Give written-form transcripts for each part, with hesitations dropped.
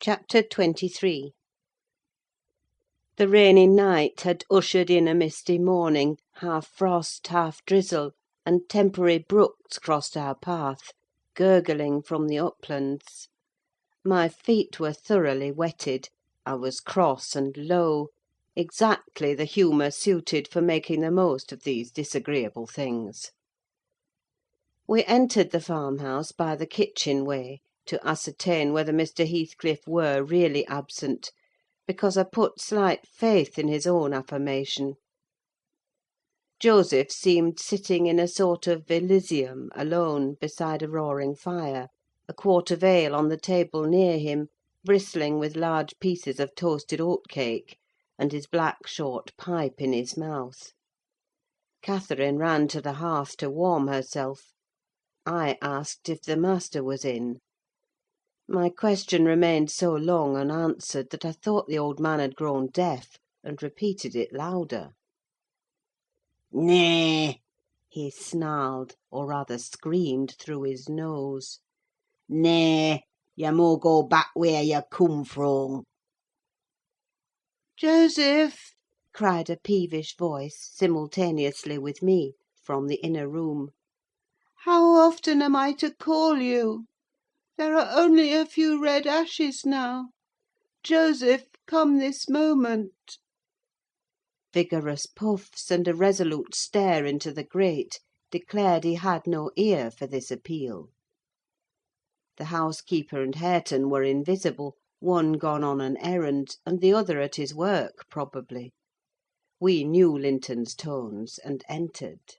CHAPTER 23. The rainy night had ushered in a misty morning, half frost, half drizzle, and temporary brooks crossed our path, gurgling from the uplands. My feet were thoroughly wetted, I was cross and low, exactly the humour suited for making the most of these disagreeable things. We entered the farmhouse by the kitchen way, to ascertain whether Mr. Heathcliff were really absent, because I put slight faith in his own affirmation. Joseph seemed sitting in a sort of Elysium, alone, beside a roaring fire, a quart of ale on the table near him, bristling with large pieces of toasted oat-cake, and his black short pipe in his mouth. Catherine ran to the hearth to warm herself. I asked if the master was in. My question remained so long unanswered that I thought the old man had grown deaf, and repeated it louder. "Nay," he snarled, or rather screamed through his nose. "Nay, you mun go back where you come from." "Joseph!" cried a peevish voice, simultaneously with me, from the inner room. "How often am I to call you? There are only a few red ashes now. Joseph, come this moment!" Vigorous puffs and a resolute stare into the grate declared he had no ear for this appeal. The housekeeper and Hareton were invisible, one gone on an errand, and the other at his work, probably. We knew Linton's tones, and entered.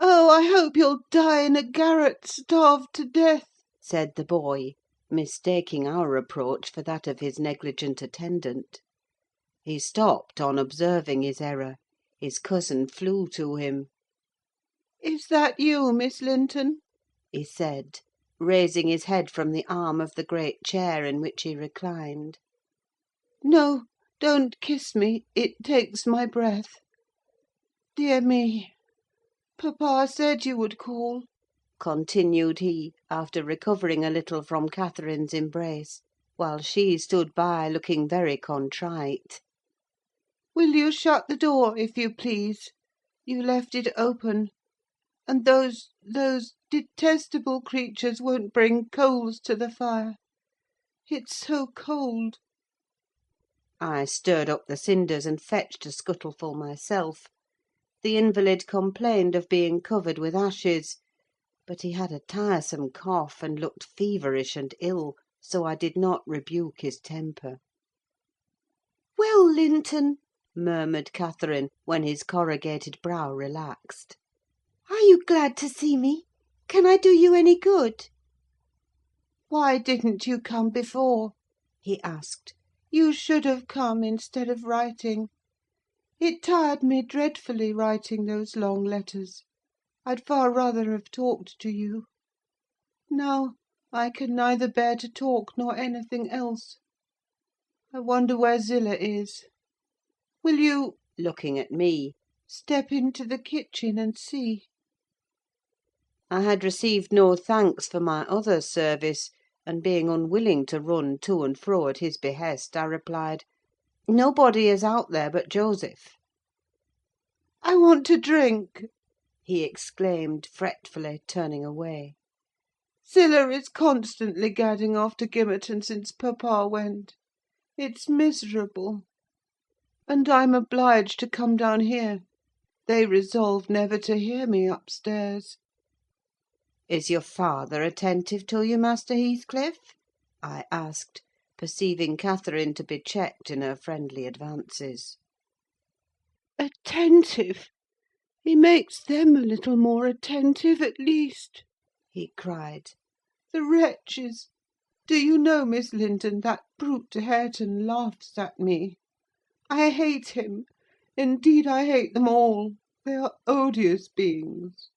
"Oh, I hope you'll die in a garret, starved to death!" said the boy, mistaking our approach for that of his negligent attendant. He stopped on observing his error. His cousin flew to him. "Is that you, Miss Linton?" he said, raising his head from the arm of the great chair in which he reclined. "No, don't kiss me: it takes my breath. Dear me! Papa said you would call," continued he, after recovering a little from Catherine's embrace, while she stood by looking very contrite. "Will you shut the door, if you please? You left it open. And those detestable creatures won't bring coals to the fire. It's so cold." I stirred up the cinders and fetched a scuttleful myself. The invalid complained of being covered with ashes, but he had a tiresome cough, and looked feverish and ill, so I did not rebuke his temper. "Well, Linton," murmured Catherine, when his corrugated brow relaxed, "are you glad to see me? Can I do you any good?" "Why didn't you come before?" he asked. "You should have come, instead of writing. It tired me dreadfully, writing those long letters. I'd far rather have talked to you. Now, I can neither bear to talk nor anything else. I wonder where Zillah is. Will you," looking at me, "step into the kitchen and see?" I had received no thanks for my other service, and being unwilling to run to and fro at his behest, I replied, "Nobody is out there but Joseph." "I want to drink!" he exclaimed, fretfully, turning away. "Zillah is constantly gadding off to Gimmerton since papa went. It's miserable. And I'm obliged to come down here. They resolved never to hear me upstairs." "Is your father attentive to you, Master Heathcliff?" I asked, perceiving Catherine to be checked in her friendly advances. "Attentive! He makes them a little more attentive, at least," he cried. "The wretches! Do you know, Miss Linton, that brute Hareton laughs at me. I hate him: indeed, I hate them all. They are odious beings."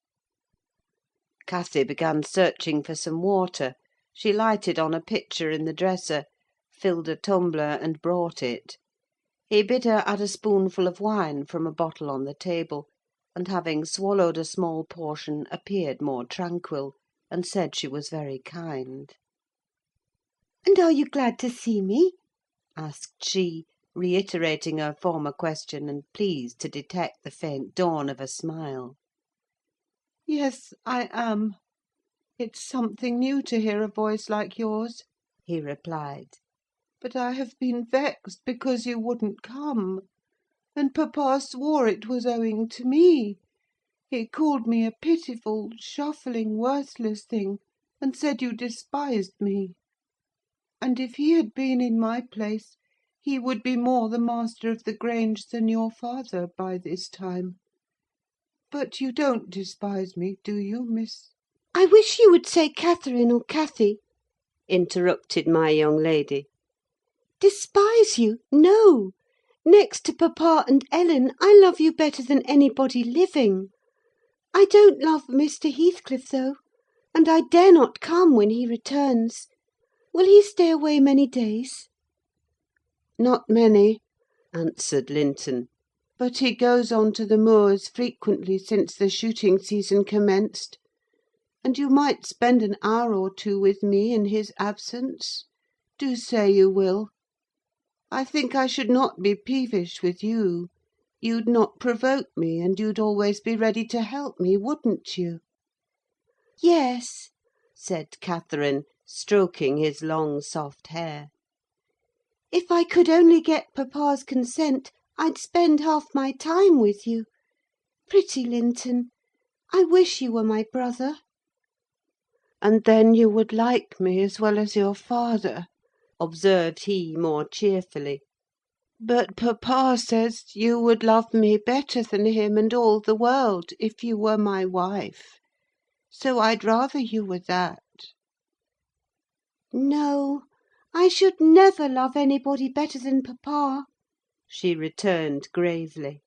Cathy began searching for some water. She lighted on a pitcher in the dresser, filled a tumbler, and brought it. He bid her add a spoonful of wine from a bottle on the table, and having swallowed a small portion, appeared more tranquil, and said she was very kind. "And are you glad to see me?" asked she, reiterating her former question, and pleased to detect the faint dawn of a smile. "Yes, I am. It's something new to hear a voice like yours," he replied. "But I have been vexed because you wouldn't come, and papa swore it was owing to me. He called me a pitiful, shuffling, worthless thing, and said you despised me. And if he had been in my place, he would be more the master of the Grange than your father by this time. But you don't despise me, do you, Miss—" "I wish you would say Catherine or Cathy," interrupted my young lady. "Despise you? No! Next to papa and Ellen, I love you better than anybody living. I don't love Mr. Heathcliff, though, and I dare not come when he returns. Will he stay away many days?" "Not many," answered Linton; "but he goes on to the moors frequently since the shooting season commenced, and you might spend an hour or two with me in his absence. Do say you will. I think I should not be peevish with you. You'd not provoke me, and you'd always be ready to help me, wouldn't you?" "Yes," said Catherine, stroking his long soft hair. "If I could only get papa's consent, I'd spend half my time with you. Pretty Linton, I wish you were my brother." "And then you would like me as well as your father," observed he, more cheerfully. "But papa says you would love me better than him and all the world if you were my wife; so I'd rather you were that." "No, I should never love anybody better than papa," she returned gravely.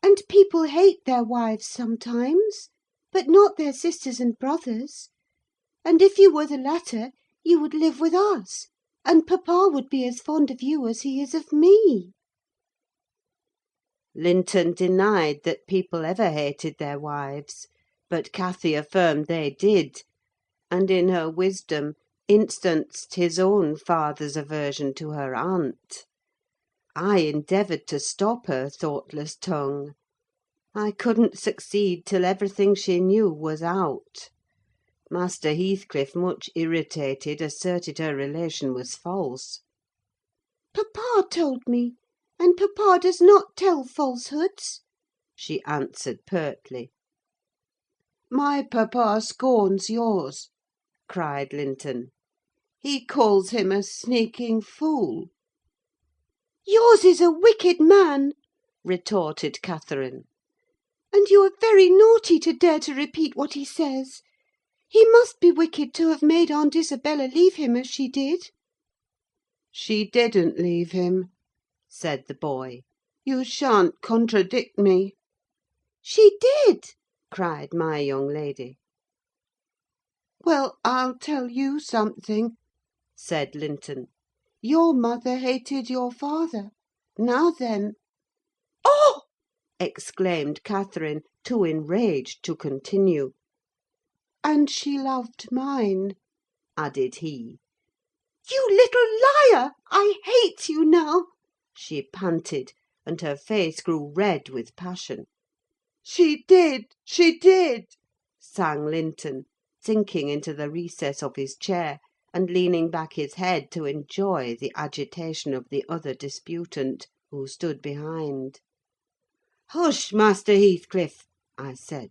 "And people hate their wives sometimes, but not their sisters and brothers. And if you were the latter, you would live with us, and papa would be as fond of you as he is of me." Linton denied that people ever hated their wives, but Cathy affirmed they did, and in her wisdom instanced his own father's aversion to her aunt. I endeavoured to stop her thoughtless tongue. I couldn't succeed till everything she knew was out. Master Heathcliff, much irritated, asserted her relation was false. "Papa told me, and papa does not tell falsehoods," she answered pertly. "My papa scorns yours," cried Linton. "He calls him a sneaking fool." "Yours is a wicked man," retorted Catherine; "and you are very naughty to dare to repeat what he says. He must be wicked to have made Aunt Isabella leave him as she did." "She didn't leave him," said the boy. "You shan't contradict me." "She did!" cried my young lady. "Well, I'll tell you something," said Linton. "Your mother hated your father. Now then—" "Oh!" exclaimed Catherine, too enraged to continue. "And she loved mine," added he. "You little liar! I hate you now!" she panted, and her face grew red with passion. "She did! She did!" sang Linton, sinking into the recess of his chair, and leaning back his head to enjoy the agitation of the other disputant, who stood behind. "Hush, Master Heathcliff!" I said.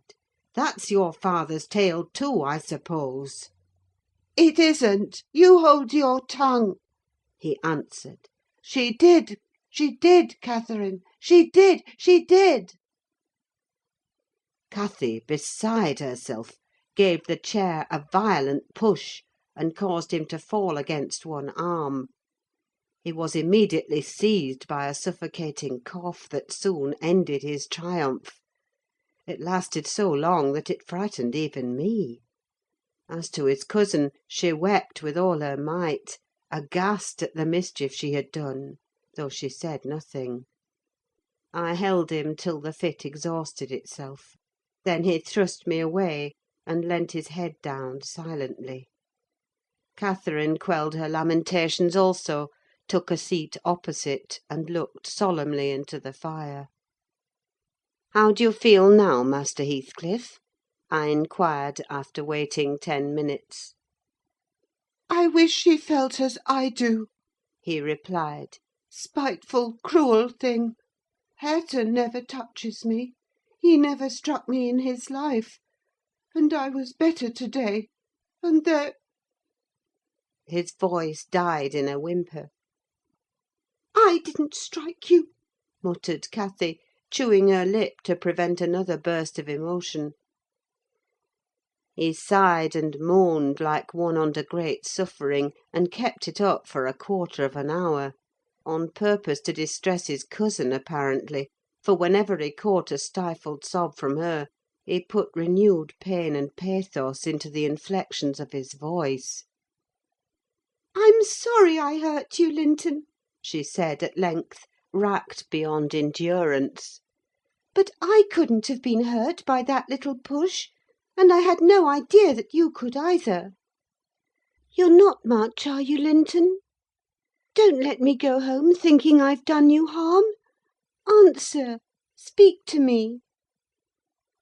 "That's your father's tale, too, I suppose." "It isn't. You hold your tongue," he answered. "She did, Catherine! She did, she did!" Cathy, beside herself, gave the chair a violent push, and caused him to fall against one arm. He was immediately seized by a suffocating cough that soon ended his triumph. It lasted so long that it frightened even me. As to his cousin, she wept with all her might, aghast at the mischief she had done, though she said nothing. I held him till the fit exhausted itself. Then he thrust me away, and leant his head down silently. Catherine quelled her lamentations also, took a seat opposite, and looked solemnly into the fire. "How do you feel now, Master Heathcliff?" I inquired, after waiting 10 minutes. "I wish she felt as I do," he replied. "Spiteful, cruel thing! Hareton never touches me: he never struck me in his life; and I was better to-day, and there—" His voice died in a whimper. "I didn't strike you," muttered Cathy, chewing her lip to prevent another burst of emotion. He sighed and moaned like one under great suffering, and kept it up for a quarter of an hour; on purpose to distress his cousin, apparently, for whenever he caught a stifled sob from her, he put renewed pain and pathos into the inflections of his voice. "I'm sorry I hurt you, Linton," she said at length, racked beyond endurance. "but I couldn't have been hurt by that little push, and I had no idea that you could either. You're not much, are you, Linton? Don't let me go home thinking I've done you harm. Answer! Speak to me."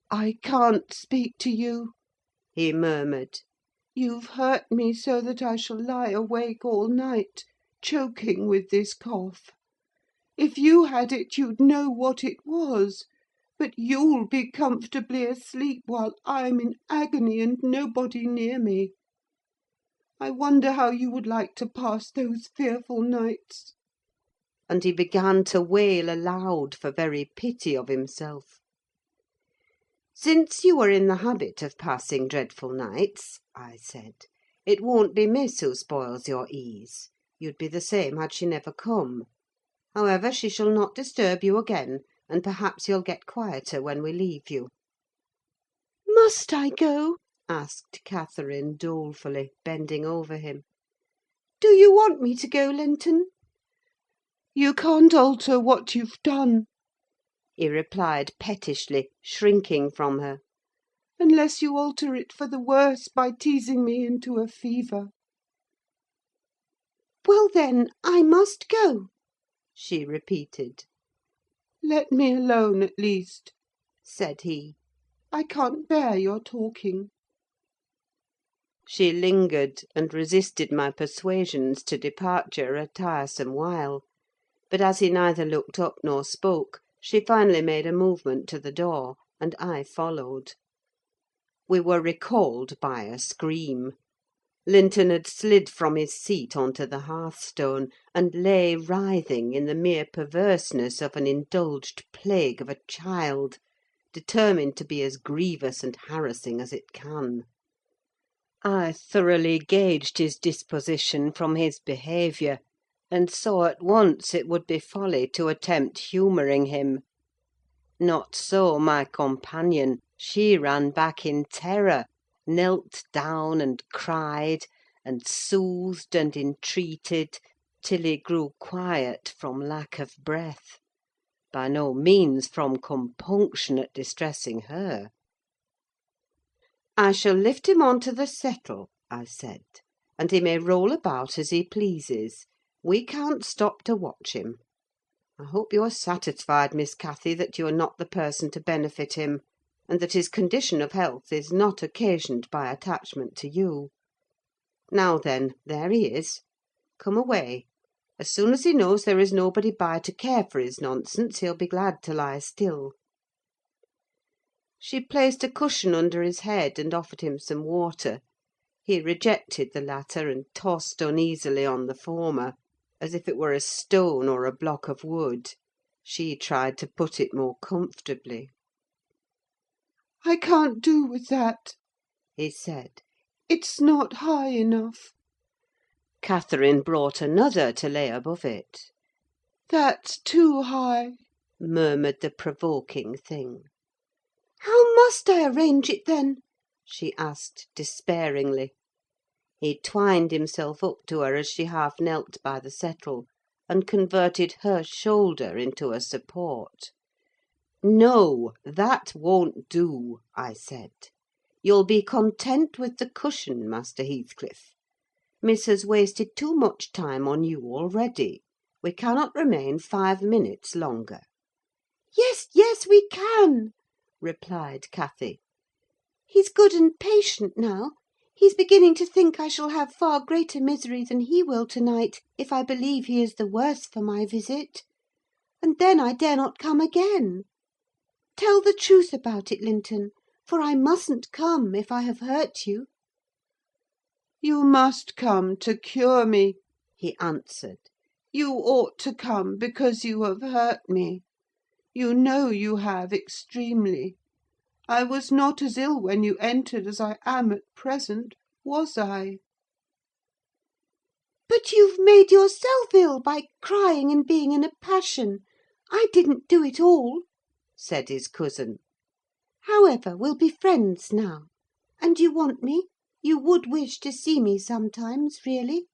"I can't speak to you," he murmured. "You've hurt me so that I shall lie awake all night, choking with this cough. If you had it, you'd know what it was; but you'll be comfortably asleep while I'm in agony and nobody near me. I wonder how you would like to pass those fearful nights?" And he began to wail aloud for very pity of himself. "Since you are in the habit of passing dreadful nights," I said, "it won't be Miss who spoils your ease: you'd be the same had she never come. However, she shall not disturb you again, and perhaps you'll get quieter when we leave you." "Must I go?" asked Catherine dolefully, bending over him. "Do you want me to go, Linton?" "You can't alter what you've done," he replied pettishly, shrinking from her. "unless you alter it for the worse by teasing me into a fever." "Well, then, I must go," she repeated. "Let me alone, at least," said he. "I can't bear your talking." She lingered, and resisted my persuasions to departure a tiresome while; but as he neither looked up nor spoke, she finally made a movement to the door, and I followed. We were recalled by a scream. Linton had slid from his seat on to the hearthstone, and lay writhing in the mere perverseness of an indulged plague of a child, determined to be as grievous and harassing as it can. I thoroughly gauged his disposition from his behaviour, and saw at once it would be folly to attempt humouring him. Not so my companion: she ran back in terror, knelt down and cried, and soothed and entreated, till he grew quiet from lack of breath; by no means from compunction at distressing her. "I shall lift him on to the settle," I said, "and he may roll about as he pleases. We can't stop to watch him. I hope you are satisfied, Miss Cathy, that you are not the person to benefit him, and that his condition of health is not occasioned by attachment to you. Now then, there he is. Come away. As soon as he knows there is nobody by to care for his nonsense, he'll be glad to lie still." She placed a cushion under his head, and offered him some water. He rejected the latter, and tossed uneasily on the former, as if it were a stone or a block of wood. She tried to put it more comfortably. "I can't do with that," he said. "It's not high enough." Catherine brought another to lay above it. "That's too high," murmured the provoking thing. "How must I arrange it, then?" she asked despairingly. He twined himself up to her as she half knelt by the settle, and converted her shoulder into a support. "No, that won't do," I said. "You'll be content with the cushion, Master Heathcliff. Miss has wasted too much time on you already. We cannot remain 5 minutes longer." "Yes, yes, we can," replied Cathy. "He's good and patient now. He's beginning to think I shall have far greater misery than he will to-night, if I believe he is the worse for my visit. And then I dare not come again. Tell the truth about it, Linton, for I mustn't come if I have hurt you." "You must come to cure me," he answered. "You ought to come because you have hurt me. You know you have extremely. I was not as ill when you entered as I am at present, was I?" "But you've made yourself ill by crying and being in a passion. I didn't do it all," said his cousin. "However, we'll be friends now. And you want me? You would wish to see me sometimes, really?"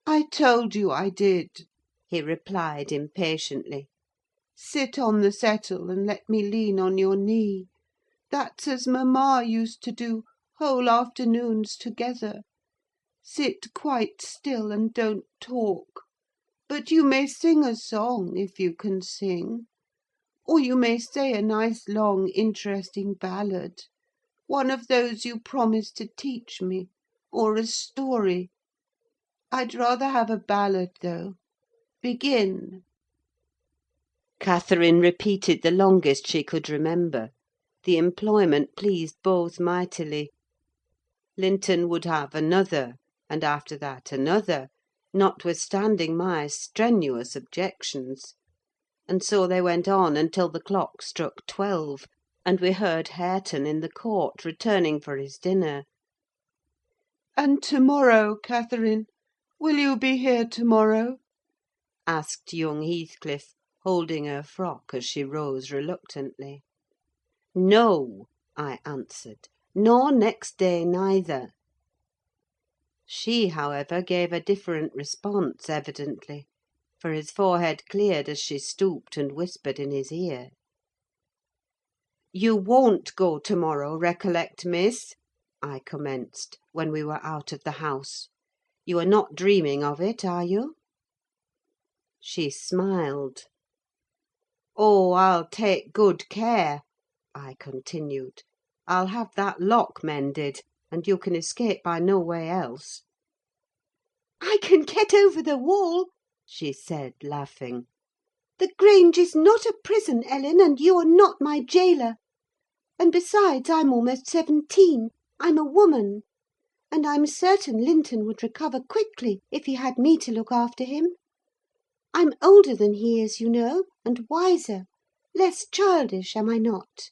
"I told you I did," he replied impatiently. "Sit on the settle and let me lean on your knee. That's as mamma used to do, whole afternoons together. Sit quite still and don't talk. But you may sing a song, if you can sing. Or you may say a nice long interesting ballad. One of those you promised to teach me, or a story. I'd rather have a ballad, though. Begin." Catherine repeated the longest she could remember. The employment pleased both mightily. Linton would have another, and after that another, notwithstanding my strenuous objections; and so they went on until the clock struck 12, and we heard Hareton in the court returning for his dinner. "And to-morrow, Catherine? Will you be here to-morrow?" asked young Heathcliff, holding her frock as she rose reluctantly. "No," I answered, "nor next day neither." She, however, gave a different response, evidently, for his forehead cleared as she stooped and whispered in his ear. "You won't go to-morrow, recollect, miss," I commenced, when we were out of the house. "You are not dreaming of it, are you?" She smiled. "Oh, I'll take good care," I continued. "I'll have that lock mended, and you can escape by no way else." "I can get over the wall," she said, laughing. "The Grange is not a prison, Ellen, and you are not my jailer. And besides, I'm almost 17: I'm a woman; and I'm certain Linton would recover quickly if he had me to look after him. I'm older than he is, you know, and wiser: less childish, am I not?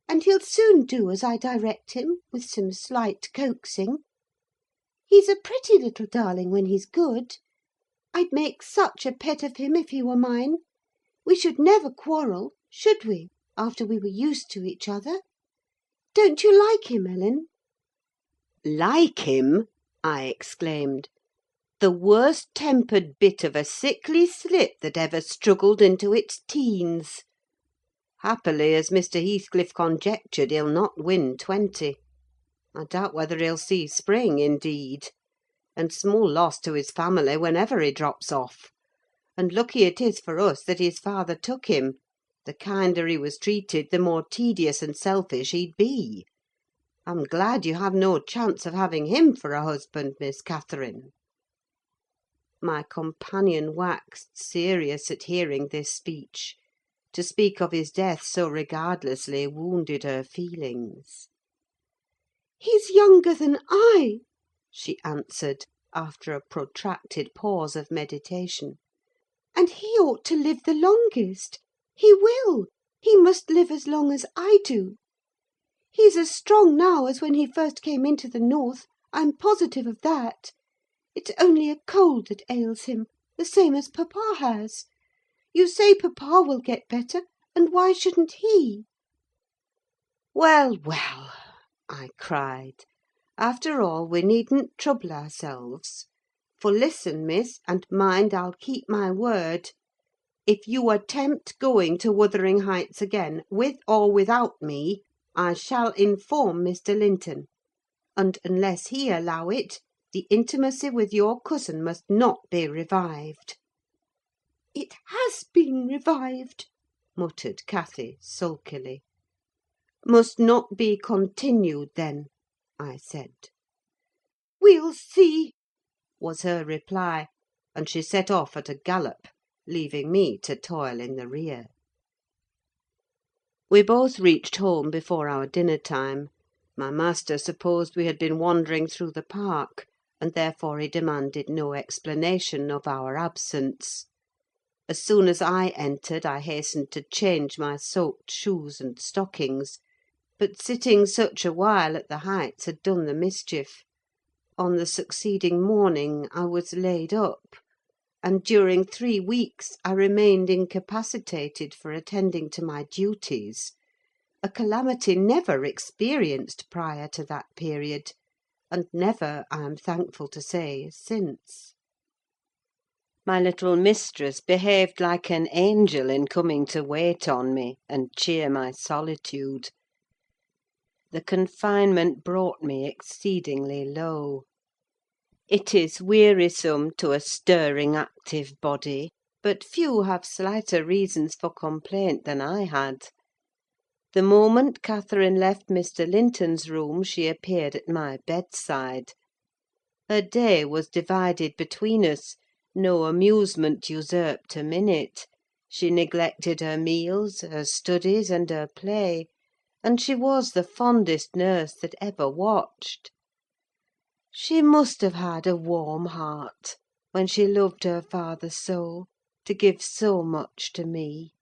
And he'll soon do as I direct him, with some slight coaxing. He's a pretty little darling when he's good. I'd make such a pet of him if he were mine. We should never quarrel, should we, after we were used to each other? Don't you like him, Ellen?" "Like him!" I exclaimed. "The worst-tempered bit of a sickly slip that ever struggled into its teens. Happily, as Mr. Heathcliff conjectured, he'll not win 20. I doubt whether he'll see spring, indeed; and small loss to his family whenever he drops off. And lucky it is for us that his father took him: the kinder he was treated, the more tedious and selfish he'd be. I'm glad you have no chance of having him for a husband, Miss Catherine." My companion waxed serious at hearing this speech. To speak of his death so regardlessly wounded her feelings. "He's younger than I," she answered, after a protracted pause of meditation. "And he ought to live the longest. He will: he must live as long as I do. He's as strong now as when he first came into the north, I'm positive of that. It's only a cold that ails him, the same as papa has. You say papa will get better, and why shouldn't he?" "Well, well," I cried, "after all, we needn't trouble ourselves. For listen, miss, and mind I'll keep my word. If you attempt going to Wuthering Heights again, with or without me, I shall inform Mr. Linton; and, unless he allow it, The intimacy with your cousin must not be revived." "It has been revived," muttered Cathy, sulkily. "Must not be continued, then," I said. "We'll see," was her reply, and she set off at a gallop, leaving me to toil in the rear. We both reached home before our dinner time. My master supposed we had been wandering through the park, and therefore he demanded no explanation of our absence. As soon as I entered, I hastened to change my soaked shoes and stockings, but sitting such a while at the Heights had done the mischief. On the succeeding morning I was laid up, and during 3 weeks I remained incapacitated for attending to my duties: a calamity never experienced prior to that period, and never, I am thankful to say, since. My little mistress behaved like an angel in coming to wait on me and cheer my solitude. The confinement brought me exceedingly low. It is wearisome to a stirring, active body, but few have slighter reasons for complaint than I had. The moment Catherine left Mr. Linton's room, she appeared at my bedside. Her day was divided between us: no amusement usurped a minute. She neglected her meals, her studies, and her play, and she was the fondest nurse that ever watched. She must have had a warm heart, when she loved her father so, to give so much to me.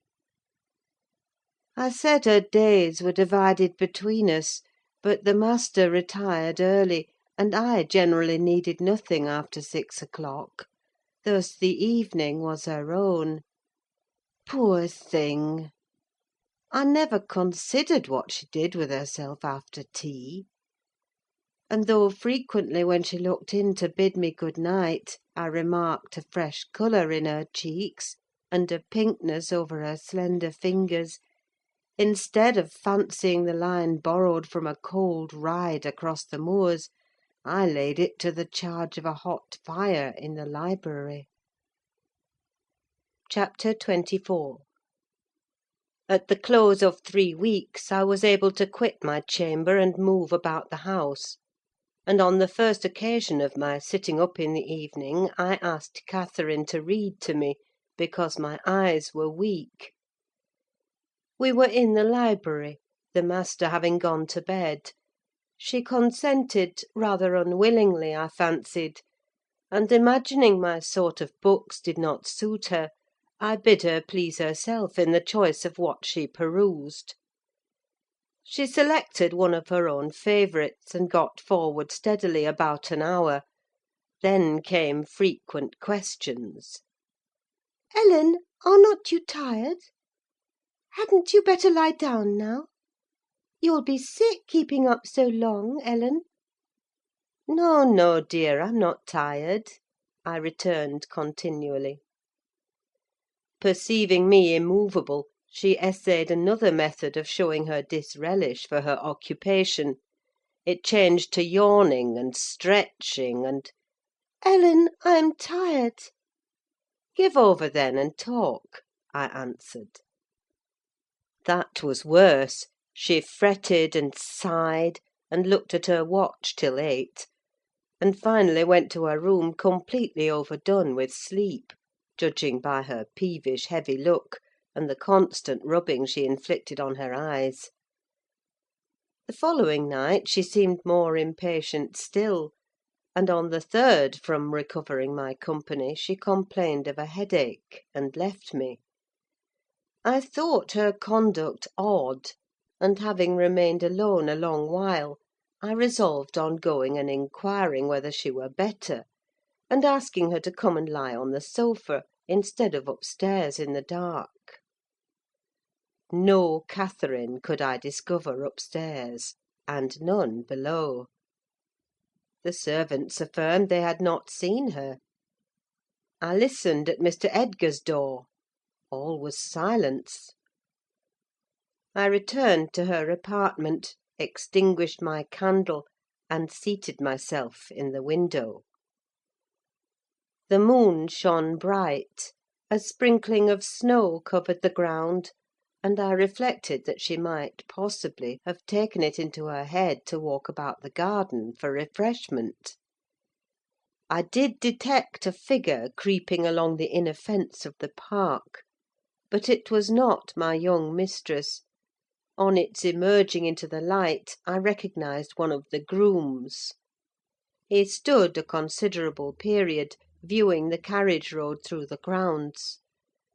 I said her days were divided between us, but the master retired early, and I generally needed nothing after 6 o'clock: thus the evening was her own. Poor thing! I never considered what she did with herself after tea; and though frequently, when she looked in to bid me good night, I remarked a fresh colour in her cheeks, and a pinkness over her slender fingers, instead of fancying the line borrowed from a cold ride across the moors, I laid it to the charge of a hot fire in the library. CHAPTER 24. At the close of 3 weeks, I was able to quit my chamber and move about the house; and on the first occasion of my sitting up in the evening, I asked Catherine to read to me, because my eyes were weak. We were in the library, the master having gone to bed. She consented, rather unwillingly, I fancied; and imagining my sort of books did not suit her, I bid her please herself in the choice of what she perused. She selected one of her own favourites, and got forward steadily about an hour. Then came frequent questions. "Ellen, are not you tired? Hadn't you better lie down now? You'll be sick keeping up so long, Ellen." "No, no, dear, I'm not tired," I returned continually. Perceiving me immovable, she essayed another method of showing her disrelish for her occupation. It changed to yawning and stretching, and "Ellen, I'm tired." "Give over, then, and talk," I answered. That was worse: she fretted and sighed, and looked at her watch till 8, and finally went to her room completely overdone with sleep, judging by her peevish, heavy look, and the constant rubbing she inflicted on her eyes. The following night she seemed more impatient still, and on the 3rd from recovering my company she complained of a headache, and left me. I thought her conduct odd, and having remained alone a long while, I resolved on going and inquiring whether she were better, and asking her to come and lie on the sofa, instead of upstairs in the dark. No Catherine could I discover upstairs, and none below. The servants affirmed they had not seen her. I listened at Mr. Edgar's door: all was silence. I returned to her apartment, extinguished my candle, and seated myself in the window. The moon shone bright, a sprinkling of snow covered the ground, and I reflected that she might possibly have taken it into her head to walk about the garden for refreshment. I did detect a figure creeping along the inner fence of the park, but it was not my young mistress. On its emerging into the light, I recognised one of the grooms. He stood a considerable period, viewing the carriage road through the grounds,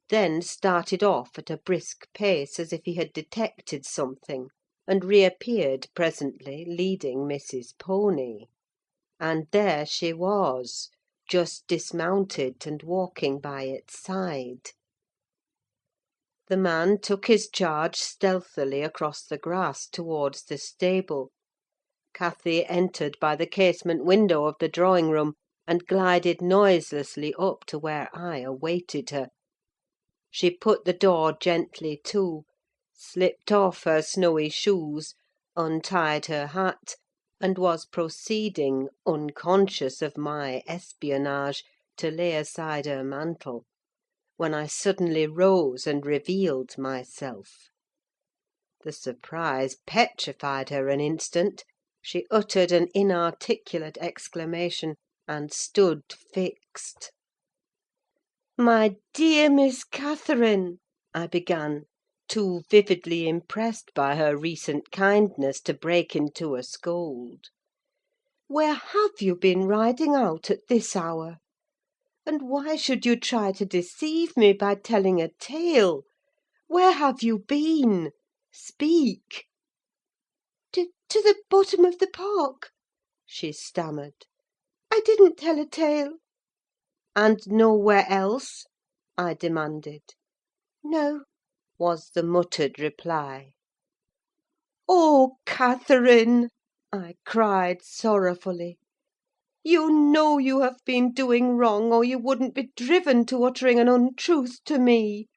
then started off at a brisk pace, as if he had detected something, and reappeared presently, leading Mrs. Pony. And there she was, just dismounted and walking by its side. The man took his charge stealthily across the grass towards the stable. Cathy entered by the casement window of the drawing-room, and glided noiselessly up to where I awaited her. She put the door gently to, slipped off her snowy shoes, untied her hat, and was proceeding, unconscious of my espionage, to lay aside her mantle, when I suddenly rose and revealed myself. The surprise petrified her an instant: she uttered an inarticulate exclamation, and stood fixed. "My dear Miss Catherine," I began, too vividly impressed by her recent kindness to break into a scold, "where have you been riding out at this hour? And why should you try to deceive me by telling a tale? Where have you been? Speak!" To the bottom of the park," she stammered. "I didn't tell a tale." "And nowhere else?" I demanded. "No," was the muttered reply. "Oh, Catherine!" I cried sorrowfully. "You know you have been doing wrong, or you wouldn't be driven to uttering an untruth to me.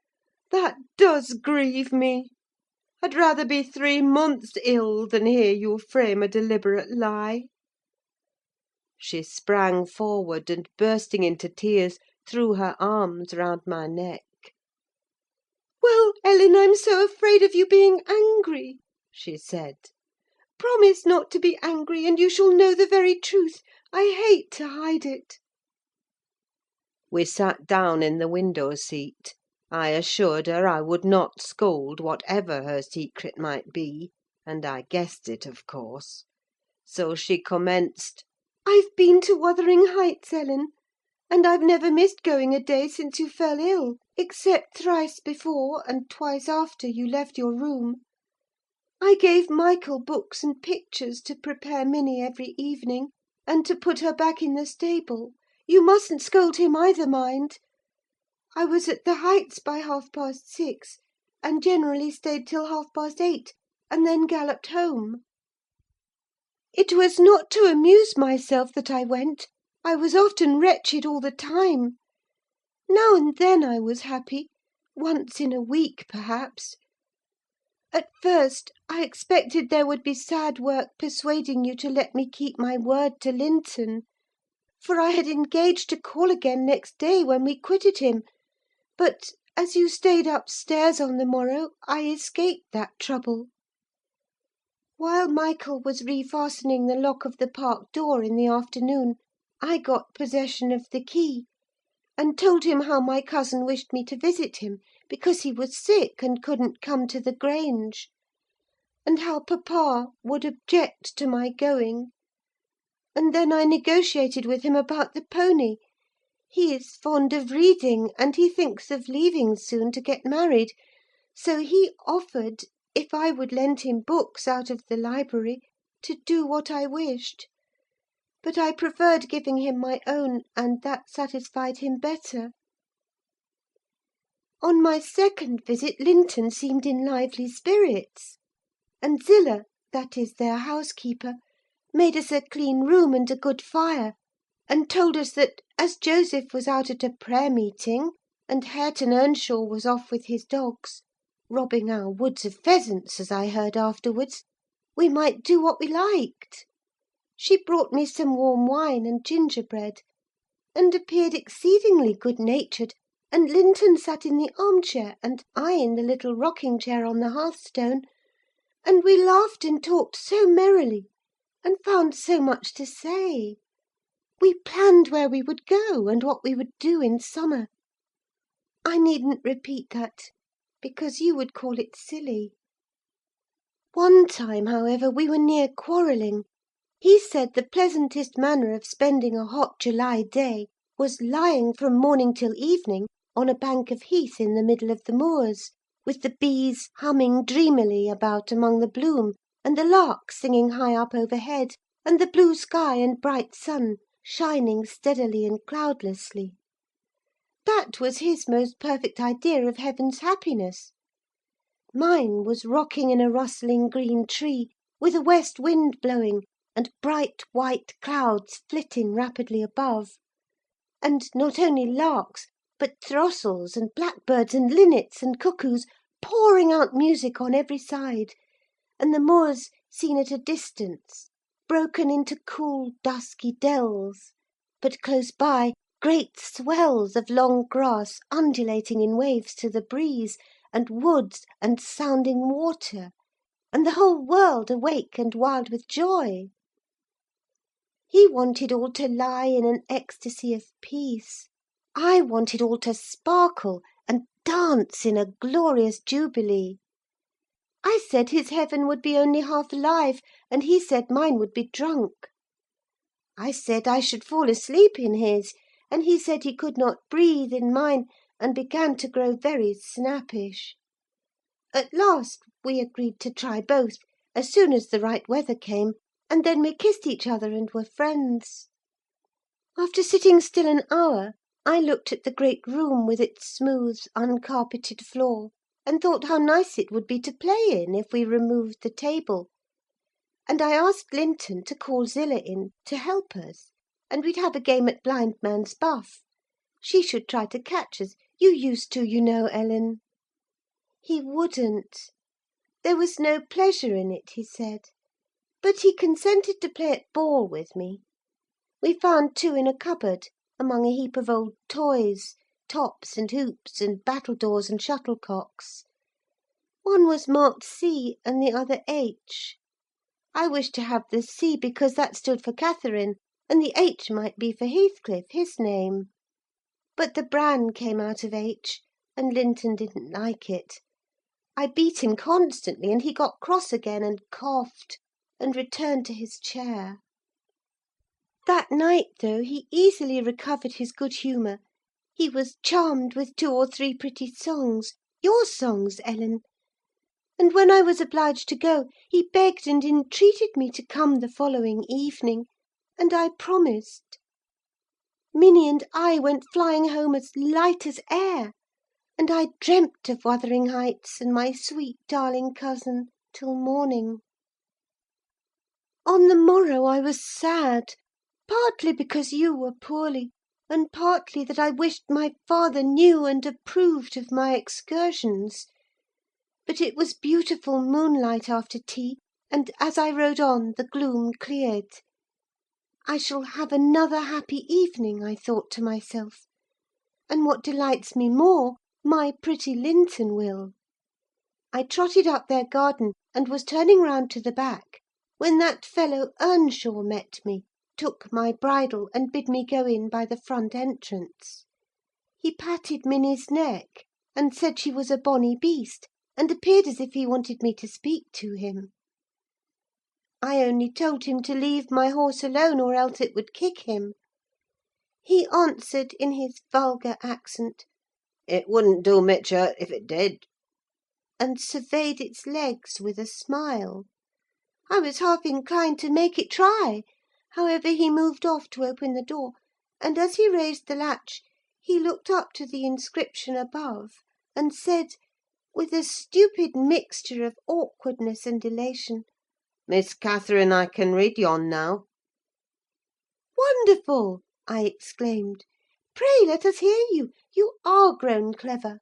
That does grieve me. I'd rather be 3 months ill than hear you frame a deliberate lie." She sprang forward, and bursting into tears, threw her arms round my neck. "Well, Ellen, I'm so afraid of you being angry," she said. "Promise not to be angry, and you shall know the very truth. I hate to hide it." We sat down in the window-seat. I assured her I would not scold, whatever her secret might be, and I guessed it, of course. So she commenced— "I've been to Wuthering Heights, Ellen, and I've never missed going a day since you fell ill, except thrice before, and twice after you left your room. I gave Michael books and pictures to prepare Minnie every evening, and to put her back in the stable. You mustn't scold him either, mind. I was at the Heights by 6:30, and generally stayed till 8:30, and then galloped home. It was not to amuse myself that I went. I was often wretched all the time. Now and then I was happy, once in a week, perhaps. At first, I expected there would be sad work persuading you to let me keep my word to Linton, for I had engaged to call again next day when we quitted him; but, as you stayed upstairs on the morrow, I escaped that trouble. While Michael was refastening the lock of the park door in the afternoon, I got possession of the key, and told him how my cousin wished me to visit him, because he was sick and couldn't come to the Grange, and how papa would object to my going; and then I negotiated with him about the pony. He is fond of reading, and he thinks of leaving soon to get married, so he offered, if I would lend him books out of the library, to do what I wished. But I preferred giving him my own, and that satisfied him better. On my second visit Linton seemed in lively spirits, and Zillah, that is their housekeeper, made us a clean room and a good fire, and told us that, as Joseph was out at a prayer meeting, and Hareton Earnshaw was off with his dogs, robbing our woods of pheasants, as I heard afterwards, we might do what we liked. She brought me some warm wine and gingerbread, and appeared exceedingly good-natured, and Linton sat in the arm-chair, and I in the little rocking-chair on the hearthstone, and we laughed and talked so merrily, and found so much to say. We planned where we would go, and what we would do in summer. I needn't repeat that, because you would call it silly. One time, however, we were near quarrelling. He said the pleasantest manner of spending a hot July day was lying from morning till evening on a bank of heath in the middle of the moors, with the bees humming dreamily about among the bloom, and the lark singing high up overhead, and the blue sky and bright sun shining steadily and cloudlessly. That was his most perfect idea of heaven's happiness. Mine was rocking in a rustling green tree, with a west wind blowing, and bright white clouds flitting rapidly above; and not only larks, but throstles, and blackbirds, and linnets, and cuckoos, pouring out music on every side, and the moors seen at a distance, broken into cool dusky dells, but close by, great swells of long grass undulating in waves to the breeze, and woods and sounding water, and the whole world awake and wild with joy. He wanted all to lie in an ecstasy of peace. I wanted all to sparkle and dance in a glorious jubilee. I said his heaven would be only half alive, and he said mine would be drunk. I said I should fall asleep in his, and he said he could not breathe in mine, and began to grow very snappish. At last we agreed to try both, as soon as the right weather came, and then we kissed each other and were friends. After sitting still an hour, I looked at the great room with its smooth, uncarpeted floor, and thought how nice it would be to play in if we removed the table; and I asked Linton to call Zillah in to help us, and we'd have a game at blindman's buff. She should try to catch us: you used to, you know, Ellen. He wouldn't. There was no pleasure in it, he said. But he consented to play at ball with me. We found two in a cupboard, among a heap of old toys, tops and hoops, and battledores and shuttlecocks. One was marked C, and the other H. I wished to have the C because that stood for Catherine, and the H might be for Heathcliff, his name. But the bran came out of H, and Linton didn't like it. I beat him constantly, and he got cross again, and coughed, and returned to his chair. That night, though, he easily recovered his good humour. He was charmed with 2 or 3 pretty songs, your songs, Ellen; and when I was obliged to go, he begged and entreated me to come the following evening, and I promised. Minnie and I went flying home as light as air, and I dreamt of Wuthering Heights and my sweet darling cousin till morning. On the morrow I was sad, partly because you were poorly, and partly that I wished my father knew and approved of my excursions. But it was beautiful moonlight after tea, and as I rode on the gloom cleared. I shall have another happy evening, I thought to myself; and what delights me more, my pretty Linton will. I trotted up their garden, and was turning round to the back, when that fellow Earnshaw met me, took my bridle, and bid me go in by the front entrance. He patted Minnie's neck, and said she was a bonny beast, and appeared as if he wanted me to speak to him. I only told him to leave my horse alone, or else it would kick him. He answered, in his vulgar accent, "It wouldn't do mitch hurt if it did," and surveyed its legs with a smile. I was half inclined to make it try; however, he moved off to open the door, and as he raised the latch, he looked up to the inscription above, and said, with a stupid mixture of awkwardness and elation, "Miss Catherine, I can read yon now." "Wonderful!" I exclaimed. "Pray let us hear you. You are grown clever."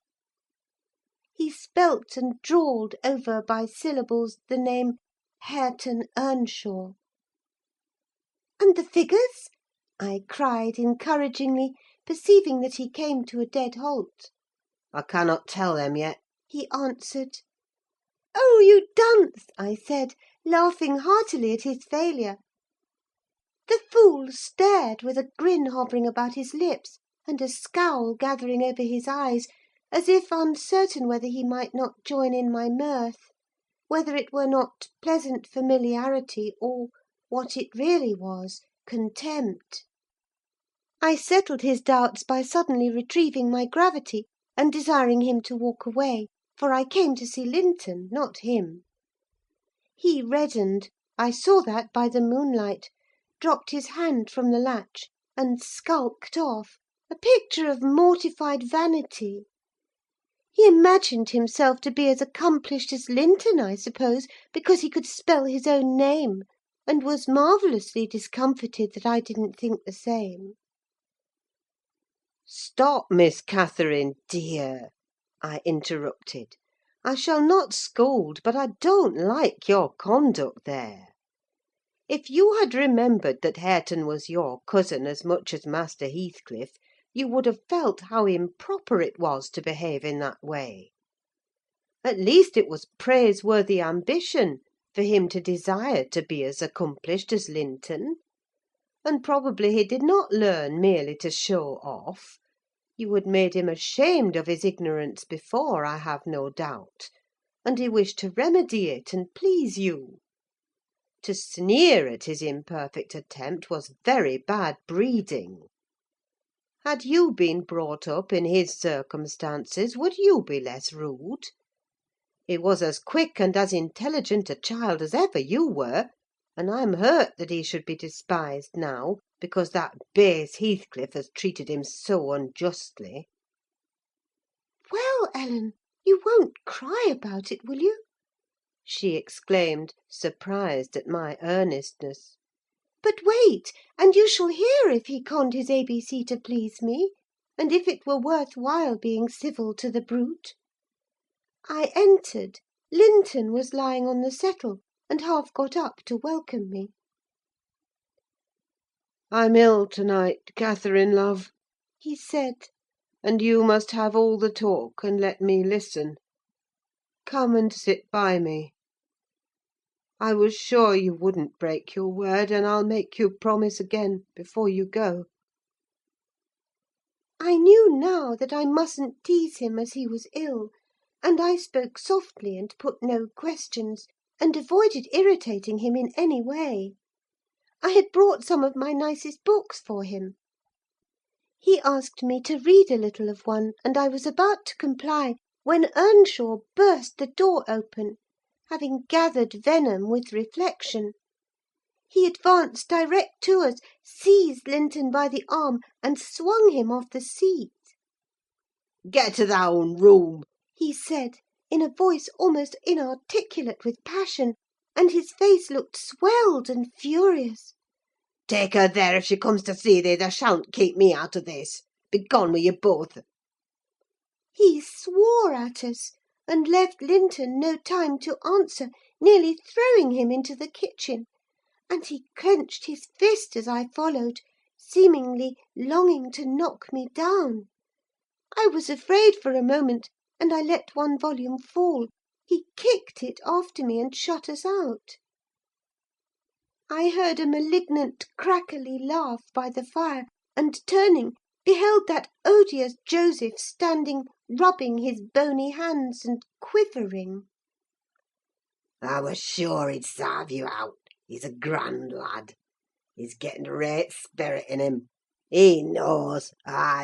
He spelt and drawled over by syllables the name Hareton Earnshaw. "And the figures?" I cried encouragingly, perceiving that he came to a dead halt. "I cannot tell them yet," he answered. "Oh, you dunce!" I said, laughing heartily at his failure. The fool stared, with a grin hovering about his lips, and a scowl gathering over his eyes, as if uncertain whether he might not join in my mirth; whether it were not pleasant familiarity, or, what it really was, contempt. I settled his doubts by suddenly retrieving my gravity, and desiring him to walk away, for I came to see Linton, not him. He reddened, I saw that by the moonlight, dropped his hand from the latch, and skulked off, a picture of mortified vanity. He imagined himself to be as accomplished as Linton, I suppose, because he could spell his own name, and was marvellously discomfited that I didn't think the same. "Stop, Miss Catherine, dear," I interrupted. "I shall not scold, but I don't like your conduct there. If you had remembered that Hareton was your cousin as much as Master Heathcliff, you would have felt how improper it was to behave in that way. At least it was praiseworthy ambition for him to desire to be as accomplished as Linton; and probably he did not learn merely to show off. You had made him ashamed of his ignorance before, I have no doubt, and he wished to remedy it and please you. To sneer at his imperfect attempt was very bad breeding. Had you been brought up in his circumstances, would you be less rude? He was as quick and as intelligent a child as ever you were, and I'm hurt that he should be despised now, because that base Heathcliff has treated him so unjustly." "Well, Ellen, you won't cry about it, will you?" she exclaimed, surprised at my earnestness. "But wait, and you shall hear if he conned his ABC to please me, and if it were worth while being civil to the brute." I entered. Linton was lying on the settle, and half got up to welcome me. "I'm ill to-night, Catherine, love," he said, "and you must have all the talk, and let me listen. Come and sit by me. I was sure you wouldn't break your word, and I'll make you promise again, before you go." I knew now that I mustn't tease him as he was ill, and I spoke softly and put no questions, and avoided irritating him in any way. I had brought some of my nicest books for him. He asked me to read a little of one, and I was about to comply, when Earnshaw burst the door open, having gathered venom with reflection. He advanced direct to us, seized Linton by the arm, and swung him off the seat. "Get to thy own room," he said, in a voice almost inarticulate with passion, and his face looked swelled and furious. "Take her there if she comes to see thee. Thou shan't keep me out of this. Begone with you both." He swore at us, and left Linton no time to answer, nearly throwing him into the kitchen; and he clenched his fist as I followed, seemingly longing to knock me down. I was afraid for a moment, and I let one volume fall. He kicked it after me, and shut us out. I heard a malignant, crackly laugh by the fire, and turning, beheld that odious Joseph standing rubbing his bony hands and quivering. "I was sure he'd sarve you out. He's a grand lad. He's getting a rate spirit in him. He knows,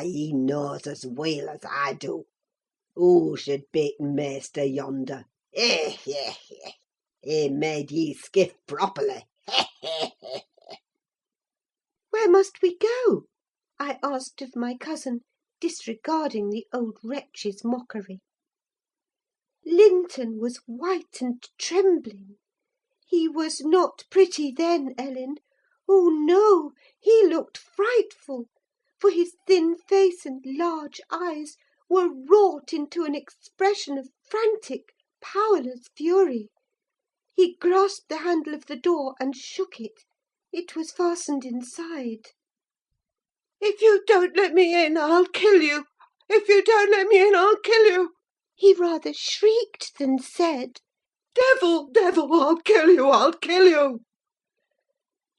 he knows as weel as I do. Who should beat Maister yonder? Eh, eh, eh! He made ye skiff properly. Eh, eh, eh!" "Where must we go?" I asked of my cousin, disregarding the old wretch's mockery. Linton was white and trembling. He was not pretty then, Ellen. Oh, no! He looked frightful, for his thin face and large eyes were wrought into an expression of frantic, powerless fury. He grasped the handle of the door and shook it, It was fastened inside. "If you don't let me in, I'll kill you! If you don't let me in, I'll kill you!" He rather shrieked than said. "Devil, devil, I'll kill you! I'll kill you!"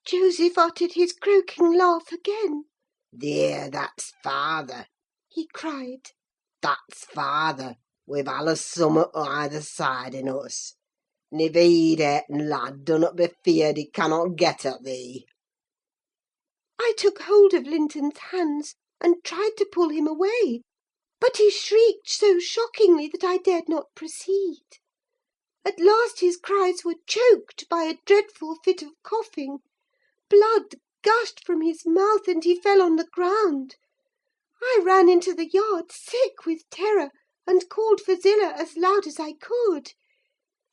Joseph uttered his croaking laugh again. "Theer, that's father," He cried. "that's father, with allus summat o' either side in us. And if he'd Hareton, lad, dunnot be feared he cannot get at thee." I took hold of Linton's hands and tried to pull him away, but he shrieked so shockingly that I dared not proceed. At last his cries were choked by a dreadful fit of coughing. Blood gushed from his mouth, and he fell on the ground. I ran into the yard, sick with terror, and called for Zillah as loud as I could.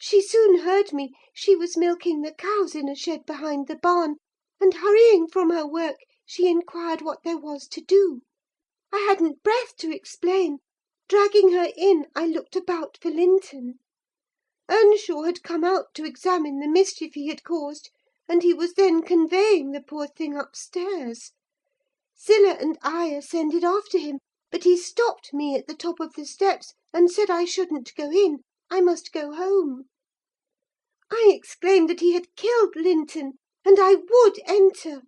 She soon heard me: she was milking the cows in a shed behind the barn, and hurrying from her work, she inquired what there was to do. I hadn't breath to explain. Dragging her in, I looked about for Linton. Earnshaw had come out to examine the mischief he had caused, and he was then conveying the poor thing upstairs. Zillah and I ascended after him, but he stopped me at the top of the steps, and said I shouldn't go in: I must go home. I exclaimed that he had killed Linton, and I would enter.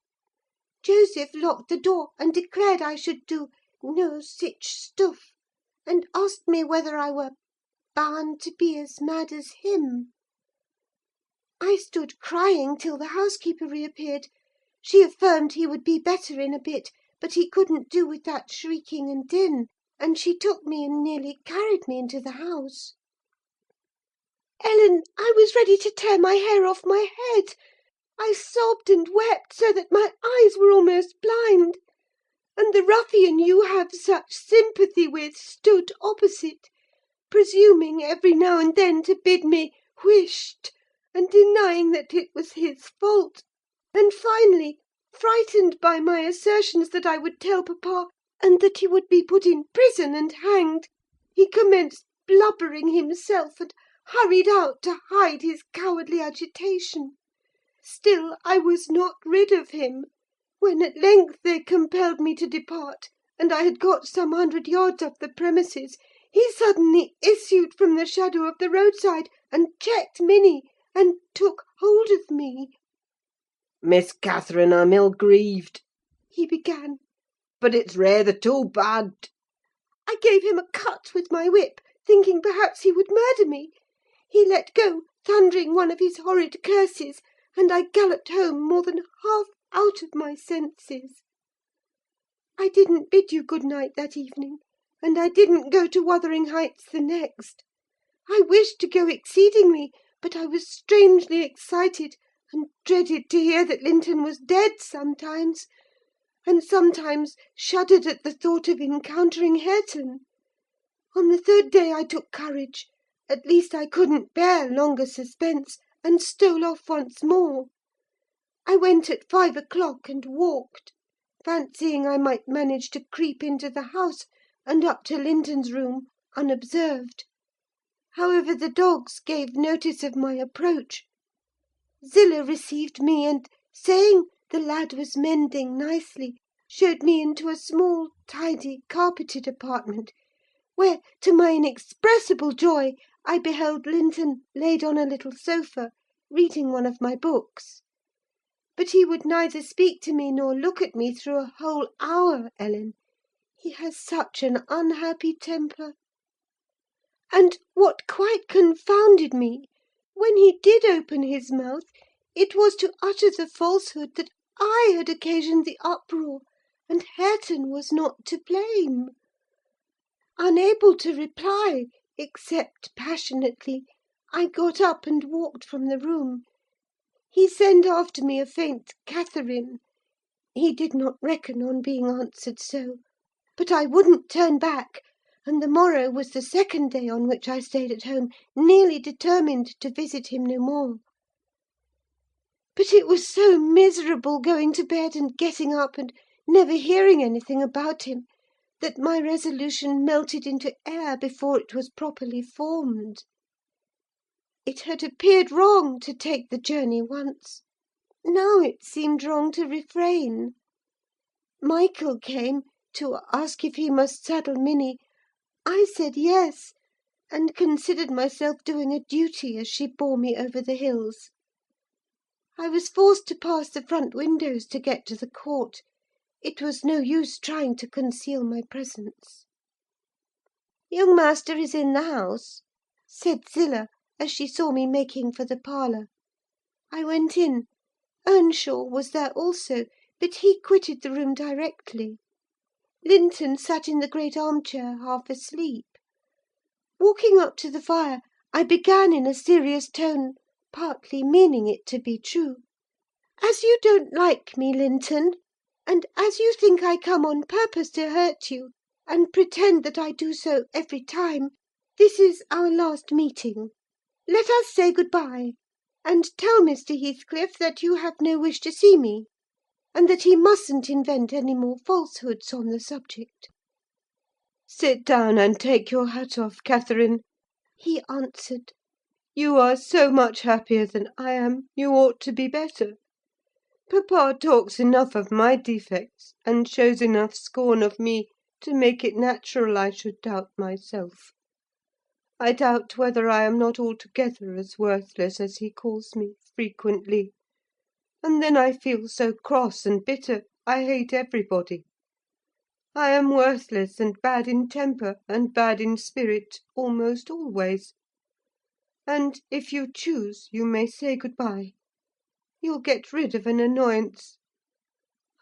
Joseph locked the door, and declared I should do no sich stuff, and asked me whether I were bound to be as mad as him. I stood crying till the housekeeper reappeared. She affirmed he would be better in a bit, but he couldn't do with that shrieking and din, and she took me and nearly carried me into the house. Ellen, I was ready to tear my hair off my head. I sobbed and wept so that my eyes were almost blind, and the ruffian you have such sympathy with stood opposite, presuming every now and then to bid me whisht, and denying that it was his fault; and finally, frightened by my assertions that I would tell papa, and that he would be put in prison and hanged, he commenced blubbering himself, and hurried out to hide his cowardly agitation. Still I was not rid of him. When at length they compelled me to depart, and I had got some 100 yards off the premises, he suddenly issued from the shadow of the roadside, and checked Minnie, and took hold of me. "Miss Catherine, I'm ill grieved, He began. but it's rayther too bad." I gave him a cut with my whip, thinking perhaps he would murder me. He let go, thundering one of his horrid curses, and I galloped home more than half out of my senses. I didn't bid you good night that evening, and I didn't go to Wuthering Heights the next. I wished to go exceedingly, but I was strangely excited, and dreaded to hear that Linton was dead sometimes, and sometimes shuddered at the thought of encountering Hareton. On the 3rd day I took courage: at least I couldn't bear longer suspense, and stole off once more. I went at 5 o'clock and walked, fancying I might manage to creep into the house, and up to Linton's room, unobserved. However, the dogs gave notice of my approach. Zillah received me, and, saying the lad was mending nicely, showed me into a small, tidy, carpeted apartment, where, to my inexpressible joy, I beheld Linton laid on a little sofa, reading one of my books. But he would neither speak to me nor look at me through a whole hour, Ellen. He has such an unhappy temper. And what quite confounded me, when he did open his mouth, it was to utter the falsehood that I had occasioned the uproar, and Hareton was not to blame. Unable to reply, except passionately, I got up and walked from the room. He sent after me a faint "Catherine." He did not reckon on being answered so; but I wouldn't turn back, and the morrow was the 2nd day on which I stayed at home, nearly determined to visit him no more. But it was so miserable going to bed and getting up, and never hearing anything about him, that my resolution melted into air before it was properly formed. It had appeared wrong to take the journey once. now it seemed wrong to refrain. Michael came to ask if he must saddle Minnie. I said yes, and considered myself doing a duty as she bore me over the hills. I was forced to pass the front windows to get to the court. It was no use trying to conceal my presence. "Young master is in the house," said Zillah, as she saw me making for the parlour. I went in. Earnshaw was there also, but he quitted the room directly. Linton sat in the great armchair, half asleep. Walking up to the fire, I began in a serious tone, partly meaning it to be true. "As you don't like me, Linton, and as you think I come on purpose to hurt you, and pretend that I do so every time, this is our last meeting. Let us say good-bye, and tell Mr. Heathcliff that you have no wish to see me, and that he mustn't invent any more falsehoods on the subject." "Sit down and take your hat off, Catherine," he answered. "You are so much happier than I am, you ought to be better. Papa talks enough of my defects, and shows enough scorn of me, to make it natural I should doubt myself. I doubt whether I am not altogether as worthless as he calls me, frequently; and then I feel so cross and bitter, I hate everybody. I am worthless and bad in temper, and bad in spirit, almost always. And, if you choose, you may say good-bye. You'll get rid of an annoyance.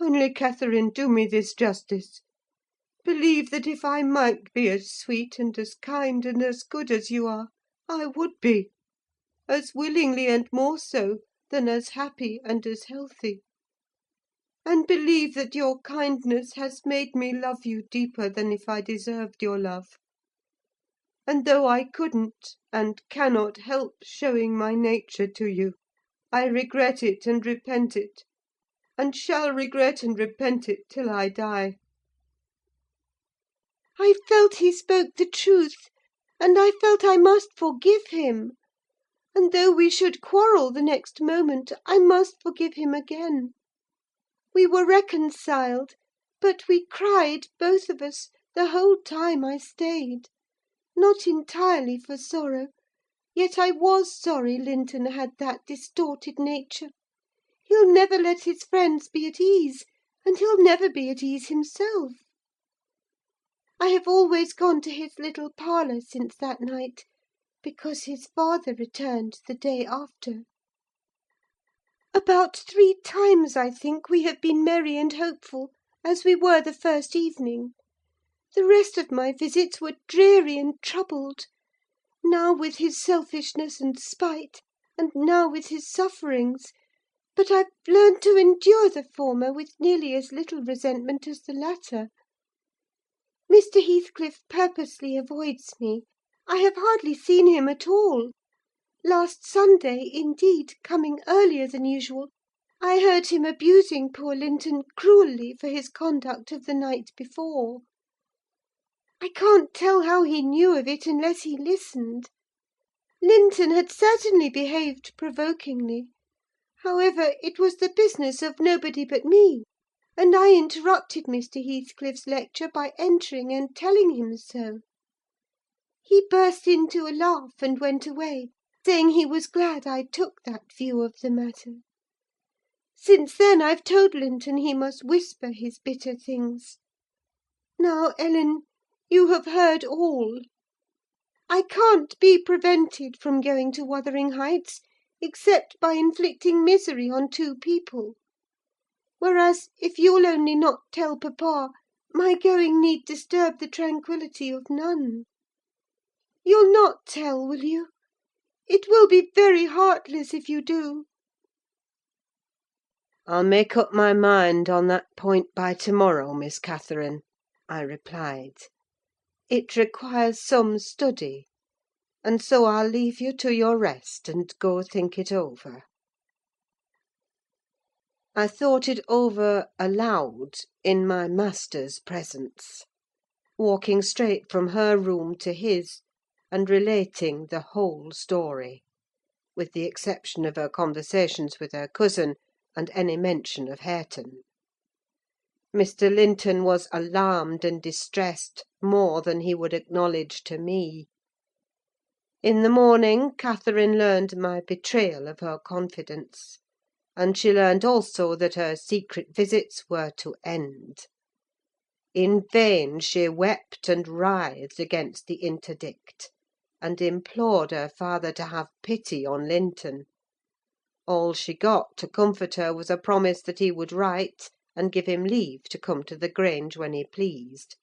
Only, Catherine, do me this justice. Believe that if I might be as sweet and as kind and as good as you are, I would be: as willingly and more so than as happy and as healthy. And believe that your kindness has made me love you deeper than if I deserved your love. And though I couldn't and cannot help showing my nature to you, I regret it and repent it, and shall regret and repent it till I die." I felt he spoke the truth, and I felt I must forgive him; and though we should quarrel the next moment, I must forgive him again. We were reconciled, but we cried, both of us, the whole time I stayed: not entirely for sorrow, yet I was sorry Linton had that distorted nature. He'll never let his friends be at ease, and he'll never be at ease himself. I have always gone to his little parlour since that night, because his father returned the day after. About 3 times, I think, we have been merry and hopeful, as we were the first evening. The rest of my visits were dreary and troubled, now with his selfishness and spite, and now with his sufferings; but I've learned to endure the former with nearly as little resentment as the latter. Mr. Heathcliff purposely avoids me. I have hardly seen him at all. Last Sunday, indeed, coming earlier than usual, I heard him abusing poor Linton cruelly for his conduct of the night before. I can't tell how he knew of it unless he listened. Linton had certainly behaved provokingly. However, it was the business of nobody but me, and I interrupted Mr. Heathcliff's lecture by entering and telling him so. He burst into a laugh and went away, saying he was glad I took that view of the matter. Since then I've told Linton he must whisper his bitter things. Now, Ellen, you have heard all. I can't be prevented from going to Wuthering Heights, except by inflicting misery on 2 people; whereas, if you'll only not tell papa, my going need disturb the tranquillity of none. You'll not tell, will you? It will be very heartless if you do." "I'll make up my mind on that point by to-morrow, Miss Catherine," I replied. "It requires some study, and so I'll leave you to your rest, and go think it over." I thought it over aloud, in my master's presence, walking straight from her room to his, and relating the whole story, with the exception of her conversations with her cousin, and any mention of Hareton. Mr. Linton was alarmed and distressed more than he would acknowledge to me. In the morning, Catherine learned my betrayal of her confidence, and she learned also that her secret visits were to end. In vain she wept and writhed against the interdict, and implored her father to have pity on Linton. All she got to comfort her was a promise that he would write, and give him leave to come to the Grange when he pleased,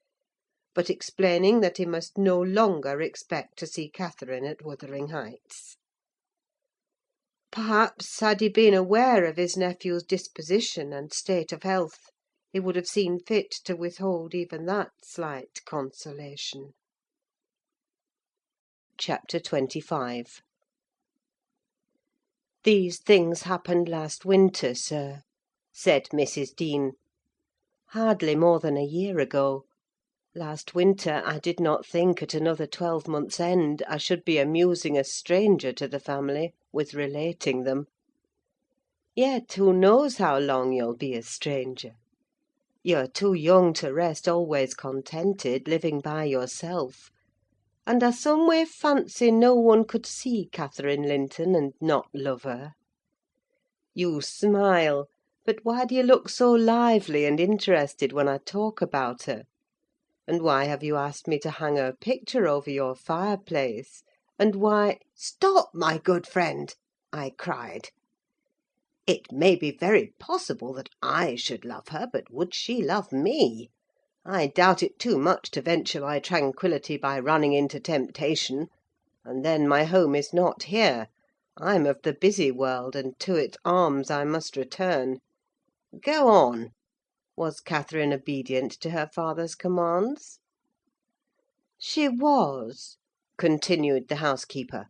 but explaining that he must no longer expect to see Catherine at Wuthering Heights. Perhaps, had he been aware of his nephew's disposition and state of health, he would have seen fit to withhold even that slight consolation. Chapter 25. "These things happened last winter, sir," said Mrs. Dean. "Hardly more than a year ago. Last winter I did not think at another 12-month's end I should be amusing a stranger to the family with relating them. Yet who knows how long you'll be a stranger? You're too young to rest always contented, living by yourself; and I some way fancy no one could see Catherine Linton and not love her. You smile, but why do you look so lively and interested when I talk about her? And why have you asked me to hang her picture over your fireplace? And why—" "Stop, my good friend!" I cried. "It may be very possible that I should love her, but would she love me? I doubt it too much to venture my tranquillity by running into temptation. And then my home is not here. I'm of the busy world, and to its arms I must return. Go on. Was Catherine obedient to her father's commands?" "She was," continued the housekeeper.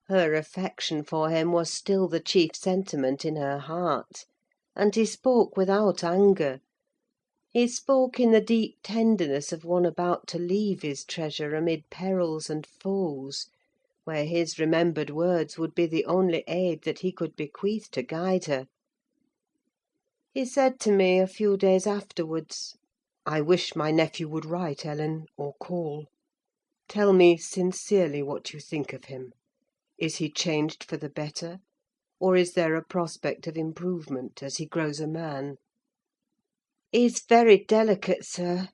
Her affection for him was still the chief sentiment in her heart, and he spoke without anger. He spoke in the deep tenderness of one about to leave his treasure amid perils and foes, where his remembered words would be the only aid that he could bequeath to guide her. He said to me, a few days afterwards— "I wish my nephew would write, Ellen, or call. Tell me sincerely what you think of him. Is he changed for the better? Or is there a prospect of improvement as he grows a man?" "He's very delicate, sir,"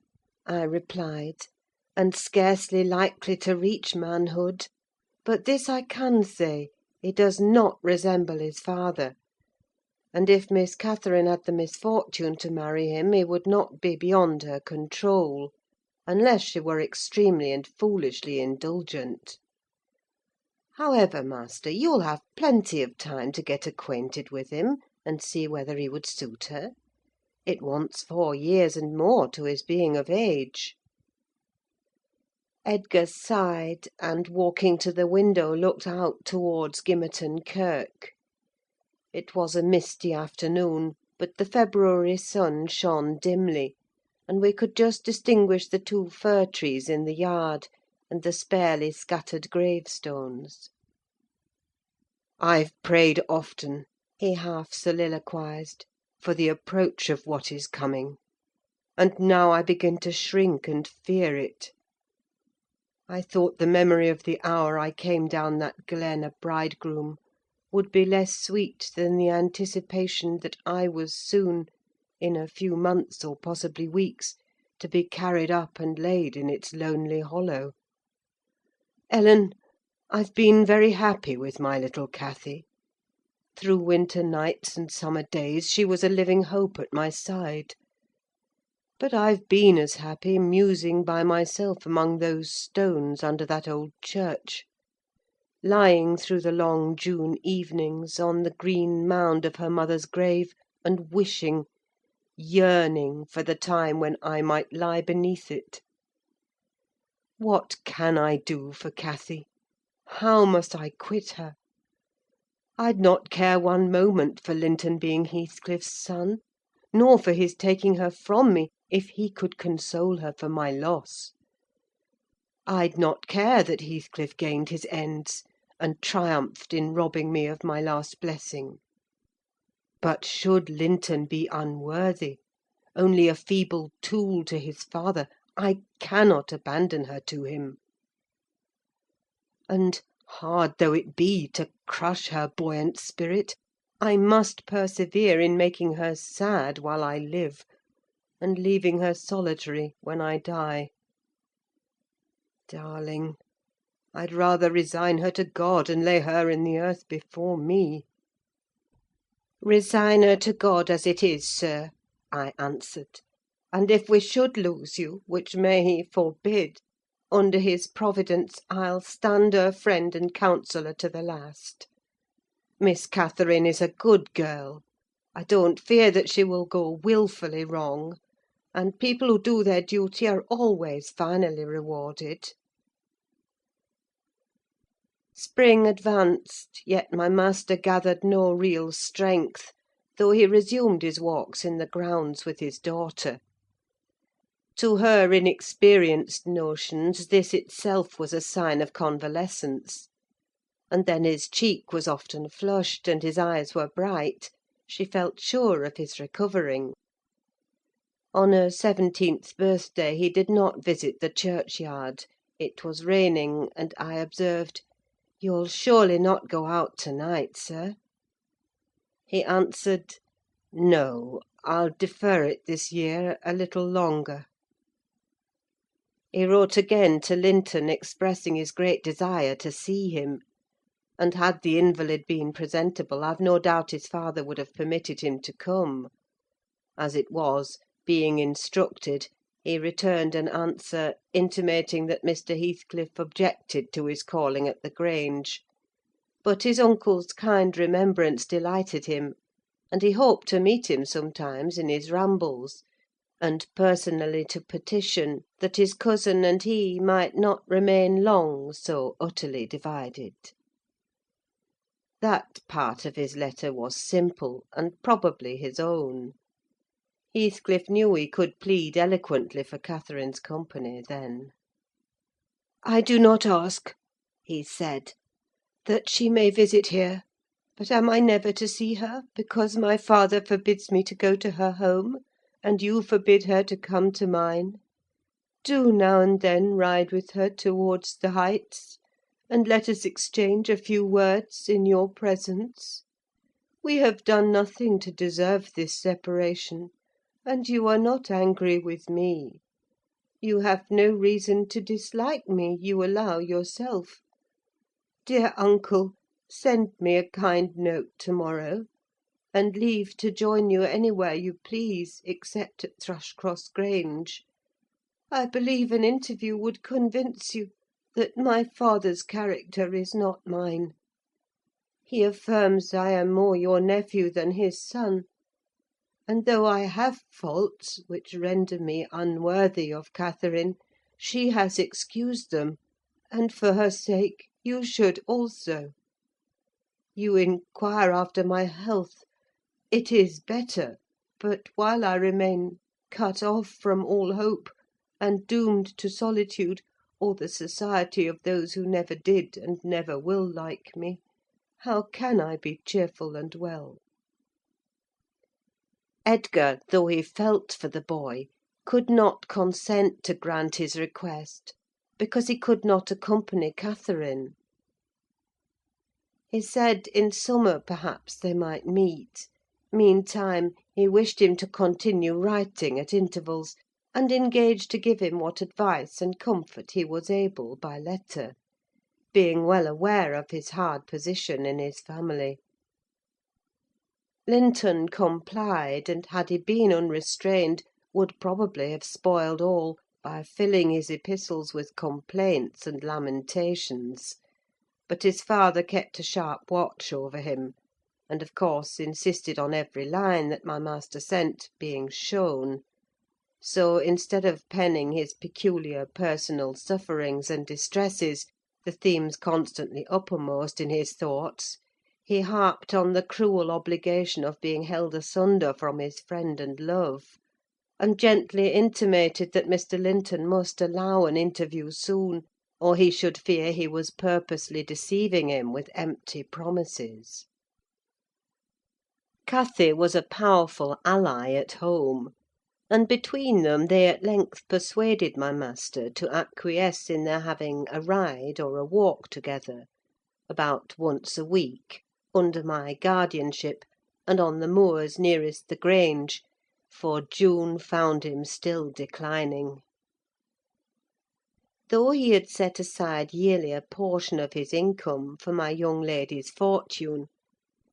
I replied, "and scarcely likely to reach manhood. But this I can say, he does not resemble his father; and if Miss Catherine had the misfortune to marry him, he would not be beyond her control, unless she were extremely and foolishly indulgent. However, master, you'll have plenty of time to get acquainted with him, and see whether he would suit her. It wants 4 years and more to his being of age." Edgar sighed, and, walking to the window, looked out towards Gimmerton Kirk. It was a misty afternoon, but the February sun shone dimly, and we could just distinguish the 2 fir trees in the yard, and the sparely scattered gravestones. "I've prayed often," he half soliloquised, "for the approach of what is coming; and now I begin to shrink and fear it. I thought the memory of the hour I came down that glen a bridegroom would be less sweet than the anticipation that I was soon, in a few months, or possibly weeks, to be carried up and laid in its lonely hollow. Ellen, I've been very happy with my little Cathy. Through winter nights and summer days she was a living hope at my side. But I've been as happy musing by myself among those stones under that old church, lying through the long June evenings on the green mound of her mother's grave, and wishing, yearning for the time when I might lie beneath it. What can I do for Cathy? How must I quit her? I'd not care one moment for Linton being Heathcliff's son, nor for his taking her from me, if he could console her for my loss. I'd not care that Heathcliff gained his ends, and triumphed in robbing me of my last blessing. But should Linton be unworthy, only a feeble tool to his father, I cannot abandon her to him. And, hard though it be to crush her buoyant spirit, I must persevere in making her sad while I live, and leaving her solitary when I die. Darling, I'd rather resign her to God, and lay her in the earth before me. "Resign her to God as it is, sir," I answered; "and if we should lose you, which may He forbid, under His providence I'll stand her friend and counsellor to the last. Miss Catherine is a good girl. I don't fear that she will go wilfully wrong, and people who do their duty are always finally rewarded." Spring advanced, yet my master gathered no real strength, though he resumed his walks in the grounds with his daughter. To her inexperienced notions this itself was a sign of convalescence; and then his cheek was often flushed, and his eyes were bright: she felt sure of his recovering. On her 17th birthday he did not visit the churchyard: it was raining, and I observed, "You'll surely not go out to-night, sir?" He answered, "No, I'll defer it this year a little longer." He wrote again to Linton, expressing his great desire to see him; and had the invalid been presentable, I've no doubt his father would have permitted him to come. As it was, being instructed, he returned an answer, intimating that Mr. Heathcliff objected to his calling at the Grange; but his uncle's kind remembrance delighted him, and he hoped to meet him sometimes in his rambles, and personally to petition that his cousin and he might not remain long so utterly divided. That part of his letter was simple, and probably his own. Heathcliff knew he could plead eloquently for Catherine's company then. "I do not ask," he said, "that she may visit here; but am I never to see her, because my father forbids me to go to her home, and you forbid her to come to mine? Do now and then ride with her towards the Heights, and let us exchange a few words in your presence. We have done nothing to deserve this separation, and you are not angry with me. You have no reason to dislike me, you allow yourself. Dear uncle, send me a kind note to-morrow, and leave to join you anywhere you please, except at Thrushcross Grange. I believe an interview would convince you that my father's character is not mine. He affirms I am more your nephew than his son; and though I have faults which render me unworthy of Catherine, she has excused them, and for her sake you should also. You inquire after my health: it is better; but while I remain cut off from all hope, and doomed to solitude, or the society of those who never did and never will like me, how can I be cheerful and well?" Edgar, though he felt for the boy, could not consent to grant his request, because he could not accompany Catherine. He said in summer, perhaps, they might meet: meantime, he wished him to continue writing at intervals, and engaged to give him what advice and comfort he was able by letter, being well aware of his hard position in his family. Linton complied, and had he been unrestrained, would probably have spoiled all by filling his epistles with complaints and lamentations; but his father kept a sharp watch over him, and of course insisted on every line that my master sent being shown; so, instead of penning his peculiar personal sufferings and distresses, the themes constantly uppermost in his thoughts, he harped on the cruel obligation of being held asunder from his friend and love, and gently intimated that Mr. Linton must allow an interview soon, or he should fear he was purposely deceiving him with empty promises. Cathy was a powerful ally at home, and between them they at length persuaded my master to acquiesce in their having a ride or a walk together, about once a week, under my guardianship, and on the moors nearest the Grange, for June found him still declining. Though he had set aside yearly a portion of his income for my young lady's fortune,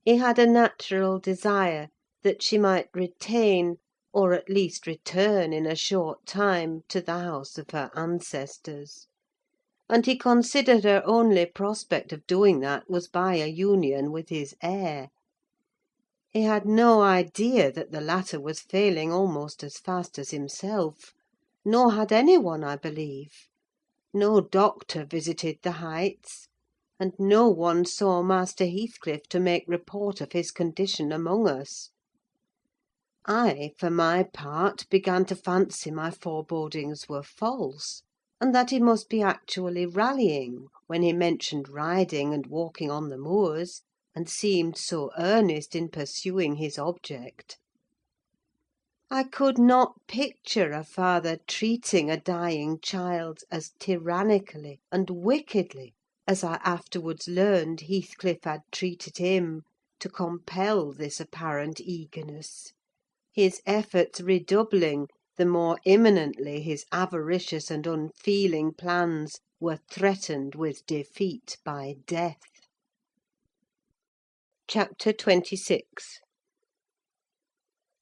he had a natural desire that she might retain, or at least return in a short time, to the house of her ancestors; and he considered her only prospect of doing that was by a union with his heir. He had no idea that the latter was failing almost as fast as himself; nor had any one, I believe. No doctor visited the Heights, and no one saw Master Heathcliff to make report of his condition among us. I, for my part, began to fancy my forebodings were false, and that he must be actually rallying when he mentioned riding and walking on the moors, and seemed so earnest in pursuing his object. I could not picture a father treating a dying child as tyrannically and wickedly as I afterwards learned Heathcliff had treated him, to compel this apparent eagerness; his efforts redoubling the more imminently his avaricious and unfeeling plans were threatened with defeat by death. CHAPTER 26.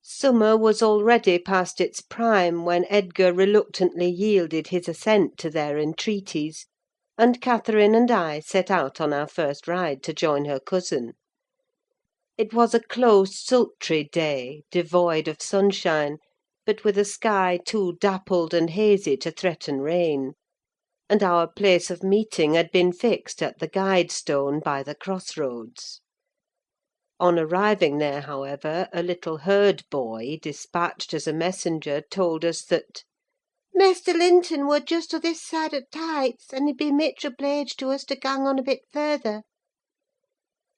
Summer was already past its prime when Edgar reluctantly yielded his assent to their entreaties, and Catherine and I set out on our first ride to join her cousin. It was a close, sultry day, devoid of sunshine, but with a sky too dappled and hazy to threaten rain; and our place of meeting had been fixed at the guide stone by the cross roads. On arriving there, however, a little herd boy, dispatched as a messenger, told us that Mester Linton were just o' this side o' t' Heights, and he'd be mitch obleeged to us to gang on a bit further.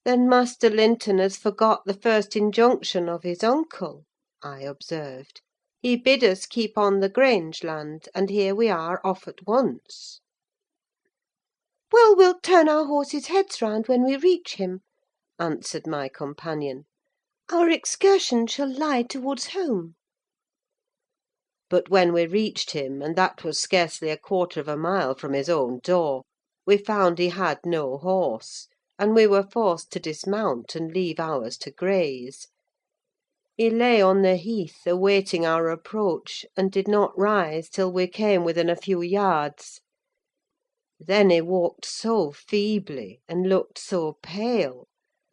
"Then Master Linton has forgot the first injunction of his uncle," I observed. "He bid us keep on the Grange land, and here we are off at once." Well, we'll turn our horses' heads round when we reach him," answered my companion. "Our excursion shall lie towards home." But when we reached him, and that was scarcely a quarter of a mile from his own door, we found he had no horse, and we were forced to dismount and leave ours to graze. He lay on the heath, awaiting our approach, and did not rise till we came within a few yards. Then he walked so feebly, and looked so pale,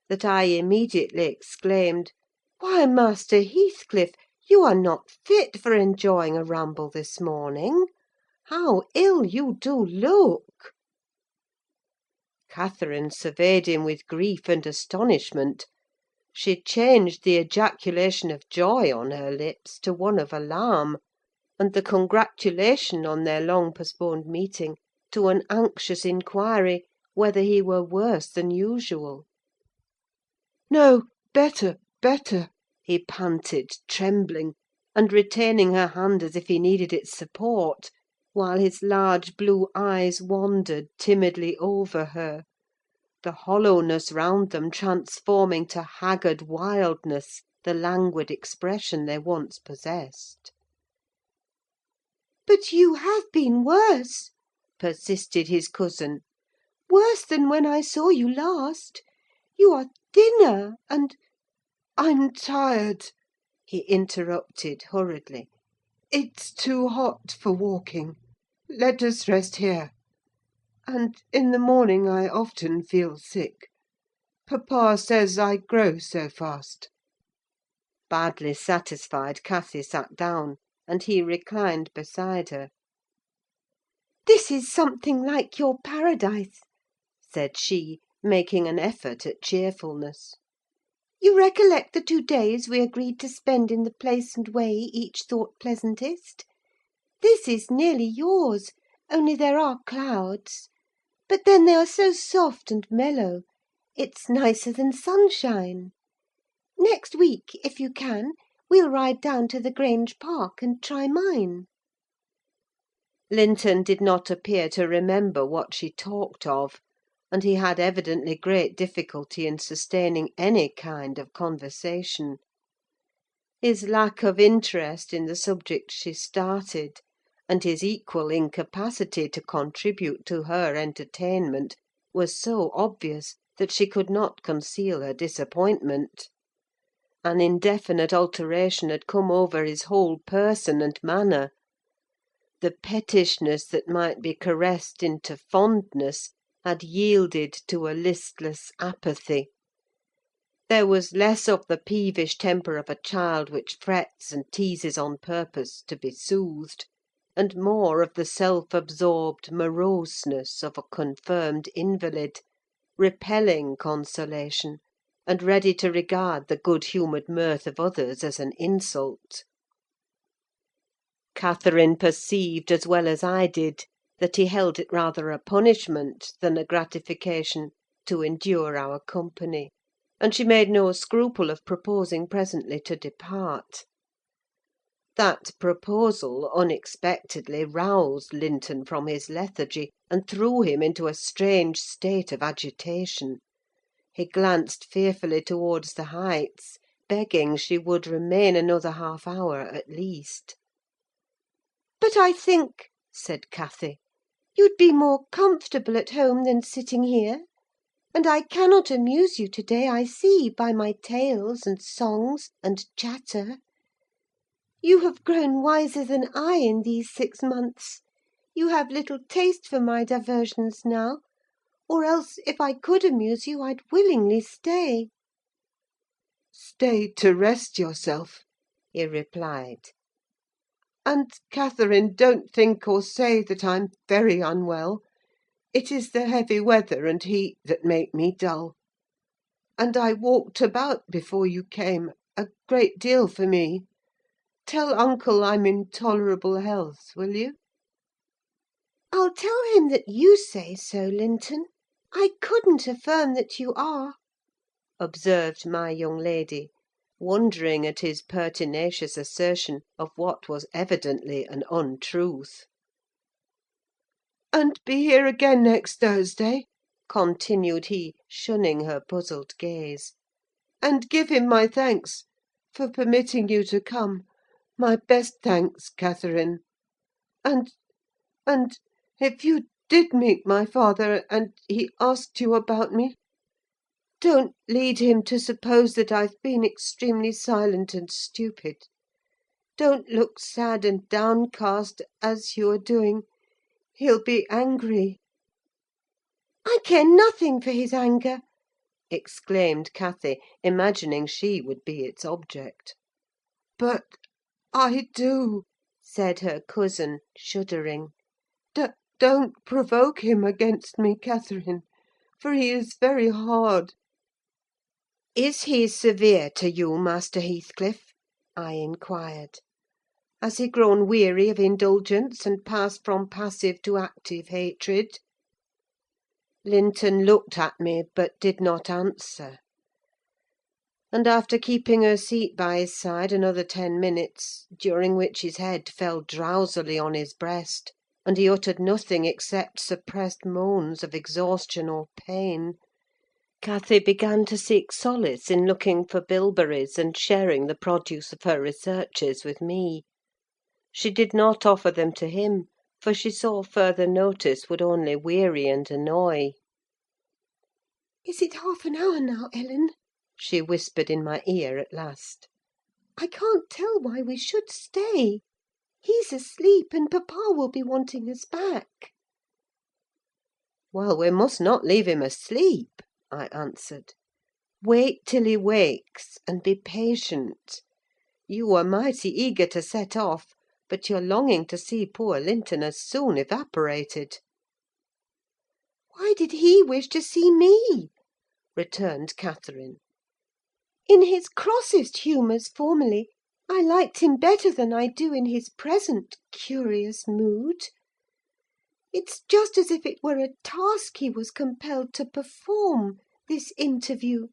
that I immediately exclaimed, "Why, Master Heathcliff, you are not fit for enjoying a ramble this morning! How ill you do look!" Catherine surveyed him with grief and astonishment. She changed the ejaculation of joy on her lips to one of alarm, and the congratulation on their long postponed meeting to an anxious inquiry whether he were worse than usual. No, better, better," he panted, trembling, and retaining her hand as if he needed its support, while his large blue eyes wandered timidly over her, the hollowness round them transforming to haggard wildness the languid expression they once possessed. "But you have been worse," persisted his cousin. "Worse than when I saw you last. You are thinner, and—" "I'm tired," he interrupted hurriedly. "It's too hot for walking. Let us rest here. And in the morning I often feel sick. Papa says I grow so fast." Badly satisfied, Cathy sat down, and he reclined beside her. "This is something like your paradise," said she, making an effort at cheerfulness. "You recollect the 2 days we agreed to spend in the place and way each thought pleasantest? This is nearly yours, only there are clouds; but then they are so soft and mellow, it's nicer than sunshine. Next week, if you can, we'll ride down to the Grange Park and try mine." Linton did not appear to remember what she talked of, and he had evidently great difficulty in sustaining any kind of conversation. His lack of interest in the subject she started, and his equal incapacity to contribute to her entertainment, was so obvious that she could not conceal her disappointment. An indefinite alteration had come over his whole person and manner. The pettishness that might be caressed into fondness had yielded to a listless apathy. There was less of the peevish temper of a child which frets and teases on purpose to be soothed, and more of the self-absorbed moroseness of a confirmed invalid, repelling consolation, and ready to regard the good-humoured mirth of others as an insult. Catherine perceived, as well as I did, that he held it rather a punishment than a gratification to endure our company, and she made no scruple of proposing presently to depart. That proposal unexpectedly roused Linton from his lethargy, and threw him into a strange state of agitation. He glanced fearfully towards the Heights, begging she would remain another half-hour at least. "But I think," said Cathy, "you'd be more comfortable at home than sitting here; and I cannot amuse you to–day, I see, by my tales and songs and chatter. You have grown wiser than I in these 6 months: you have little taste for my diversions now; or else, if I could amuse you, I'd willingly stay." "Stay to rest yourself," he replied. "And, Catherine, don't think or say that I'm very unwell. It is the heavy weather and heat that make me dull. And I walked about before you came, a great deal for me. Tell uncle I'm in tolerable health, will you?" "I'll tell him that you say so, Linton. I couldn't affirm that you are," observed my young lady, wondering at his pertinacious assertion of what was evidently an untruth. "And be here again next Thursday," continued he, shunning her puzzled gaze. "and give him my thanks for permitting you to come: my best thanks, Catherine. And if you did meet my father, and he asked you about me, don't lead him to suppose that I've been extremely silent and stupid. Don't look sad and downcast, as you are doing: he'll be angry." "I care nothing for his anger," exclaimed Cathy, imagining she would be its object. "But I do," said her cousin, shuddering. "Don't provoke him against me, Catherine, for he is very hard." "Is he severe to you, Master Heathcliff?" I inquired. "Has he grown weary of indulgence, and passed from passive to active hatred?" Linton looked at me, but did not answer; and after keeping her seat by his side another 10 minutes, during which his head fell drowsily on his breast, and he uttered nothing except suppressed moans of exhaustion or pain, Cathy began to seek solace in looking for bilberries and sharing the produce of her researches with me. She did not offer them to him, for she saw further notice would only weary and annoy. "Is it half an hour now, Ellen?" she whispered in my ear at last. "I can't tell why we should stay. He's asleep, and papa will be wanting us back." "Well, we must not leave him asleep," I answered. "Wait till he wakes, and be patient. You were mighty eager to set off, but your longing to see poor Linton has soon evaporated." "Why did he wish to see me?" returned Catherine. "In his crossest humours formerly, I liked him better than I do in his present curious mood. It's just as if it were a task he was compelled to perform, this interview,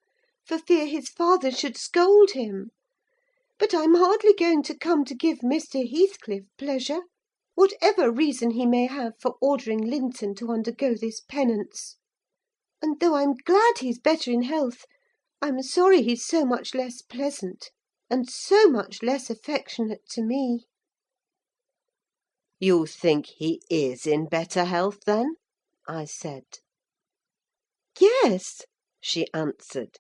for fear his father should scold him. But I'm hardly going to come to give Mr. Heathcliff pleasure, whatever reason he may have for ordering Linton to undergo this penance. And though I'm glad he's better in health, I'm sorry he's so much less pleasant, and so much less affectionate to me." "You think he is in better health, then?" I said. "Yes," she answered,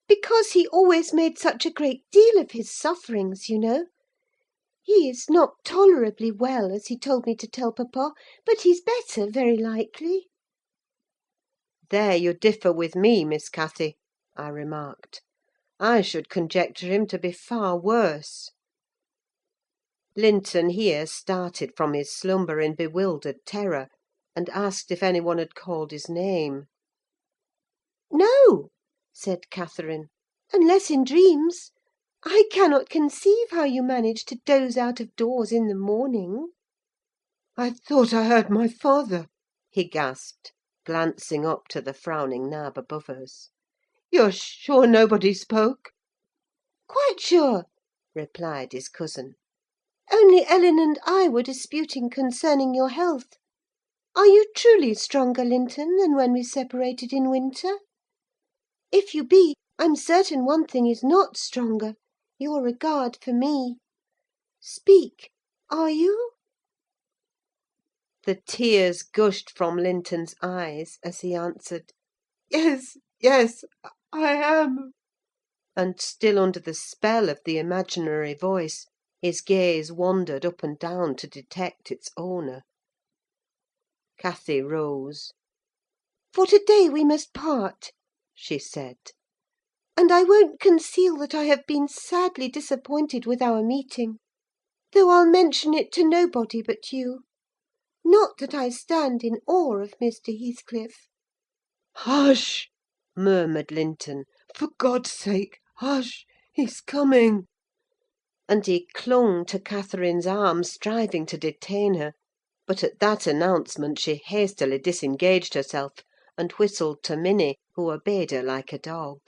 "because he always made such a great deal of his sufferings, you know. He is not tolerably well, as he told me to tell papa, but he's better, very likely." "There you differ with me, Miss Cathy," I remarked. "I should conjecture him to be far worse." Linton here started from his slumber in bewildered terror, and asked if any one had called his name. "No," said Catherine, "unless in dreams. I cannot conceive how you manage to doze out of doors in the morning." "I thought I heard my father," he gasped, glancing up to the frowning nab above us. "You're sure nobody spoke?" "Quite sure," replied his cousin. "Only Ellen and I were disputing concerning your health. Are you truly stronger, Linton, than when we separated in winter? If you be, I'm certain one thing is not stronger: your regard for me. Speak, are you?" The tears gushed from Linton's eyes as he answered, "Yes, yes, I am." and still under the spell of the imaginary voice, his gaze wandered up and down to detect its owner. Cathy rose. "For to-day we must part," she said. "And I won't conceal that I have been sadly disappointed with our meeting, though I'll mention it to nobody but you. Not that I stand in awe of Mr. Heathcliff." "Hush!" Murmured Linton, "For God's sake, hush! He's coming!" and he clung to Catherine's arm, striving to detain her; but at that announcement she hastily disengaged herself, and whistled to Minnie, who obeyed her like a dog.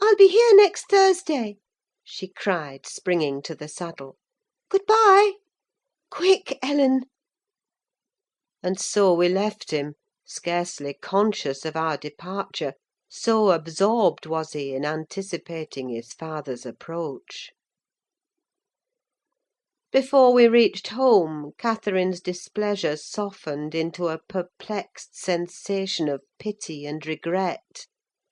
"I'll be here next Thursday," she cried, springing to the saddle. "Good–bye! Quick, Ellen!" And so we left him, scarcely conscious of our departure, so absorbed was he in anticipating his father's approach. Before we reached home, Catherine's displeasure softened into a perplexed sensation of pity and regret,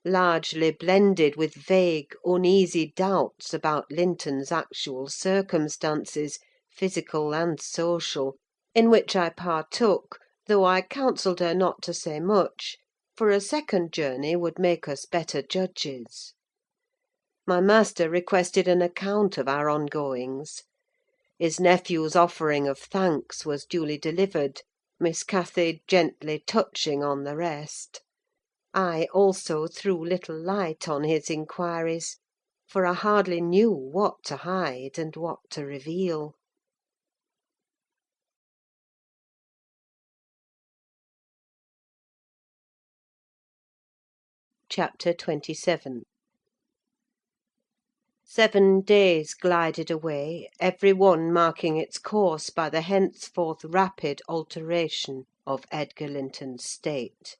largely blended with vague, uneasy doubts about Linton's actual circumstances, physical and social, in which I partook, though I counselled her not to say much, for a second journey would make us better judges. My master requested an account of our ongoings. His nephew's offering of thanks was duly delivered, Miss Cathy gently touching on the rest. I also threw little light on his inquiries, for I hardly knew what to hide and what to reveal. Chapter 27. 7 days glided away, every one marking its course by the henceforth rapid alteration of Edgar Linton's state.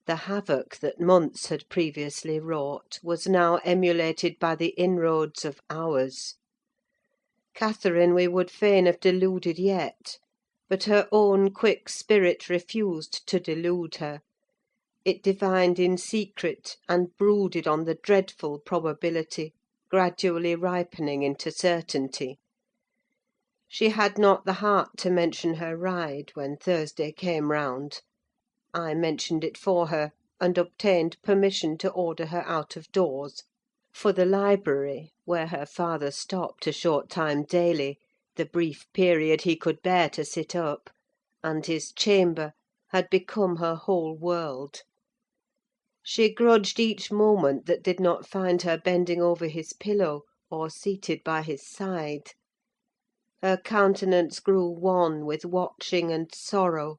The havoc that months had previously wrought was now emulated by the inroads of hours. Catherine we would fain have deluded yet, but her own quick spirit refused to delude her. It divined in secret, and brooded on the dreadful probability, gradually ripening into certainty. She had not the heart to mention her ride when Thursday came round. I mentioned it for her, and obtained permission to order her out of doors; for the library, where her father stopped a short time daily, the brief period he could bear to sit up, and his chamber, had become her whole world. She grudged each moment that did not find her bending over his pillow, or seated by his side. Her countenance grew wan with watching and sorrow,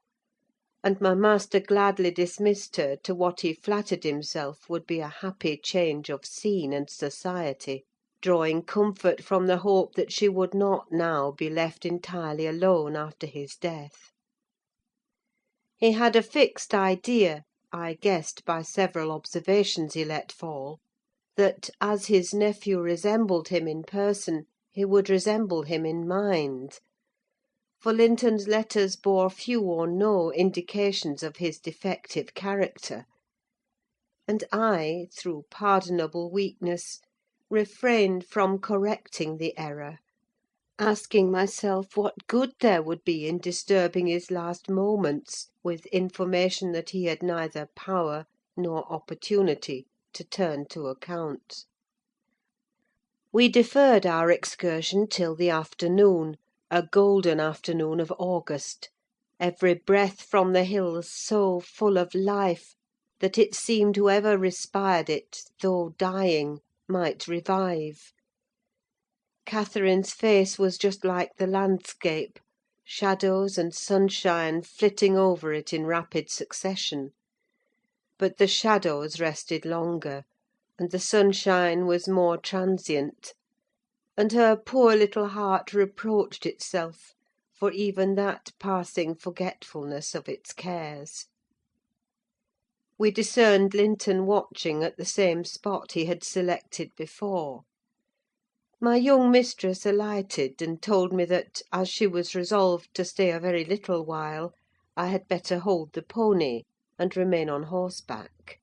and my master gladly dismissed her to what he flattered himself would be a happy change of scene and society, drawing comfort from the hope that she would not now be left entirely alone after his death. He had a fixed idea, I guessed by several observations he let fall, that, as his nephew resembled him in person, he would resemble him in mind; for Linton's letters bore few or no indications of his defective character; and I, through pardonable weakness, refrained from correcting the error, asking myself what good there would be in disturbing his last moments with information that he had neither power nor opportunity to turn to account. We deferred our excursion till the afternoon, a golden afternoon of August, every breath from the hills so full of life that it seemed whoever respired it, though dying, might revive. Catherine's face was just like the landscape, shadows and sunshine flitting over it in rapid succession; but the shadows rested longer, and the sunshine was more transient, and her poor little heart reproached itself for even that passing forgetfulness of its cares. We discerned Linton watching at the same spot he had selected before. My young mistress alighted, and told me that, as she was resolved to stay a very little while, I had better hold the pony, and remain on horseback.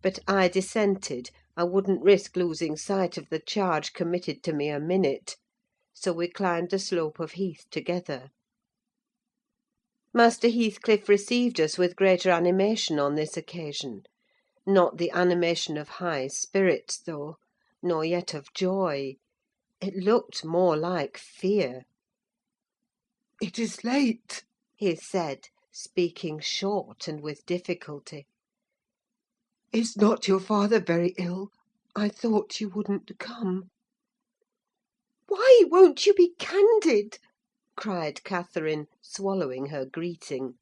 But I dissented: I wouldn't risk losing sight of the charge committed to me a minute; so we climbed the slope of heath together. Master Heathcliff received us with greater animation on this occasion: not the animation of high spirits, though, nor yet of joy. It looked more like fear. "It is late," he said, speaking short and with difficulty. "Is not your father very ill? I thought you wouldn't come." Why won't you be candid?" cried Catherine, swallowing her greeting.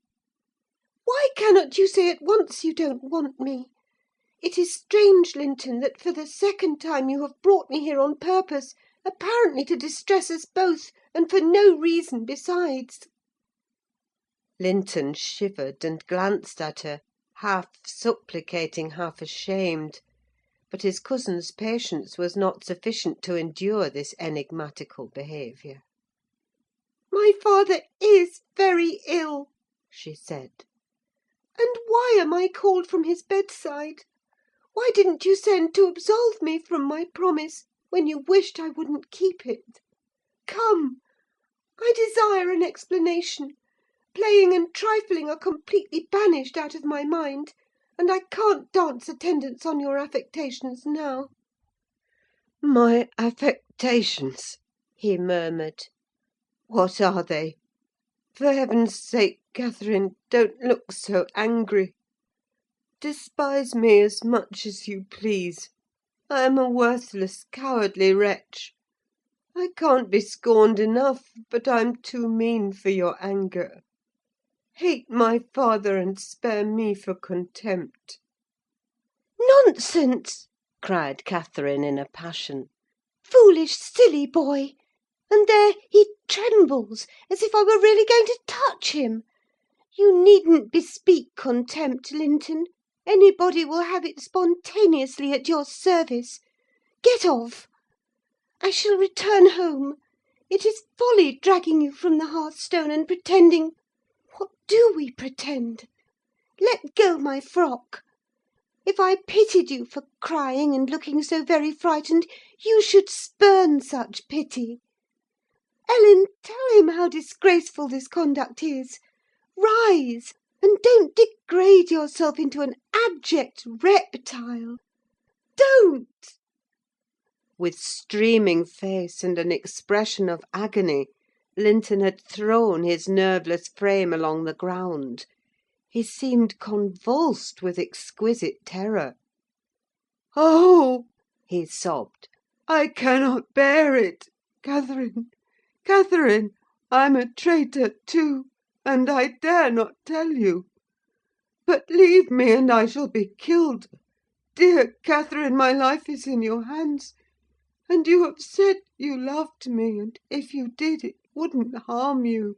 "Why cannot you say at once you don't want me? It is strange, Linton, that for the second time you have brought me here on purpose, apparently to distress us both, and for no reason besides." Linton shivered and glanced at her, half supplicating, half ashamed; but his cousin's patience was not sufficient to endure this enigmatical behaviour. "My father is very ill," she said. "And why am I called from his bedside? Why didn't you send to absolve me from my promise, when you wished I wouldn't keep it? Come! I desire an explanation. Playing and trifling are completely banished out of my mind, and I can't dance attendance on your affectations now." "My affectations!" he murmured. "What are they? For heaven's sake, Catherine, don't look so angry. Despise me as much as you please. I am a worthless, cowardly wretch. I can't be scorned enough, but I'm too mean for your anger. Hate my father, and spare me for contempt." "Nonsense!" cried Catherine in a passion. "Foolish, silly boy! And there he trembles, as if I were really going to touch him. You needn't bespeak contempt, Linton. Anybody will have it spontaneously at your service. Get off! I shall return home. It is folly dragging you from the hearthstone and pretending— What do we pretend? Let go my frock. If I pitied you for crying and looking so very frightened, you should spurn such pity. Ellen, tell him how disgraceful this conduct is. Rise, and don't degrade yourself into an abject reptile. Don't!" With streaming face and an expression of agony, Linton had thrown his nerveless frame along the ground. He seemed convulsed with exquisite terror. "Oh!" he sobbed. "I cannot bear it! Catherine, Catherine, I'm a traitor too! and I dare not tell you. But leave me, and I shall be killed. Dear Catherine, my life is in your hands, and you have said you loved me, and if you did, it wouldn't harm you.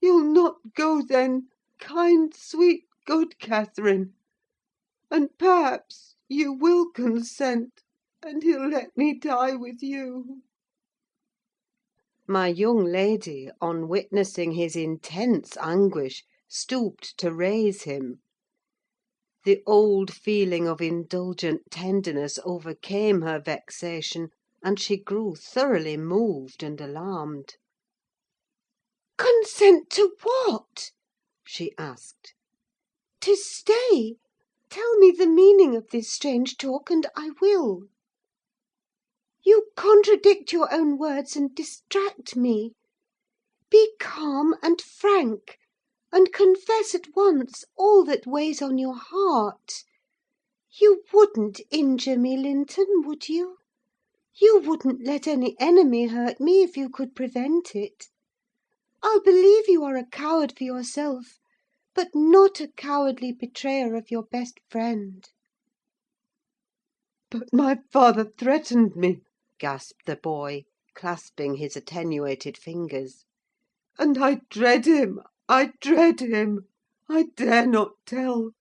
You'll not go then, kind, sweet, good Catherine, and perhaps you will consent, and he'll let me die with you." My young lady, on witnessing his intense anguish, stooped to raise him. The old feeling of indulgent tenderness overcame her vexation, and she grew thoroughly moved and alarmed. "Consent to what?" she asked. "To stay? Tell me the meaning of this strange talk, and I will. You contradict your own words and distract me. Be calm and frank, and confess at once all that weighs on your heart. You wouldn't injure me, Linton, would you? You wouldn't let any enemy hurt me if you could prevent it. I'll believe you are a coward for yourself, but not a cowardly betrayer of your best friend." "But my father threatened me," gasped the boy, clasping his attenuated fingers. "and I dread him, I dread him. I dare not tell."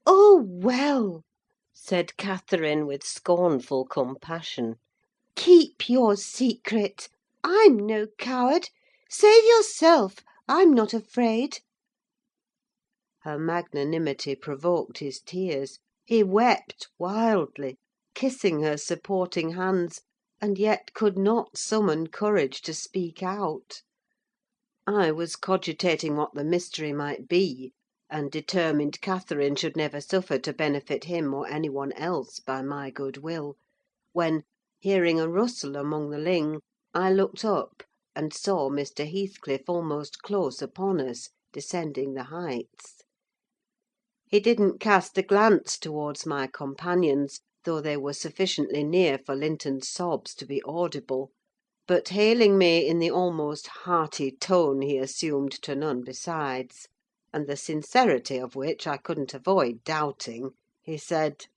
"Oh, well," said Catherine, with scornful compassion, "keep your secret. I'm no coward. Save yourself. I'm not afraid." Her magnanimity provoked his tears. He wept wildly, kissing her supporting hands, and yet could not summon courage to speak out. I was cogitating what the mystery might be, and determined Catherine should never suffer to benefit him or any one else by my good will, when, hearing a rustle among the ling, I looked up and saw Mr. Heathcliff almost close upon us, descending the heights. He didn't cast a glance towards my companions, though they were sufficiently near for Linton's sobs to be audible; but hailing me in the almost hearty tone he assumed to none besides, and the sincerity of which I couldn't avoid doubting, he said,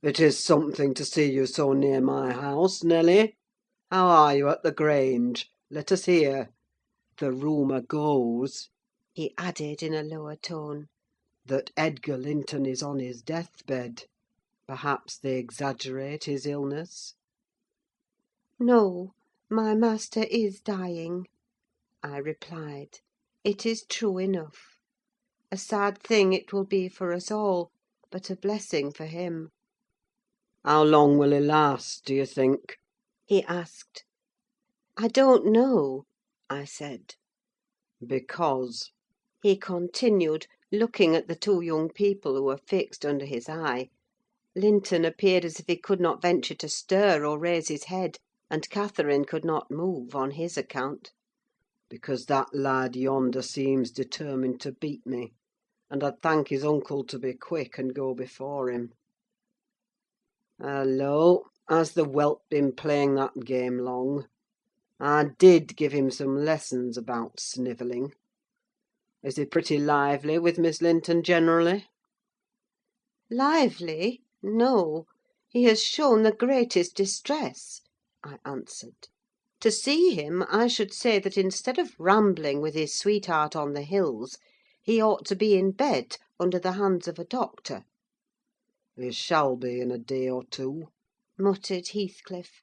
"It is something to see you so near my house, Nelly. How are you at the Grange? Let us hear. The rumour goes," he added in a lower tone, "that Edgar Linton is on his deathbed. Perhaps they exaggerate his illness?" "No, my master is dying," I replied. "It is true enough. A sad thing it will be for us all, but a blessing for him." "How long will he last, do you think?" he asked. "I don't know," I said. "Because," he continued, looking at the two young people who were fixed under his eye. Linton appeared as if he could not venture to stir or raise his head, and Catherine could not move on his account. "because that lad yonder seems determined to beat me, and I'd thank his uncle to be quick and go before him. Hallo! Has the whelp been playing that game long? I did give him some lessons about snivelling. Is he pretty lively with Miss Linton generally?" "Lively? No. He has shown the greatest distress," I answered. "To see him, I should say that instead of rambling with his sweetheart on the hills, he ought to be in bed under the hands of a doctor." "He shall be in a day or two," muttered Heathcliff.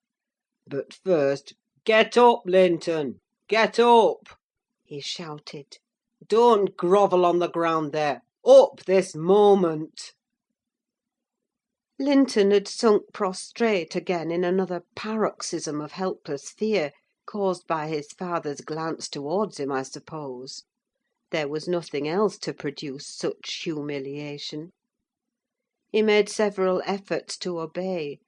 "but first, get up, Linton! Get up!" he shouted. "Don't grovel on the ground there! Up this moment!" Linton had sunk prostrate again in another paroxysm of helpless fear, caused by his father's glance towards him, I suppose. There was nothing else to produce such humiliation. He made several efforts to obey,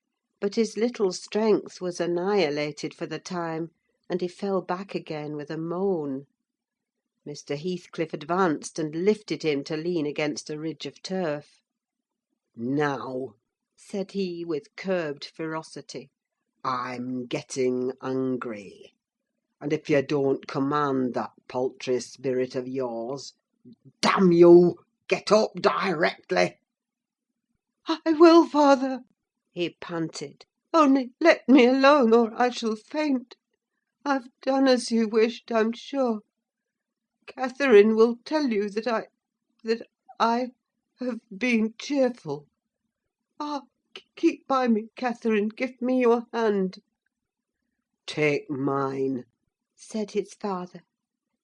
but his little strength was annihilated for the time, and he fell back again with a moan. Mr. Heathcliff advanced and lifted him to lean against a ridge of turf. "Now," said he, with curbed ferocity, "I'm getting angry. and if you don't command that paltry spirit of yours, damn you, get up directly!" "I will, father," he panted. "only let me alone, or I shall faint. I've done as you wished, I'm sure. Catherine will tell you that I have been cheerful. Ah, keep by me, Catherine, give me your hand." "Take mine," said his father.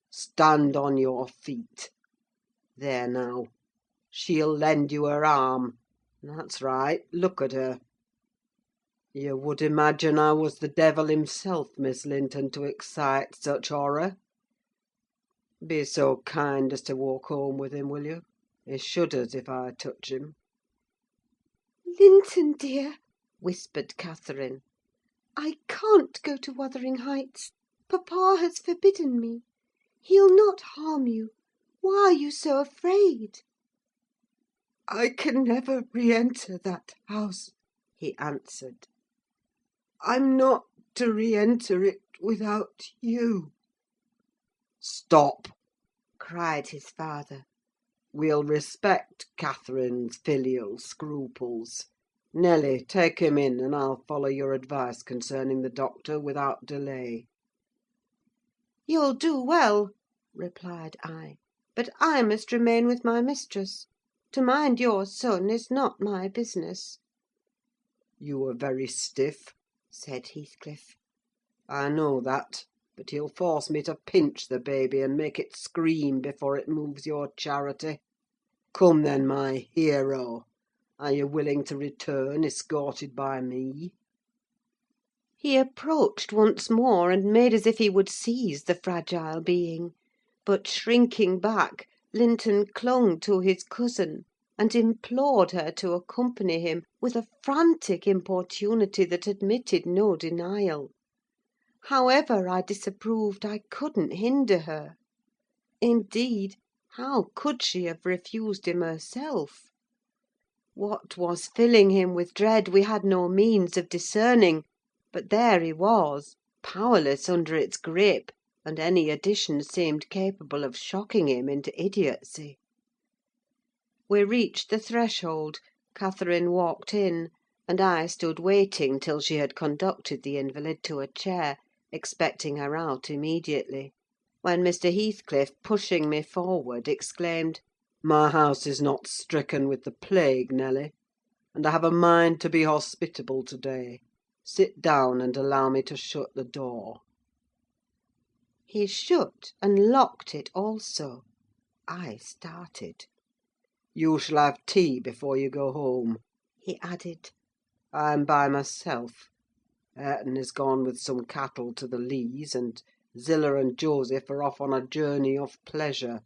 "Stand on your feet. There now, she'll lend you her arm. That's right, look at her. You would imagine I was the devil himself, Miss Linton, to excite such horror. Be so kind as to walk home with him, will you? He shudders if I touch him." Linton, dear, whispered Catherine, "I can't go to Wuthering Heights. Papa has forbidden me. He'll not harm you. Why are you so afraid?" "I can never re-enter that house," he answered. "I'm not to re-enter it without you." "Stop!" cried his father. "We'll respect Catherine's filial scruples. Nelly, take him in, and I'll follow your advice concerning the doctor without delay." "You'll do well," replied I; "but I must remain with my mistress. To mind your son is not my business." "You are very stiff," said Heathcliff. "I know that; but you'll force me to pinch the baby and make it scream before it moves your charity. Come then, my hero. Are you willing to return, escorted by me?" He approached once more, and made as if he would seize the fragile being; but, shrinking back, Linton clung to his cousin, and implored her to accompany him, with a frantic importunity that admitted no denial. However I disapproved, I couldn't hinder her. Indeed, how could she have refused him herself? What was filling him with dread we had no means of discerning; but there he was, powerless under its grip, and any addition seemed capable of shocking him into idiocy. We reached the threshold, Catherine walked in, and I stood waiting till she had conducted the invalid to a chair, expecting her out immediately; when Mr. Heathcliff, pushing me forward, exclaimed, "My house is not stricken with the plague, Nelly, and I have a mind to be hospitable to-day. Sit down, and allow me to shut the door." He shut and locked it also. I started. "You shall have tea before you go home," he added. "I'm by myself. Hareton is gone with some cattle to the Lees, and Zillah and Joseph are off on a journey of pleasure;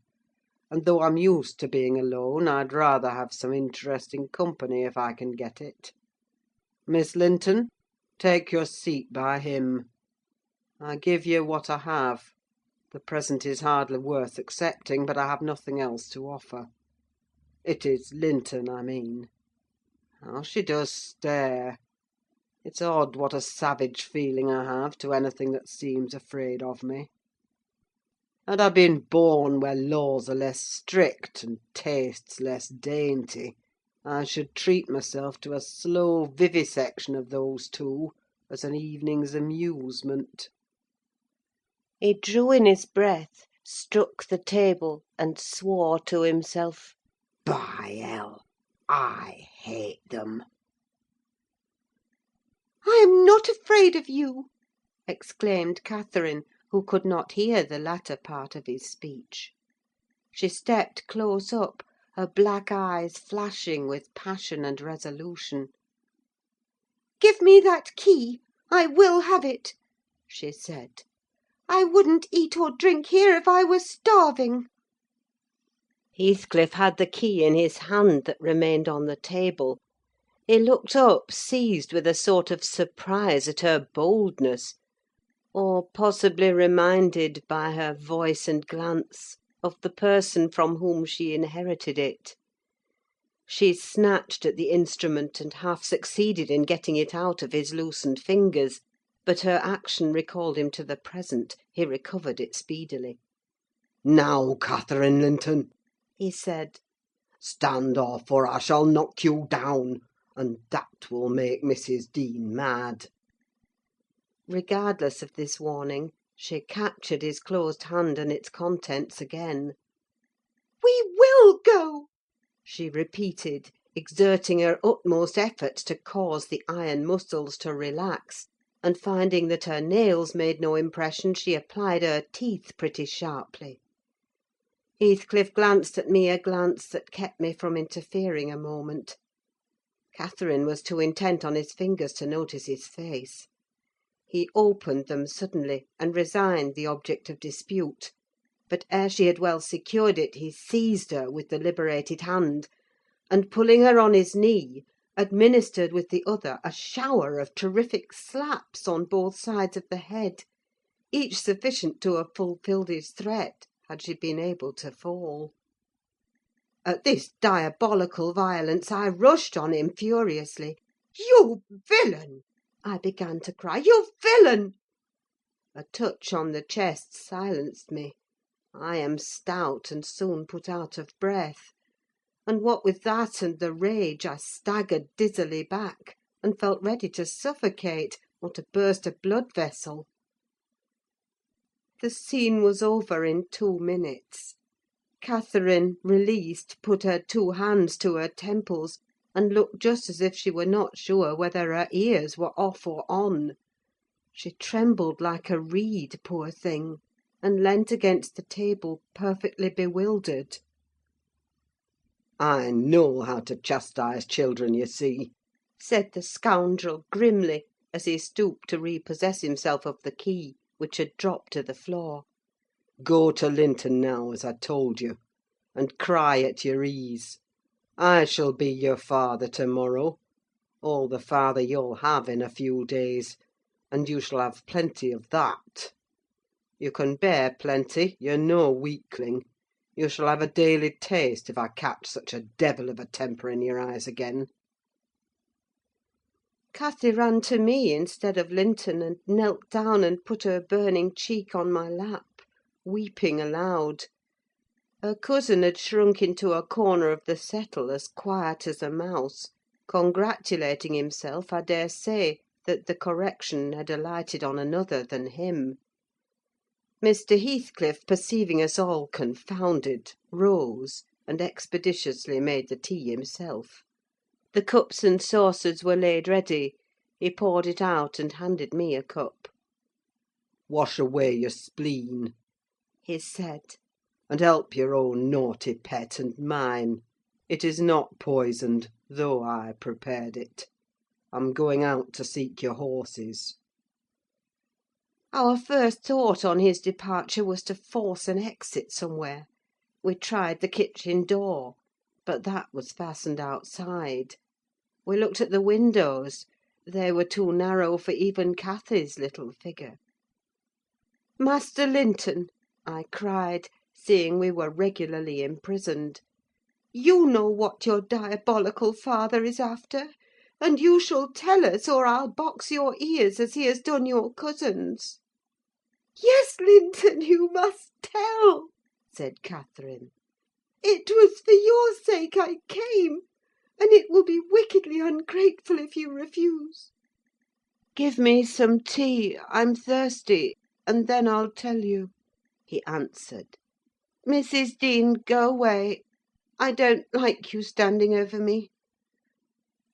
and though I'm used to being alone, I'd rather have some interesting company if I can get it. Miss Linton, take your seat by him. I give you what I have. The present is hardly worth accepting, but I have nothing else to offer. It is Linton, I mean. How she does stare! It's odd what a savage feeling I have to anything that seems afraid of me. Had I been born where laws are less strict and tastes less dainty, I should treat myself to a slow vivisection of those two as an evening's amusement." He drew in his breath, struck the table, and swore to himself. By hell, I hate them. "I am not afraid of you!" exclaimed Catherine, who could not hear the latter part of his speech. She stepped close up, her black eyes flashing with passion and resolution. "Give me that key! I will have it!" she said. "I wouldn't eat or drink here if I were starving." Heathcliff had the key in his hand that remained on the table. He looked up, seized with a sort of surprise at her boldness, or possibly reminded, by her voice and glance, of the person from whom she inherited it. She snatched at the instrument, and half succeeded in getting it out of his loosened fingers; but her action recalled him to the present: he recovered it speedily. "Now, Catherine Linton," he said, "stand off, or I shall knock you down, and that will make Mrs. Dean mad." Regardless of this warning, she captured his closed hand and its contents again. We will go! She repeated, exerting her utmost efforts to cause the iron muscles to relax, and finding that her nails made no impression, she applied her teeth pretty sharply. Heathcliff glanced at me a glance that kept me from interfering a moment. Catherine was too intent on his fingers to notice his face. He opened them suddenly, and resigned the object of dispute; but ere she had well secured it, he seized her with the liberated hand, and pulling her on his knee, administered with the other a shower of terrific slaps on both sides of the head, each sufficient to have fulfilled his threat, had she been able to fall. At this diabolical violence I rushed on him furiously. "You villain!" I began to cry. "You villain!" A touch on the chest silenced me. I am stout, and soon put out of breath; and what with that and the rage, I staggered dizzily back, and felt ready to suffocate, or to burst a blood vessel. The scene was over in 2 minutes. Catherine, released, put her 2 hands to her temples, and looked just as if she were not sure whether her ears were off or on. She trembled like a reed, poor thing, and leant against the table, perfectly bewildered. "I know how to chastise children, you see," said the scoundrel grimly, as he stooped to repossess himself of the key, which had dropped to the floor. "Go to Linton now, as I told you, and cry at your ease. I shall be your father to-morrow: all the father you'll have in a few days, and you shall have plenty of that. You can bear plenty, you're no weakling. You shall have a daily taste, if I catch such a devil of a temper in your eyes again." Cathy ran to me instead of Linton, and knelt down and put her burning cheek on my lap, weeping aloud. Her cousin had shrunk into a corner of the settle, as quiet as a mouse, congratulating himself, I daresay, that the correction had alighted on another than him. Mr. Heathcliff, perceiving us all confounded, rose, and expeditiously made the tea himself. The cups and saucers were laid ready. He poured it out, and handed me a cup. "Wash away your spleen," he said, "and help your own naughty pet and mine. It is not poisoned, though I prepared it. I'm going out to seek your horses." Our first thought on his departure was to force an exit somewhere. We tried the kitchen door, but that was fastened outside. We looked at the windows: they were too narrow for even Cathy's little figure. "Master Linton," I cried, seeing we were regularly imprisoned, "you know what your diabolical father is after, and you shall tell us, or I'll box your ears as he has done your cousin's." "Yes, Linton, you must tell," said Catherine. "It was for your sake I came, and it will be wickedly ungrateful if you refuse." "Give me some tea, I'm thirsty, and then I'll tell you," he answered. "Mrs. Dean, go away. I don't like you standing over me.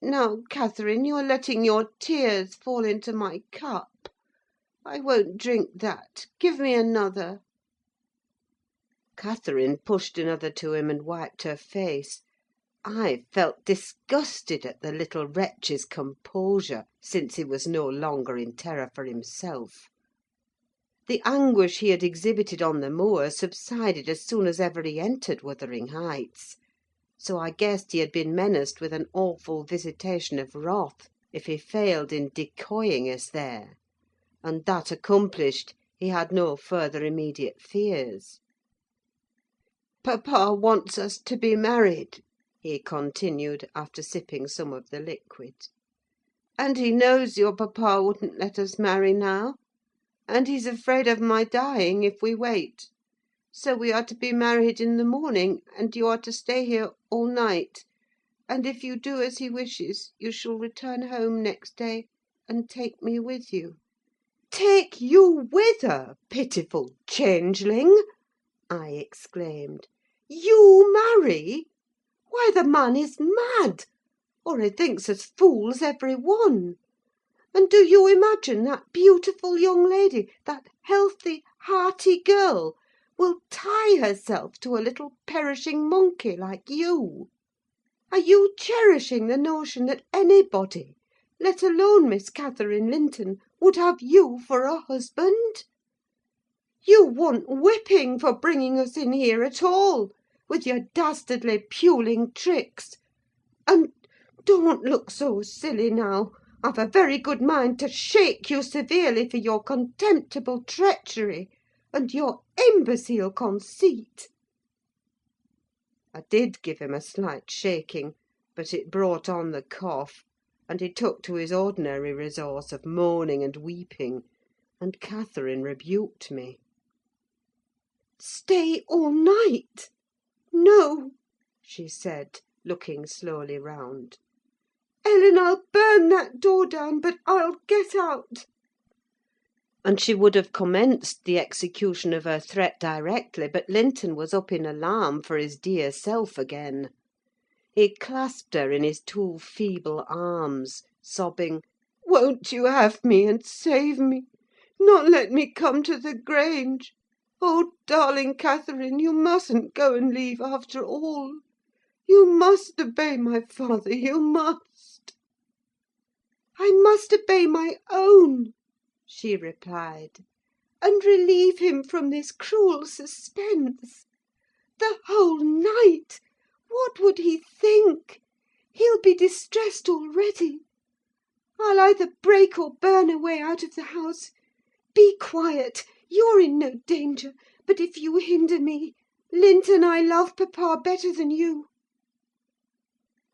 Now, Catherine, you're letting your tears fall into my cup. I won't drink that. Give me another." Catherine pushed another to him and wiped her face. I felt disgusted at the little wretch's composure, since he was no longer in terror for himself. The anguish he had exhibited on the moor subsided as soon as ever he entered Wuthering Heights, so I guessed he had been menaced with an awful visitation of wrath if he failed in decoying us there; and that accomplished, he had no further immediate fears. "Papa wants us to be married," he continued, after sipping some of the liquid. And he knows your papa wouldn't let us marry now, and he's afraid of my dying if we wait. So we are to be married in the morning, and you are to stay here all night; and if you do as he wishes, you shall return home next day, and take me with you." "Take you whither, pitiful changeling?" I exclaimed. "You marry? Why, the man is mad, or he thinks us fools every one. And do you imagine that beautiful young lady, that healthy, hearty girl, will tie herself to a little perishing monkey like you? Are you cherishing the notion that anybody, let alone Miss Catherine Linton, would have you for a husband? You want whipping for bringing us in here at all, with your dastardly puling tricks. And don't look so silly now. I've a very good mind to shake you severely for your contemptible treachery and your imbecile conceit." I did give him a slight shaking, but it brought on the cough, and he took to his ordinary resource of moaning and weeping, and Catherine rebuked me. "Stay all night? No," she said, looking slowly round. "Ellen, I'll burn that door down, but I'll get out." And she would have commenced the execution of her threat directly, but Linton was up in alarm for his dear self again. He clasped her in his two feeble arms, sobbing, "Won't you have me and save me? Not let me come to the Grange? Oh, darling Catherine, you mustn't go and leave after all. You must obey my father, you must." "I must obey my own," she replied, "and relieve him from this cruel suspense. The whole night! What would he think? He'll be distressed already. I'll either break or burn a way out of the house. Be quiet! You're in no danger; but if you hinder me, Linton, I love papa better than you."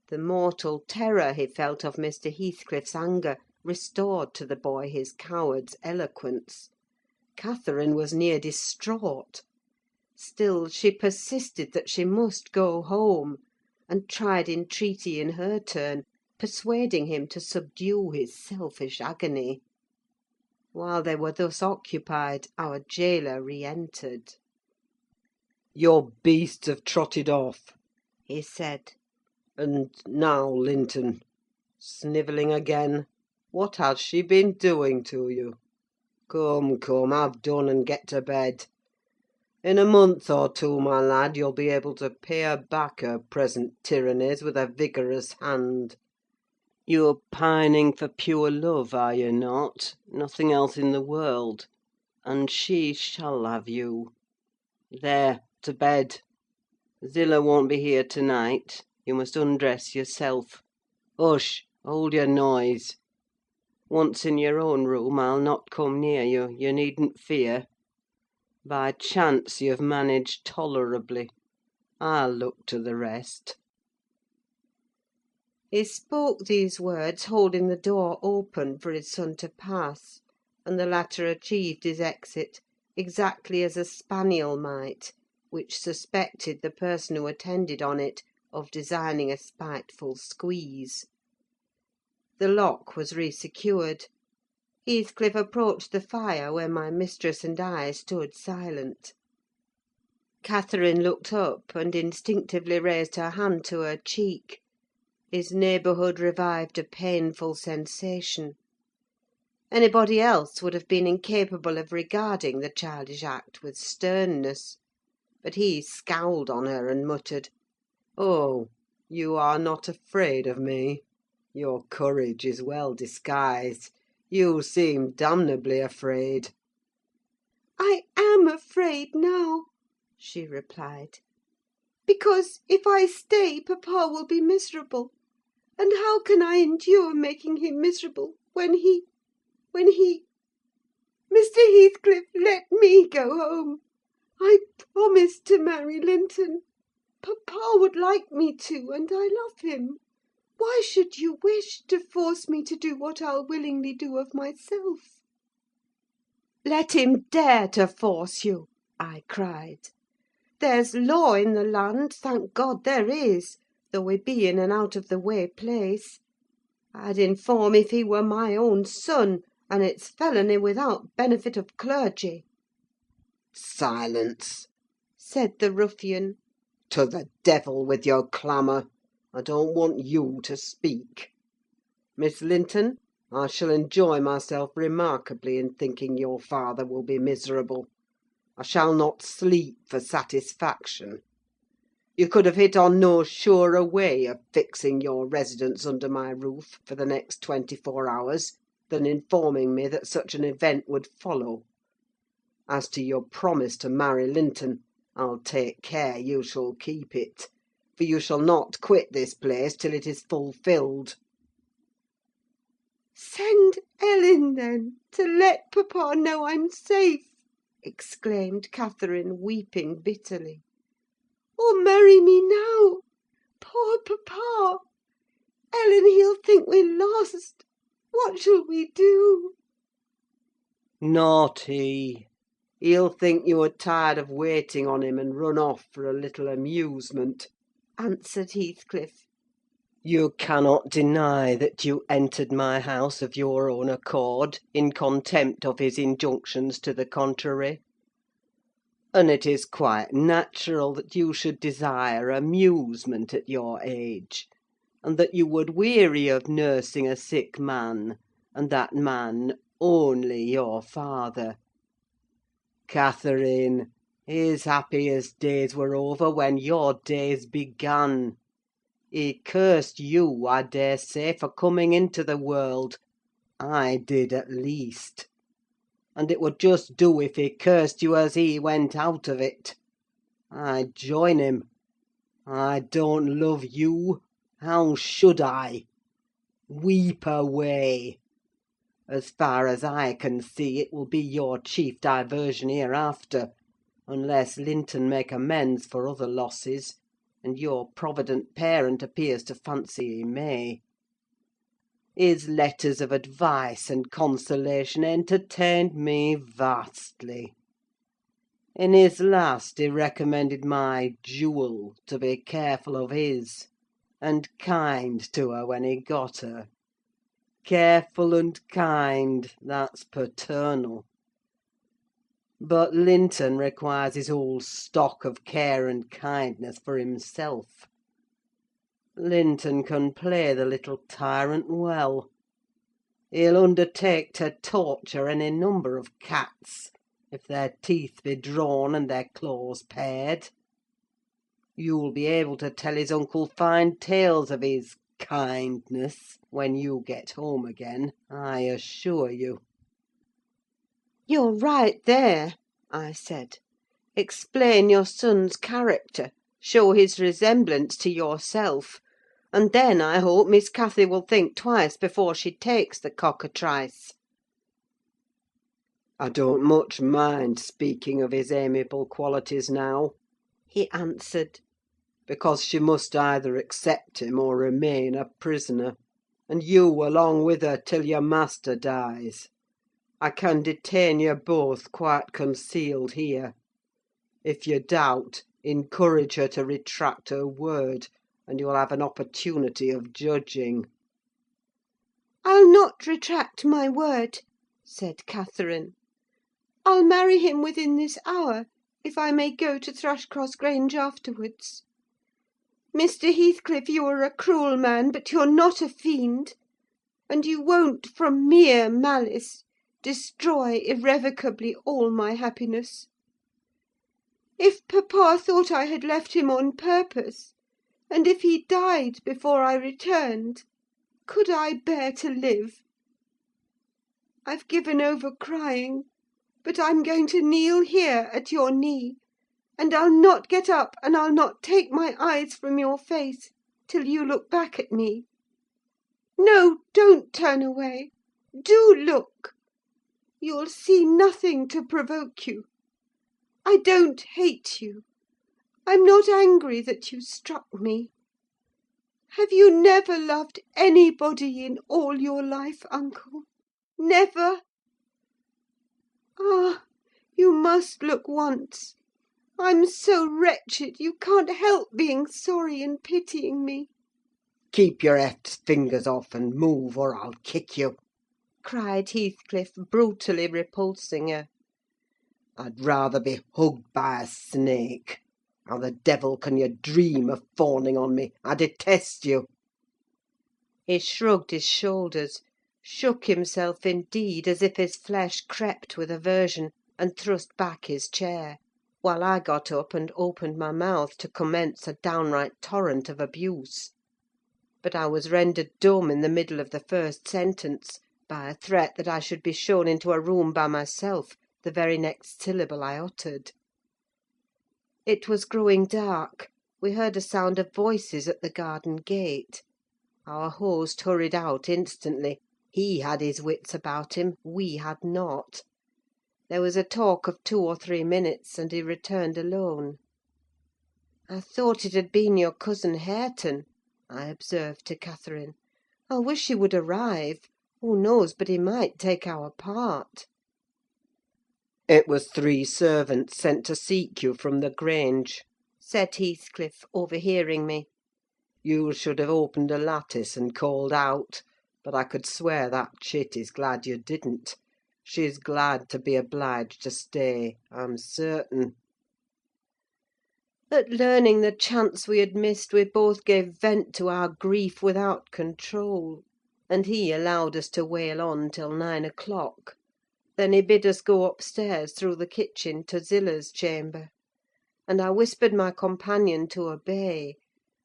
The mortal terror he felt of Mr. Heathcliff's anger restored to the boy his coward's eloquence. Catherine was near distraught. Still she persisted that she must go home, and tried entreaty in her turn, persuading him to subdue his selfish agony. While they were thus occupied, our gaoler re-entered. "Your beasts have trotted off," he said. "And now, Linton, snivelling again? What has she been doing to you? Come, come, have done and get to bed. In a month or two, my lad, you'll be able to pay her back her present tyrannies with a vigorous hand. You're pining for pure love, are you not? Nothing else in the world. And she shall have you. There, to bed. Zillah won't be here to-night. You must undress yourself. Hush! Hold your noise. Once in your own room, I'll not come near you. You needn't fear. By chance you've managed tolerably. I'll look to the rest." He spoke these words holding the door open for his son to pass, and the latter achieved his exit exactly as a spaniel might, which suspected the person who attended on it of designing a spiteful squeeze. The lock was re-secured. Heathcliff approached the fire, where my mistress and I stood silent. Catherine looked up, and instinctively raised her hand to her cheek. His neighbourhood revived a painful sensation. Anybody else would have been incapable of regarding the childish act with sternness; but he scowled on her and muttered, "Oh, you are not afraid of me? Your courage is well disguised. You seem damnably afraid." "I am afraid now," she replied, "because if I stay, papa will be miserable; and how can I endure making him miserable when he... Mr. Heathcliff, let me go home. I promised to marry Linton. Papa would like me to, and I love him. Why should you wish to force me to do what I'll willingly do of myself?" "Let him dare to force you!" I cried. "There's law in the land, thank God there is, though we be in an out-of-the-way place. I'd inform if he were my own son, and it's felony without benefit of clergy." "Silence!" said the ruffian. "To the devil with your clamour! I don't want you to speak. Miss Linton, I shall enjoy myself remarkably in thinking your father will be miserable. I shall not sleep for satisfaction. You could have hit on no surer way of fixing your residence under my roof for the next 24 hours than informing me that such an event would follow. As to your promise to marry Linton, I'll take care you shall keep it, for you shall not quit this place till it is fulfilled." "Send Ellen, then, to let papa know I'm safe," exclaimed Catherine, weeping bitterly. "Or marry me now. Poor papa! Ellen, he'll think we're lost. What shall we do?" "Not he. He'll think you are tired of waiting on him, and run off for a little amusement," answered Heathcliff. "You cannot deny that you entered my house of your own accord, in contempt of his injunctions to the contrary. And it is quite natural that you should desire amusement at your age, and that you would weary of nursing a sick man, and that man only your father. Catherine, his happiest days were over when your days began. He cursed you, I dare say, for coming into the world: I did, at least. And it would just do if he cursed you as he went out of it. I join him. I don't love you. How should I? Weep away. As far as I can see, it will be your chief diversion hereafter, unless Linton make amends for other losses, and your provident parent appears to fancy he may. His letters of advice and consolation entertained me vastly. In his last he recommended my jewel to be careful of his, and kind to her when he got her. Careful and kind, that's paternal. But Linton requires his whole stock of care and kindness for himself. Linton can play the little tyrant well. He'll undertake to torture any number of cats, if their teeth be drawn and their claws pared. You'll be able to tell his uncle fine tales of his kindness when you get home again, I assure you." "You're right there," I said. "Explain your son's character, show his resemblance to yourself, and then I hope Miss Cathy will think twice before she takes the cockatrice." "I don't much mind speaking of his amiable qualities now," he answered, "because she must either accept him or remain a prisoner, and you along with her till your master dies. I can detain you both quite concealed here. If you doubt, encourage her to retract her word, and you'll have an opportunity of judging." "I'll not retract my word," said Catherine. "I'll marry him within this hour, if I may go to Thrushcross Grange afterwards. Mr. Heathcliff, you are a cruel man, but you're not a fiend; and you won't, from mere malice, destroy irrevocably all my happiness. If papa thought I had left him on purpose, and if he died before I returned, could I bear to live? I've given over crying, but I'm going to kneel here at your knee, and I'll not get up, and I'll not take my eyes from your face till you look back at me. No, don't turn away! Do look! You'll see nothing to provoke you. I don't hate you. I'm not angry that you struck me. Have you never loved anybody in all your life, uncle? Never? Ah, you must look once. I'm so wretched, you can't help being sorry and pitying me," Keep your heft fingers off and move, or I'll kick you, cried Heathcliff, brutally repulsing her. I'd rather be hugged by a snake. How the devil can you dream of fawning on me? I detest you. He shrugged his shoulders, shook himself indeed, as if his flesh crept with aversion, and thrust back his chair, while I got up and opened my mouth to commence a downright torrent of abuse. But I was rendered dumb in the middle of the first sentence by a threat that I should be shown into a room by myself the very next syllable I uttered. It was growing dark: we heard a sound of voices at the garden gate. Our host hurried out instantly. He had his wits about him, we had not. There was a talk of 2 or 3 minutes, and he returned alone. "I thought it had been your cousin Hareton," I observed to Catherine. "I wish he would arrive. Who knows but he might take our part?" It was 3 servants sent to seek you from the Grange," said Heathcliff, overhearing me. "You should have opened a lattice and called out; but I could swear that chit is glad you didn't. She's glad to be obliged to stay, I'm certain." At learning the chance we had missed, we both gave vent to our grief without control, and he allowed us to wail on till 9 o'clock. Then he bid us go upstairs through the kitchen to Zillah's chamber, and I whispered my companion to obey.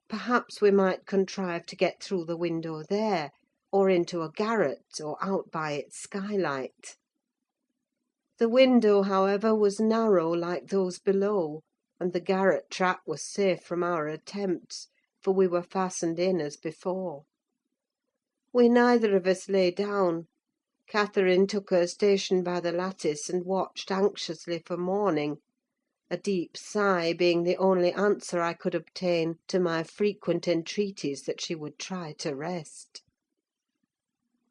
Perhaps we might contrive to get through the window there, or into a garret, or out by its skylight. The window, however, was narrow like those below, and the garret trap was safe from our attempts, for we were fastened in as before. We neither of us lay down. Catherine took her station by the lattice, and watched anxiously for morning, a deep sigh being the only answer I could obtain to my frequent entreaties that she would try to rest.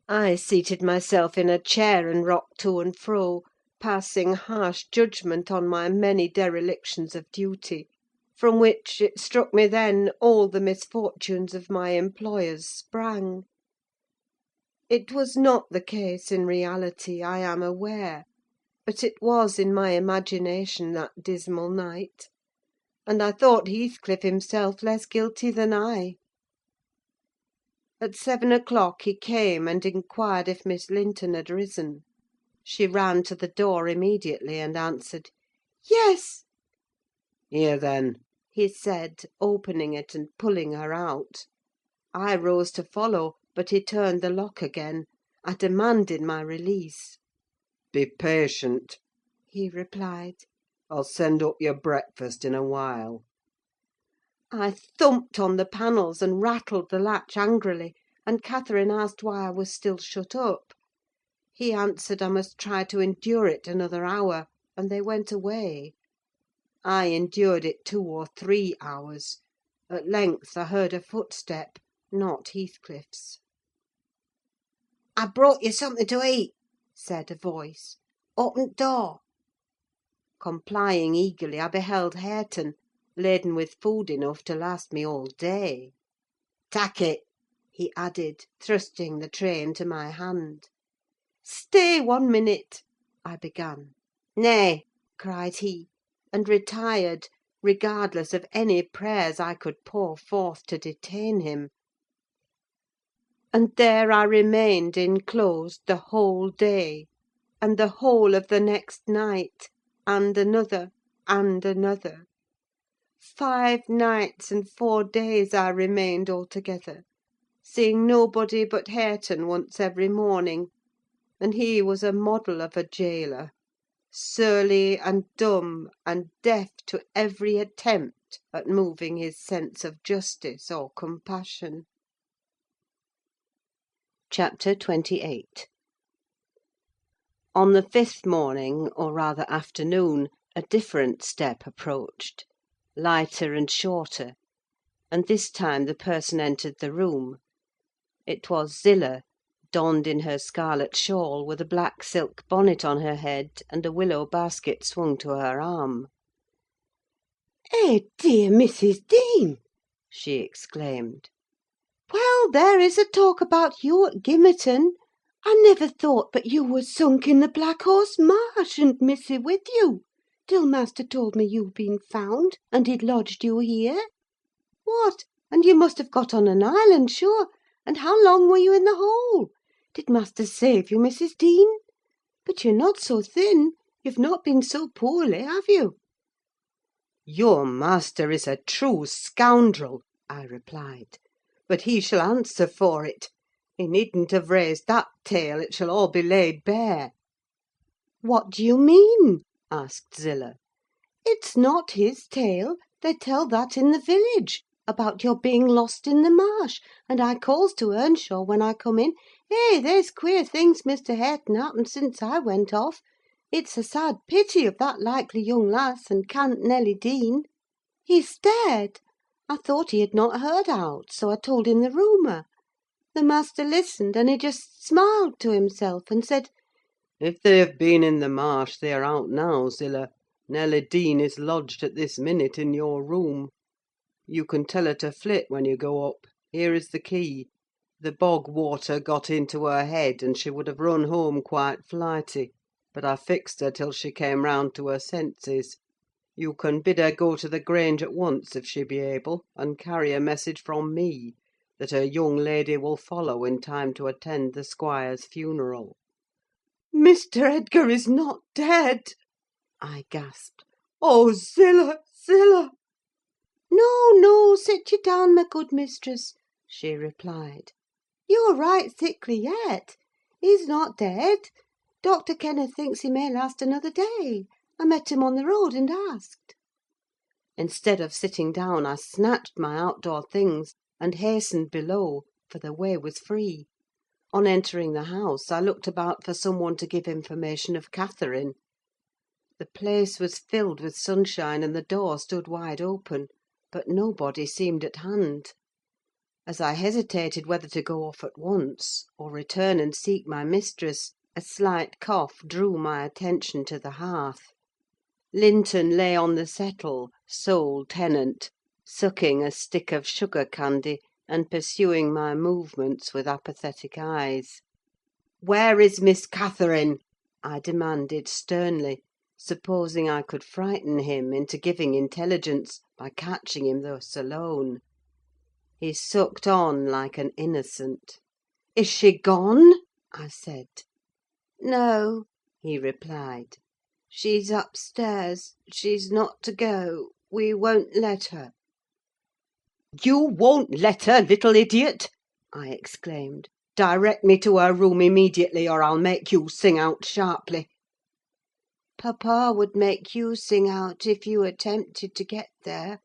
I seated myself in a chair and rocked to and fro, passing harsh judgment on my many derelictions of duty, from which, it struck me then, all the misfortunes of my employers sprang. It was not the case in reality, I am aware, but it was in my imagination that dismal night, and I thought Heathcliff himself less guilty than I. At 7 o'clock he came and inquired if Miss Linton had risen. She ran to the door immediately, and answered, "Yes." "Here, then," he said, opening it and pulling her out. I rose to follow, but he turned the lock again. I demanded my release. "Be patient," he replied. "I'll send up your breakfast in a while." I thumped on the panels and rattled the latch angrily, and Catherine asked why I was still shut up. He answered I must try to endure it another hour, and they went away. I endured it 2 or 3 hours. At length I heard a footstep, not Heathcliff's. "I've brought you something to eat," said a voice. "Open t' door." Complying eagerly, I beheld Hareton, laden with food enough to last me all day. "Tak' it," he added, thrusting the tray into my hand. "Stay 1 minute," I began. "Nay," cried he, and retired, regardless of any prayers I could pour forth to detain him. And there I remained enclosed the whole day, and the whole of the next night, and another, and another. 5 nights and 4 days I remained altogether, seeing nobody but Hareton once every morning, and he was a model of a gaoler: surly and dumb, and deaf to every attempt at moving his sense of justice or compassion. CHAPTER 28 On the 5th morning, or rather afternoon, a different step approached, lighter and shorter. and this time the person entered the room. It was Zillah, donned in her scarlet shawl, with a black silk bonnet on her head, and a willow basket swung to her arm. "Eh, dear Mrs. Dean!" she exclaimed. "Well, there is a talk about you at Gimmerton. I never thought but you were sunk in the Black Horse Marsh, and Missy with you, till master told me you'd been found, and he'd lodged you here. What! And you must have got on an island, sure! And how long were you in the hole? Did master save you, Mrs. Dean? But you're not so thin: you've not been so poorly, have you?" "Your master is a true scoundrel," I replied; "but he shall answer for it. He needn't have raised that tale: it shall all be laid bare." "What do you mean?" asked Zillah. "It's not his tale: they tell that in the village, about your being lost in the marsh; and I calls to Earnshaw when I come in, 'There's queer things Mr. Hareton happened since I went off. It's a sad pity of that likely young lass, and cant Nelly Dean.' He stared. I thought he had not heard aught, so I told him the rumour. The master listened, and he just smiled to himself, and said, If they have been in the marsh, they are out now, Zillah. Nelly Dean is lodged at this minute in your room. You can tell her to flit when you go up. Here is the key. The bog water got into her head, and she would have run home quite flighty; but I fixed her till she came round to her senses. You can bid her go to the Grange at once, if she be able, and carry a message from me, that her young lady will follow in time to attend the squire's funeral." "Mr. Edgar is not dead!" I gasped. "Oh, Zillah, Zillah!" "No, no, sit you down, my good mistress," she replied. "You're right thickly yet. He's not dead. Dr. Kenneth thinks he may last another day. I met him on the road, and asked." Instead of sitting down, I snatched my outdoor things, and hastened below, for the way was free. On entering the house, I looked about for some one to give information of Catherine. The place was filled with sunshine, and the door stood wide open, but nobody seemed at hand. As I hesitated whether to go off at once, or return and seek my mistress, a slight cough drew my attention to the hearth. Linton lay on the settle, sole tenant, sucking a stick of sugar candy, and pursuing my movements with apathetic eyes. "Where is Miss Catherine?" I demanded sternly, supposing I could frighten him into giving intelligence by catching him thus alone. He sucked on like an innocent. "Is she gone?" I said. "No," he replied. "She's upstairs. She's not to go. We won't let her." "You won't let her, little idiot!" I exclaimed. "Direct me to her room immediately, or I'll make you sing out sharply." "Papa would make you sing out if you attempted to get there,"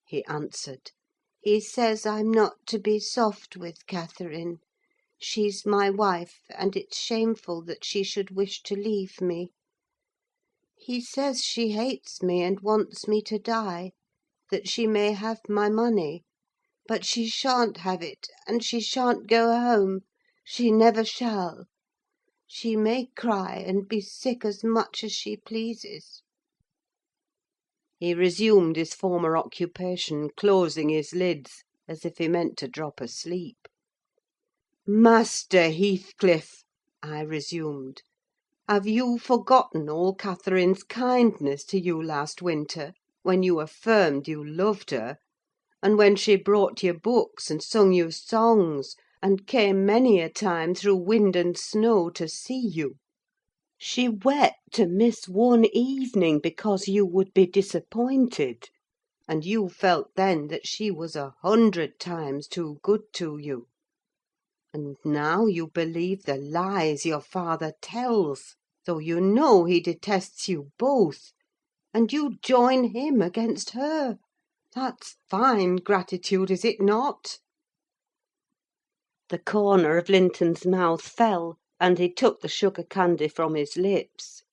he answered. "He says I'm not to be soft with Catherine. She's my wife, and it's shameful that she should wish to leave me. He says she hates me, and wants me to die, that she may have my money; but she shan't have it, and she shan't go home: she never shall. She may cry and be sick as much as she pleases." He resumed his former occupation, closing his lids, as if he meant to drop asleep. "Master Heathcliff," I resumed, "have you forgotten all Catherine's kindness to you last winter, when you affirmed you loved her, and when she brought you books and sung you songs, and came many a time through wind and snow to see you? She wept to miss one evening because you would be disappointed, and you felt then that she was 100 times too good to you. And now you believe the lies your father tells, though you know he detests you both, and you join him against her. That's fine gratitude, is it not?" The corner of Linton's mouth fell, and he took the sugar candy from his lips.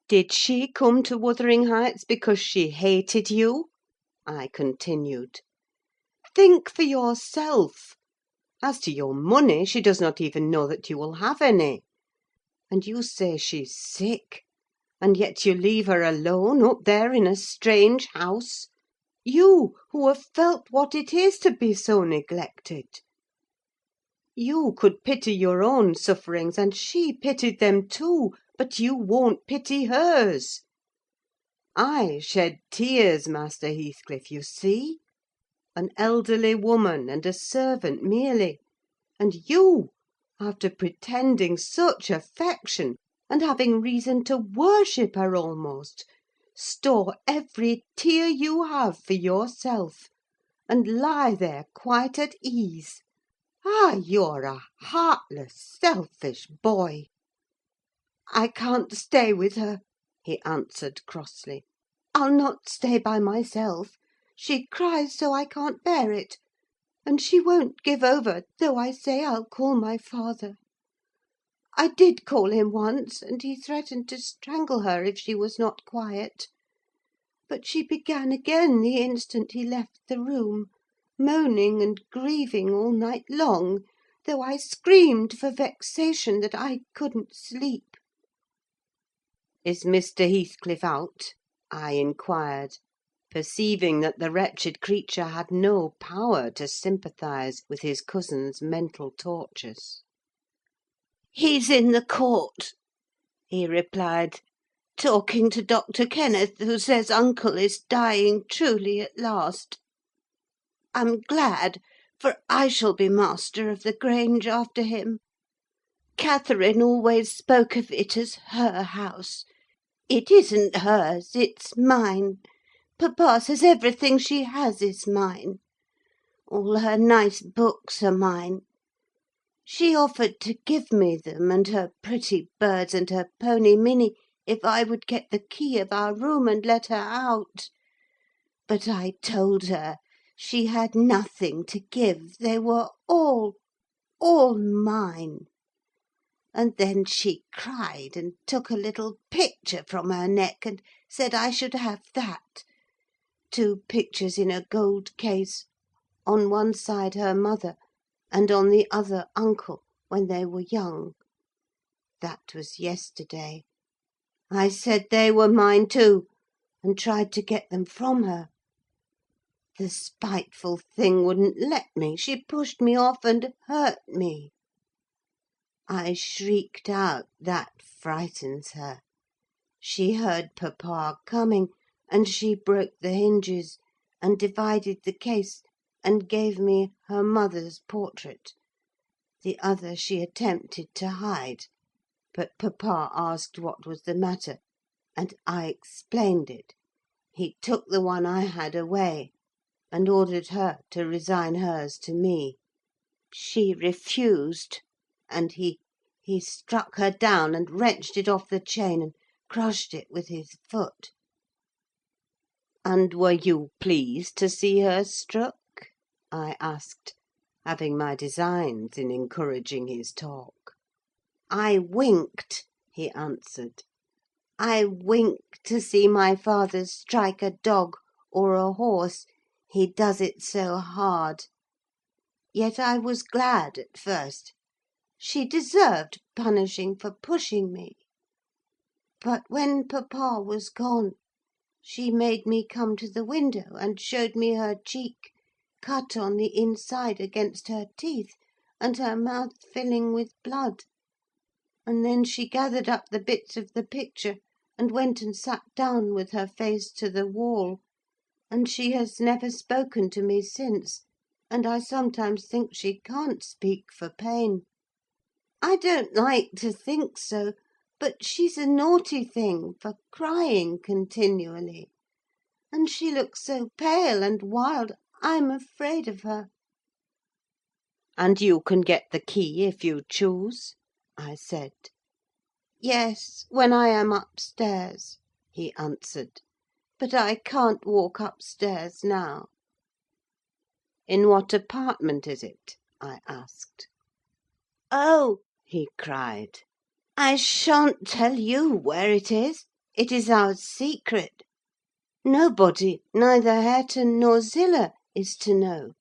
"Did she come to Wuthering Heights because she hated you?" I continued. think for yourself. As to your money, she does not even know that you will have any. And you say she's sick, and yet you leave her alone up there in a strange house. You, who have felt what it is to be so neglected. You could pity your own sufferings, and she pitied them too, but you won't pity hers. I shed tears, Master Heathcliff, you see. An elderly woman and a servant merely. And you, after pretending such affection, and having reason to worship her almost, store every tear you have for yourself, and lie there quite at ease. Ah, you're a heartless, selfish boy!" "I can't stay with her," he answered crossly. "I'll not stay by myself. She cries so I can't bear it. And she won't give over, though I say I'll call my father. I did call him once, and he threatened to strangle her if she was not quiet. But she began again the instant he left the room, moaning and grieving all night long, though I screamed for vexation that I couldn't sleep." "Is Mr. Heathcliff out?" I inquired, perceiving that the wretched creature had no power to sympathise with his cousin's mental tortures. "He's in the court," he replied, "talking to Dr. Kenneth, who says uncle is dying truly at last. I'm glad, for I shall be master of the Grange after him. Catherine always spoke of it as her house. It isn't hers, it's mine. Papa says everything she has is mine. All her nice books are mine. She offered to give me them, and her pretty birds, and her pony Minnie, if I would get the key of our room and let her out. But I told her she had nothing to give, they were all mine. And then she cried, and took a little picture from her neck, and said I should have that. 2 pictures in a gold case, on one side her mother, and on the other uncle, when they were young. That was yesterday. I said they were mine too, and tried to get them from her. The spiteful thing wouldn't let me. She pushed me off and hurt me. I shrieked out, that frightens her. She heard papa coming, and she broke the hinges, and divided the case, and gave me her mother's portrait. The other she attempted to hide, but papa asked what was the matter, and I explained it. He took the one I had away, and ordered her to resign hers to me. She refused, and he struck her down, and wrenched it off the chain, and crushed it with his foot." "And were you pleased to see her struck?" I asked, having my designs in encouraging his talk. "I winked," he answered. "I winked to see my father strike a dog or a horse, he does it so hard. Yet I was glad at first. She deserved punishing for pushing me. But when papa was gone, she made me come to the window, and showed me her cheek, cut on the inside against her teeth, and her mouth filling with blood. And then she gathered up the bits of the picture, and went and sat down with her face to the wall, and she has never spoken to me since, and I sometimes think she can't speak for pain. I don't like to think so, but she's a naughty thing for crying continually, and she looks so pale and wild, I'm afraid of her." "And you can get the key if you choose?" I said. "Yes, when I am upstairs," he answered; "but I can't walk upstairs now." "In what apartment is it?" I asked. "Oh," he cried, "I shan't tell you where it is. It is our secret. Nobody, neither Hareton nor Zillah, is to know.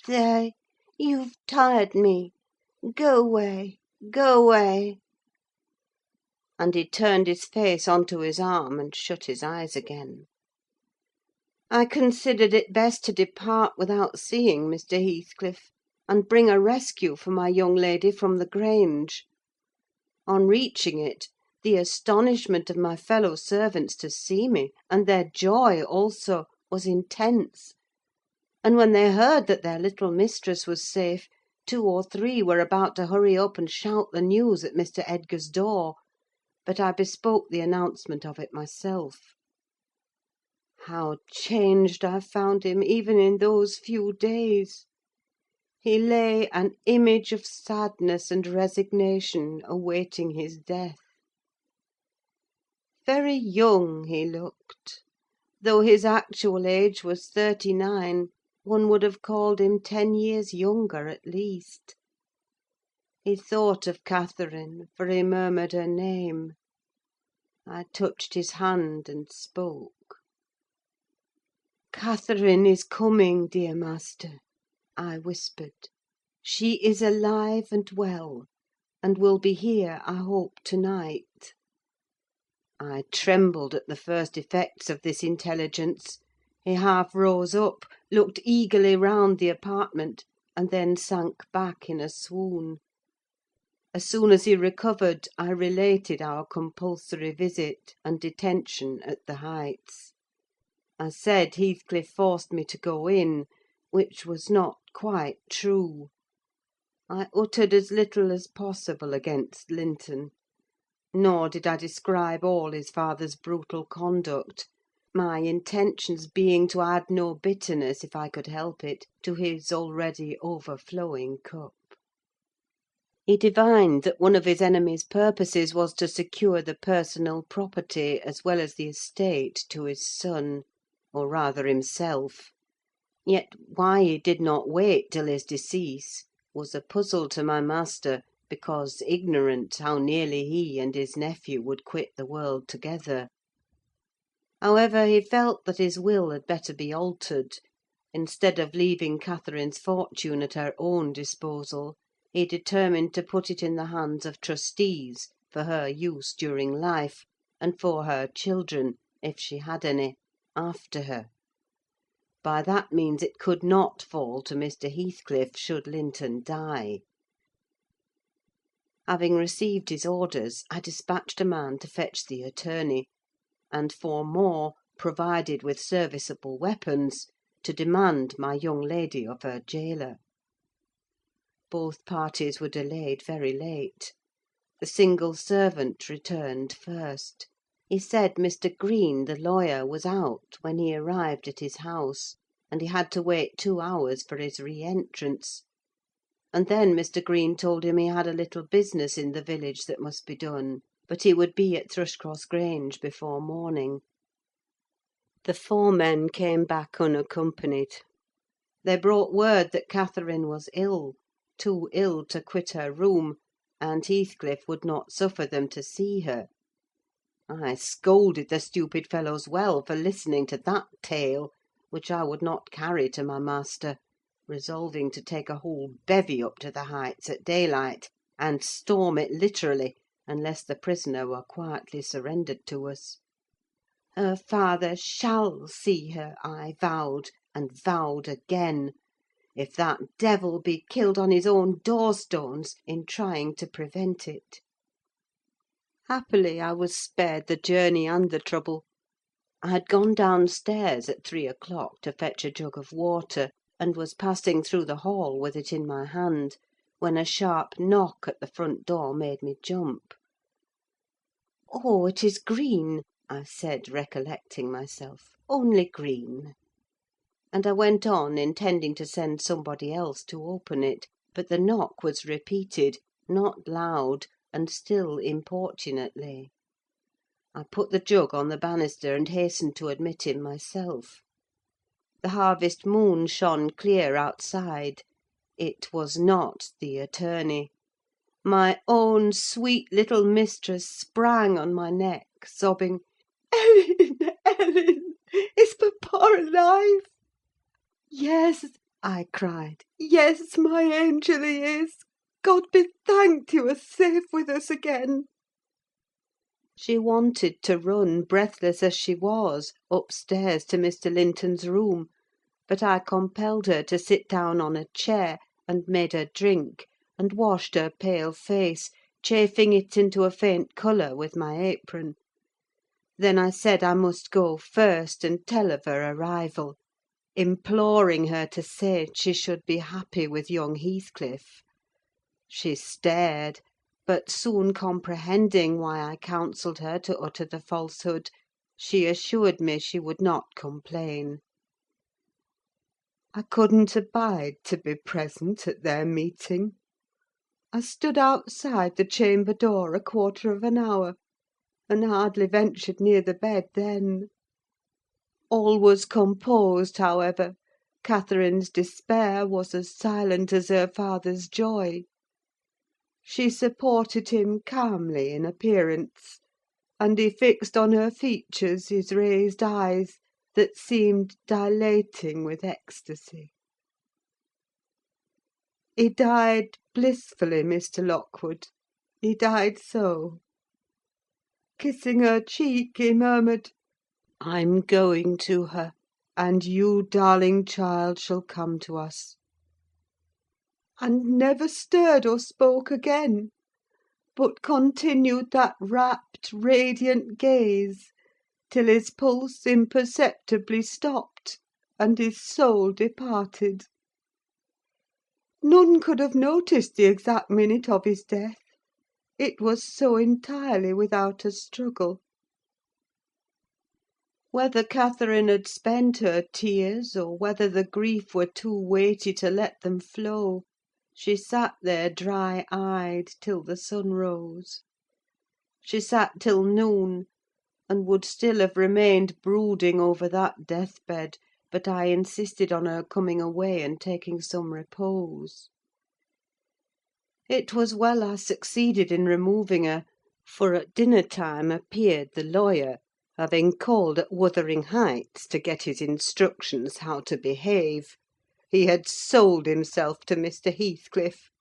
There, you've tired me. Go away, go away." And he turned his face on to his arm, and shut his eyes again. I considered it best to depart without seeing Mr. Heathcliff, and bring a rescue for my young lady from the Grange. On reaching it, the astonishment of my fellow servants to see me, and their joy also, was intense; and when they heard that their little mistress was safe, 2 or 3 were about to hurry up and shout the news at Mr. Edgar's door, but I bespoke the announcement of it myself. How changed I found him, even in those few days! He lay an image of sadness and resignation, awaiting his death. Very young he looked: though his actual age was 39, one would have called him 10 years younger at least. He thought of Catherine, for he murmured her name. I touched his hand and spoke. "Catherine is coming, dear master," I whispered. "She is alive and well, and will be here, I hope, to-night." I trembled at the first effects of this intelligence. He half rose up, looked eagerly round the apartment, and then sank back in a swoon. As soon as he recovered, I related our compulsory visit and detention at the Heights. I said Heathcliff forced me to go in, which was not quite true. I uttered as little as possible against Linton, nor did I describe all his father's brutal conduct, my intentions being to add no bitterness, if I could help it, to his already overflowing cup. He divined that one of his enemy's purposes was to secure the personal property, as well as the estate, to his son, or rather himself; yet why he did not wait till his decease was a puzzle to my master, because ignorant how nearly he and his nephew would quit the world together. However, he felt that his will had better be altered: instead of leaving Catherine's fortune at her own disposal, he determined to put it in the hands of trustees, for her use during life, and for her children, if she had any, after her. By that means it could not fall to Mr. Heathcliff should Linton die. Having received his orders, I dispatched a man to fetch the attorney, and 4 more, provided with serviceable weapons, to demand my young lady of her gaoler. Both parties were delayed very late. The single servant returned first. He said Mr. Green, the lawyer, was out when he arrived at his house, and he had to wait 2 hours for his re-entrance; and then Mr. Green told him he had a little business in the village that must be done, but he would be at Thrushcross Grange before morning. The 4 men came back unaccompanied. They brought word that Catherine was ill, too ill to quit her room, and Heathcliff would not suffer them to see her. I scolded the stupid fellows well for listening to that tale, which I would not carry to my master, resolving to take a whole bevy up to the Heights at daylight, and storm it literally, unless the prisoner were quietly surrendered to us. Her father shall see her, I vowed, and vowed again, if that devil be killed on his own door-stones in trying to prevent it. Happily, I was spared the journey and the trouble. I had gone downstairs at 3 o'clock to fetch a jug of water, and was passing through the hall with it in my hand, when a sharp knock at the front door made me jump. "Oh, it is Green," I said, recollecting myself. "Only Green." And I went on, intending to send somebody else to open it; but the knock was repeated, not loud, and still importunately. I put the jug on the banister, and hastened to admit him myself. The harvest moon shone clear outside. It was not the attorney. My own sweet little mistress sprang on my neck, sobbing, "Ellen, Ellen, is papa alive?" "Yes," I cried. "Yes, my angel, he is. God be thanked you are safe with us again." She wanted to run, breathless as she was, upstairs to Mr. Linton's room; but I compelled her to sit down on a chair, and made her drink, and washed her pale face, chafing it into a faint colour with my apron. Then I said I must go first and tell of her arrival, imploring her to say she should be happy with young Heathcliff. She stared, but soon comprehending why I counselled her to utter the falsehood, she assured me she would not complain. I couldn't abide to be present at their meeting. I stood outside the chamber door a quarter of an hour, and hardly ventured near the bed then. All was composed, however. Catherine's despair was as silent as her father's joy. She supported him calmly in appearance, and he fixed on her features his raised eyes, that seemed dilating with ecstasy. He died blissfully, Mr. Lockwood: he died so. Kissing her cheek, he murmured, "I'm going to her, and you, darling child, shall come to us," and never stirred or spoke again, but continued that rapt, radiant gaze, till his pulse imperceptibly stopped, and his soul departed. None could have noticed the exact minute of his death: it was so entirely without a struggle. Whether Catherine had spent her tears, or whether the grief were too weighty to let them flow, she sat there dry-eyed till the sun rose. She sat till noon, and would still have remained brooding over that deathbed, but I insisted on her coming away and taking some repose. It was well I succeeded in removing her, for at dinner-time appeared the lawyer, having called at Wuthering Heights to get his instructions how to behave. He had sold himself to Mr. Heathcliff.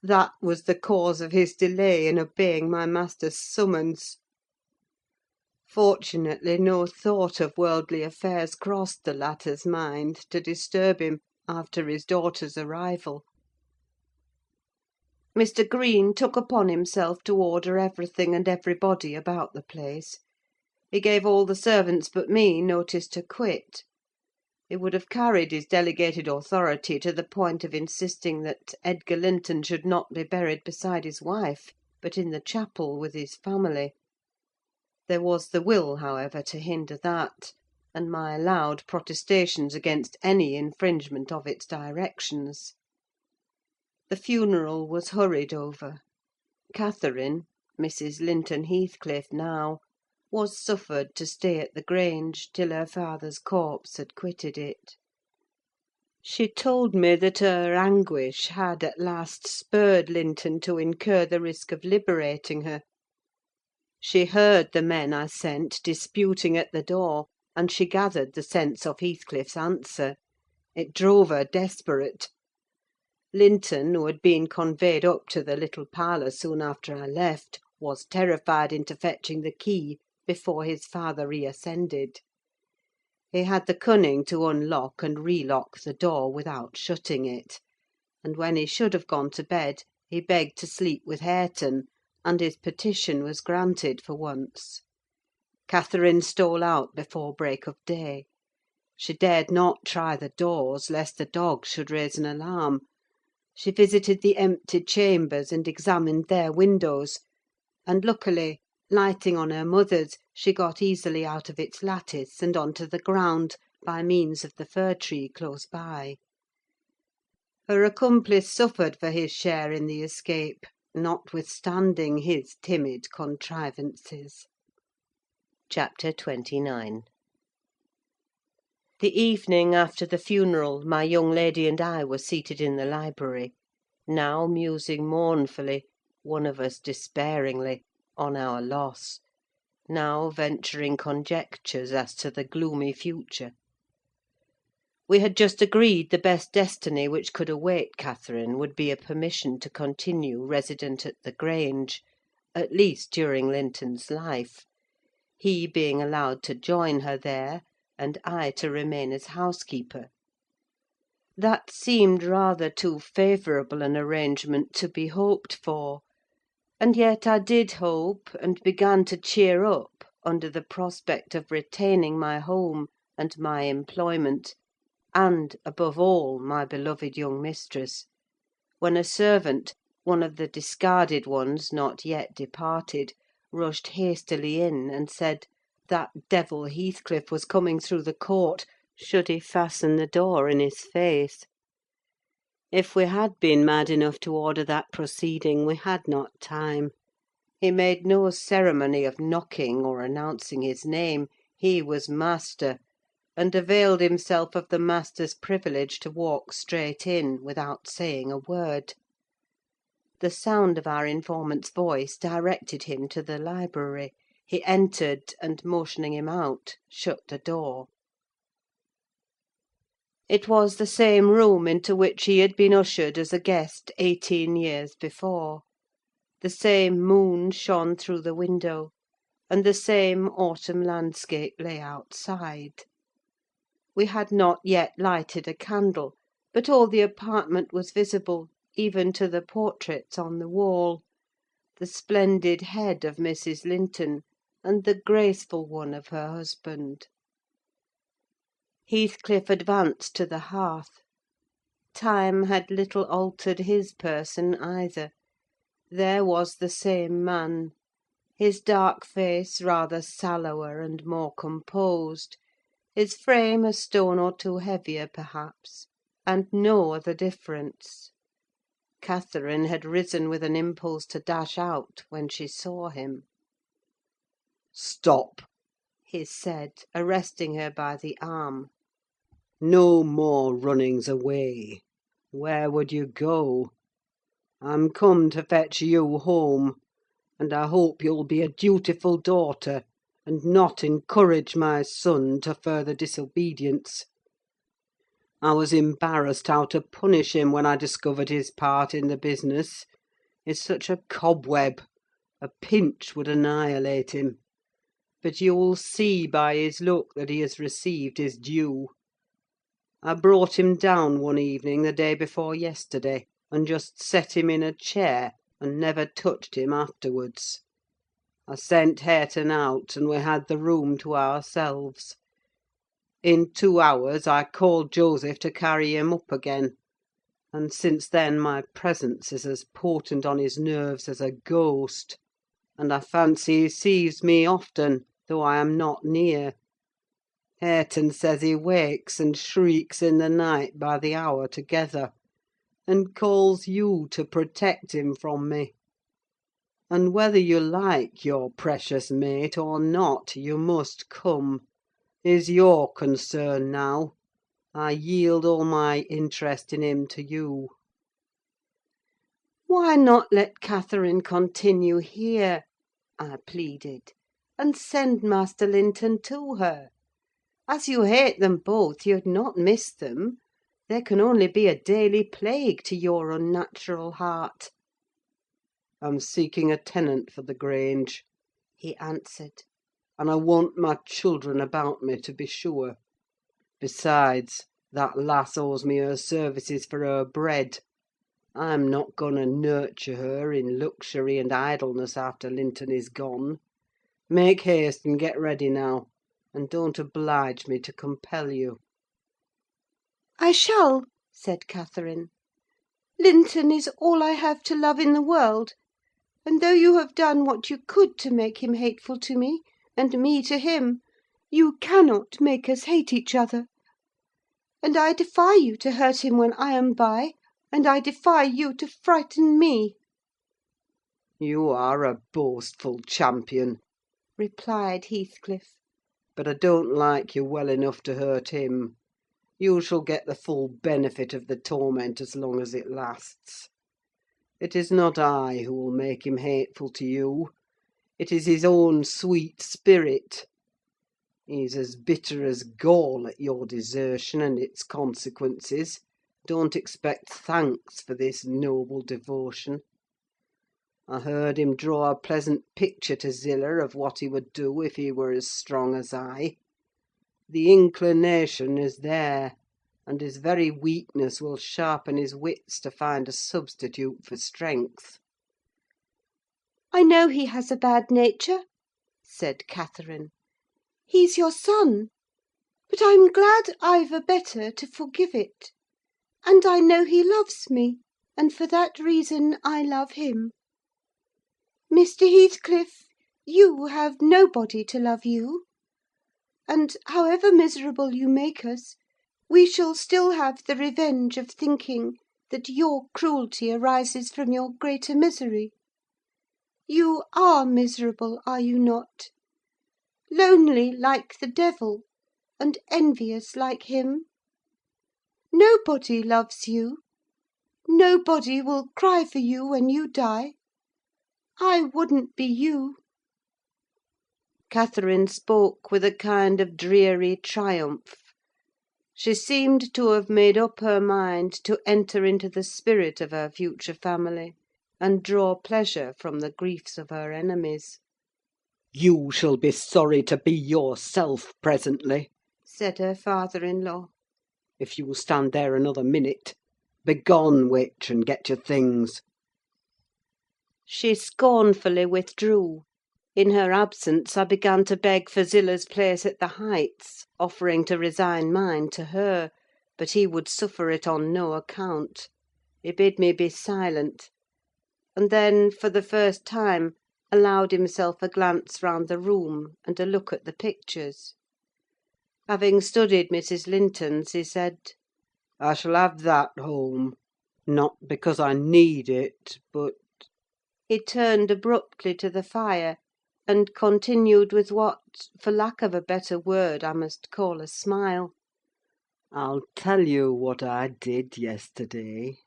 That was the cause of his delay in obeying my master's summons. Fortunately, no thought of worldly affairs crossed the latter's mind to disturb him after his daughter's arrival. Mr. Green took upon himself to order everything and everybody about the place. He gave all the servants but me notice to quit. He would have carried his delegated authority to the point of insisting that Edgar Linton should not be buried beside his wife, but in the chapel with his family. There was the will, however, to hinder that, and my loud protestations against any infringement of its directions. The funeral was hurried over. Catherine, Mrs. Linton Heathcliff now, was suffered to stay at the Grange till her father's corpse had quitted it. She told me that her anguish had at last spurred Linton to incur the risk of liberating her. She heard the men I sent disputing at the door, and she gathered the sense of Heathcliff's answer. It drove her desperate. Linton, who had been conveyed up to the little parlour soon after I left, was terrified into fetching the key before his father reascended. He had the cunning to unlock and relock the door without shutting it; and when he should have gone to bed, he begged to sleep with Hareton, and his petition was granted for once. Catherine stole out before break of day. She dared not try the doors, lest the dog should raise an alarm. She visited the empty chambers and examined their windows; and luckily, lighting on her mother's, she got easily out of its lattice and on to the ground, by means of the fir-tree close by. Her accomplice suffered for his share in the escape, notwithstanding his timid contrivances. CHAPTER 29. The evening after the funeral, my young lady and I were seated in the library, now musing mournfully, one of us despairingly, on our loss, now venturing conjectures as to the gloomy future. We had just agreed the best destiny which could await Catherine would be a permission to continue resident at the Grange, at least during Linton's life; he being allowed to join her there, and I to remain as housekeeper. That seemed rather too favourable an arrangement to be hoped for; and yet I did hope, and began to cheer up under the prospect of retaining my home and my employment, and, above all, my beloved young mistress, when a servant, one of the discarded ones not yet departed, rushed hastily in, and said that devil Heathcliff was coming through the court, should he fasten the door in his face. If we had been mad enough to order that proceeding, we had not time. He made no ceremony of knocking or announcing his name: he was master, and availed himself of the master's privilege to walk straight in, without saying a word. The sound of our informant's voice directed him to the library. He entered, and motioning him out, shut the door. It was the same room into which he had been ushered as a guest 18 years before. The same moon shone through the window, and the same autumn landscape lay outside. We had not yet lighted a candle, but all the apartment was visible, even to the portraits on the wall: the splendid head of Mrs. Linton, and the graceful one of her husband. Heathcliff advanced to the hearth. Time had little altered his person either. There was the same man: his dark face rather sallower and more composed, his frame a stone or two heavier, perhaps, and no other difference. Catherine had risen with an impulse to dash out when she saw him. "Stop!" he said, arresting her by the arm. "No more runnings away. Where would you go? I'm come to fetch you home, and I hope you'll be a dutiful daughter, and not encourage my son to further disobedience. I was embarrassed how to punish him when I discovered his part in the business. He's such a cobweb: a pinch would annihilate him. But you'll see by his look that he has received his due. I brought him down one evening the day before yesterday, and just set him in a chair, and never touched him afterwards. I sent Hareton out, and we had the room to ourselves. In 2 hours I called Joseph to carry him up again, and since then my presence is as potent on his nerves as a ghost, and I fancy he sees me often, though I am not near. Hareton says he wakes and shrieks in the night by the hour together, and calls you to protect him from me. And whether you like your precious mate or not, you must come. He's your concern now. I yield all my interest in him to you." "Why not let Catherine continue here?" I pleaded, "and send Master Linton to her? As you hate them both, you'd not miss them: they can only be a daily plague to your unnatural heart." "I'm seeking a tenant for the Grange," he answered, "and I want my children about me, to be sure. Besides, that lass owes me her services for her bread. I'm not going to nurture her in luxury and idleness after Linton is gone. Make haste and get ready now, and don't oblige me to compel you." I shall, said Catherine. Linton is all I have to love in the world; and though you have done what you could to make him hateful to me, and me to him, you cannot make us hate each other. And I defy you to hurt him when I am by, and I defy you to frighten me. "You are a boastful champion," replied Heathcliff; "but I don't like you well enough to hurt him. You shall get the full benefit of the torment as long as it lasts. It is not I who will make him hateful to you: it is his own sweet spirit. He's as bitter as gall at your desertion and its consequences. Don't expect thanks for this noble devotion. I heard him draw a pleasant picture to Zillah of what he would do if he were as strong as I. The inclination is there, and his very weakness will sharpen his wits to find a substitute for strength." "I know he has a bad nature," said Catherine. "He's your son. But I'm glad I've a better to forgive it. And I know he loves me, and for that reason I love him. Mr. Heathcliff, you have nobody to love you; and, however miserable you make us, we shall still have the revenge of thinking that your cruelty arises from your greater misery. You are miserable, are you not? Lonely like the devil, and envious like him? Nobody loves you. Nobody will cry for you when you die. I wouldn't be you." Catherine spoke with a kind of dreary triumph. She seemed to have made up her mind to enter into the spirit of her future family, and draw pleasure from the griefs of her enemies. "You shall be sorry to be yourself presently," said her father-in-law. "if you stand there another minute. Begone, witch, and get your things." She scornfully withdrew. In her absence, I began to beg for Zillah's place at the Heights, offering to resign mine to her; but he would suffer it on no account. He bid me be silent, and then, for the first time, allowed himself a glance round the room, and a look at the pictures. Having studied Mrs. Linton's, he said, "I shall have that home. Not because I need it, but—" He turned abruptly to the fire, and continued with what, for lack of a better word, I must call a smile. "I'll tell you what I did yesterday.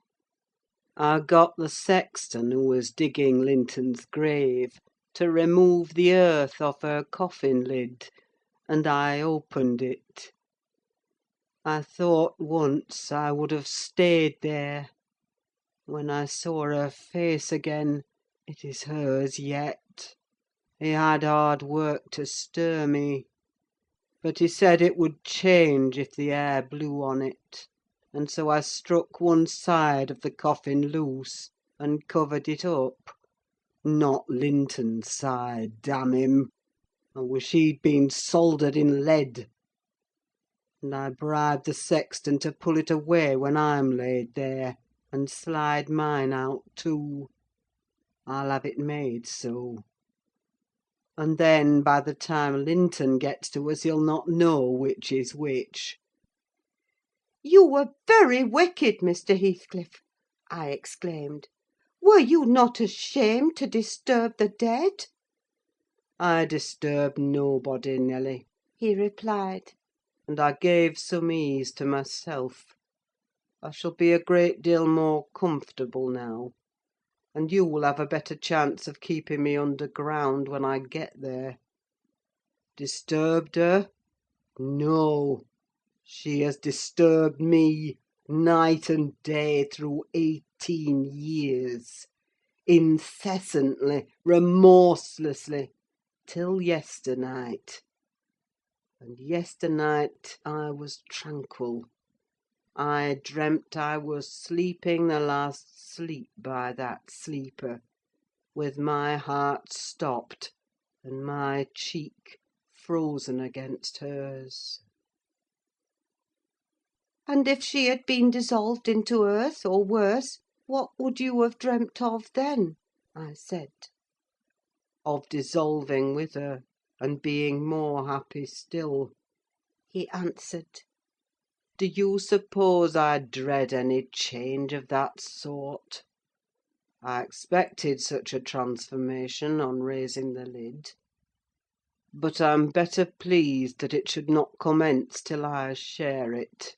I got the sexton who was digging Linton's grave to remove the earth off her coffin lid, and I opened it. I thought once I would have stayed there. When I saw her face again, it is hers yet. He had hard work to stir me, but he said it would change if the air blew on it, and so I struck one side of the coffin loose, and covered it up. Not Linton's side, damn him! I wish he'd been soldered in lead. And I bribed the sexton to pull it away when I'm laid there, and slide mine out too. I'll have it made so. And then, by the time Linton gets to us, he'll not know which is which." "You were very wicked, Mr. Heathcliff!" I exclaimed. "Were you not ashamed to disturb the dead?" "I disturbed nobody, Nelly," he replied. "and I gave some ease to myself. I shall be a great deal more comfortable now, and you will have a better chance of keeping me underground when I get there. Disturbed her? No! She has disturbed me, night and day, through 18 years. Incessantly, remorselessly, till yesternight. And yesternight I was tranquil. I dreamt I was sleeping the last sleep by that sleeper, with my heart stopped, and my cheek frozen against hers." "And if she had been dissolved into earth, or worse, what would you have dreamt of then?" I said. "Of dissolving with her, and being more happy still," he answered. "Do you suppose I dread any change of that sort? I expected such a transformation on raising the lid; but I'm better pleased that it should not commence till I share it.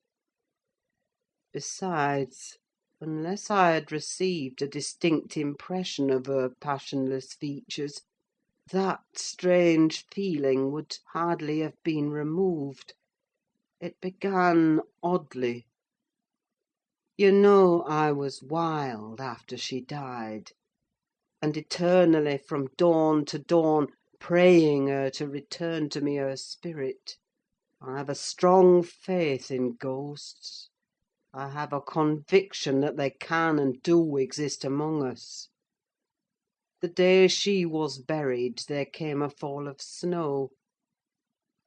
Besides, unless I had received a distinct impression of her passionless features, that strange feeling would hardly have been removed. It began oddly. You know I was wild after she died, and eternally, from dawn to dawn, praying her to return to me her spirit. I have a strong faith in ghosts. I have a conviction that they can and do exist among us. The day she was buried, there came a fall of snow.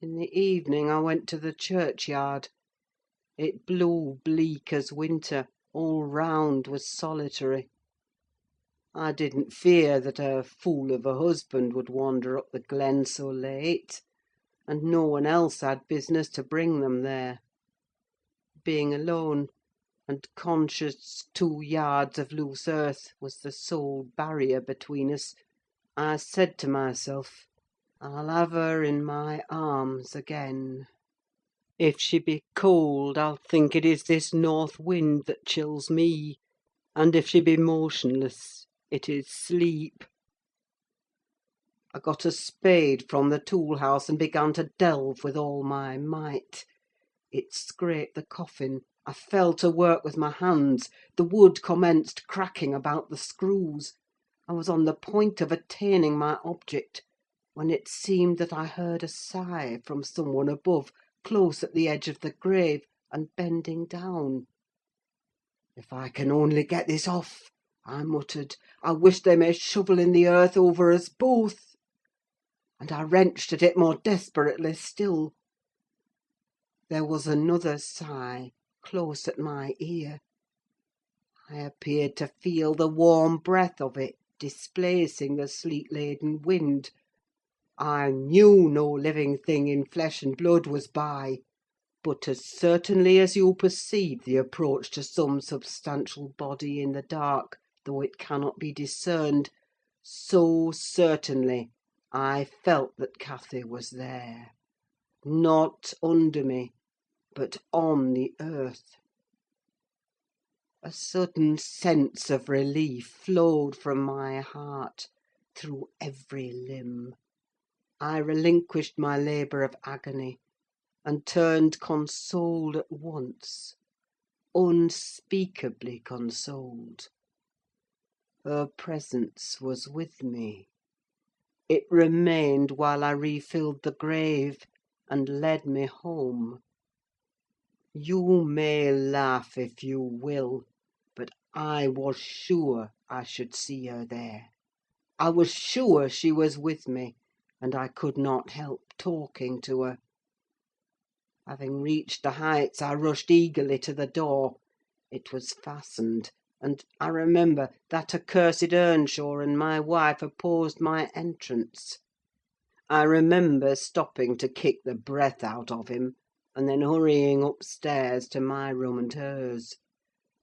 In the evening I went to the churchyard. It blew bleak as winter, all round was solitary. I didn't fear that her fool of a husband would wander up the glen so late, and no one else had business to bring them there. Being alone, and conscious 2 yards of loose earth was the sole barrier between us, I said to myself, I'll have her in my arms again. If she be cold, I'll think it is this north wind that chills me, and if she be motionless, it is sleep. I got a spade from the tool-house and began to delve with all my might. It scraped the coffin. I fell to work with my hands. The wood commenced cracking about the screws. I was on the point of attaining my object, when it seemed that I heard a sigh from someone above, close at the edge of the grave, and bending down. "If I can only get this off," I muttered, "I wish they may shovel in the earth over us both." And I wrenched at it more desperately still. There was another sigh, close at my ear. I appeared to feel the warm breath of it displacing the sleet-laden wind. I knew no living thing in flesh and blood was by, but as certainly as you perceive the approach to some substantial body in the dark, though it cannot be discerned, so certainly I felt that Cathy was there, not under me, but on the earth. A sudden sense of relief flowed from my heart through every limb. I relinquished my labour of agony, and turned consoled at once, unspeakably consoled. Her presence was with me. It remained while I refilled the grave, and led me home. You may laugh if you will, but I was sure I should see her there. I was sure she was with me, and I could not help talking to her. Having reached the Heights, I rushed eagerly to the door. It was fastened, and I remember that accursed Earnshaw and my wife opposed my entrance. I remember stopping to kick the breath out of him, and then hurrying upstairs to my room and hers.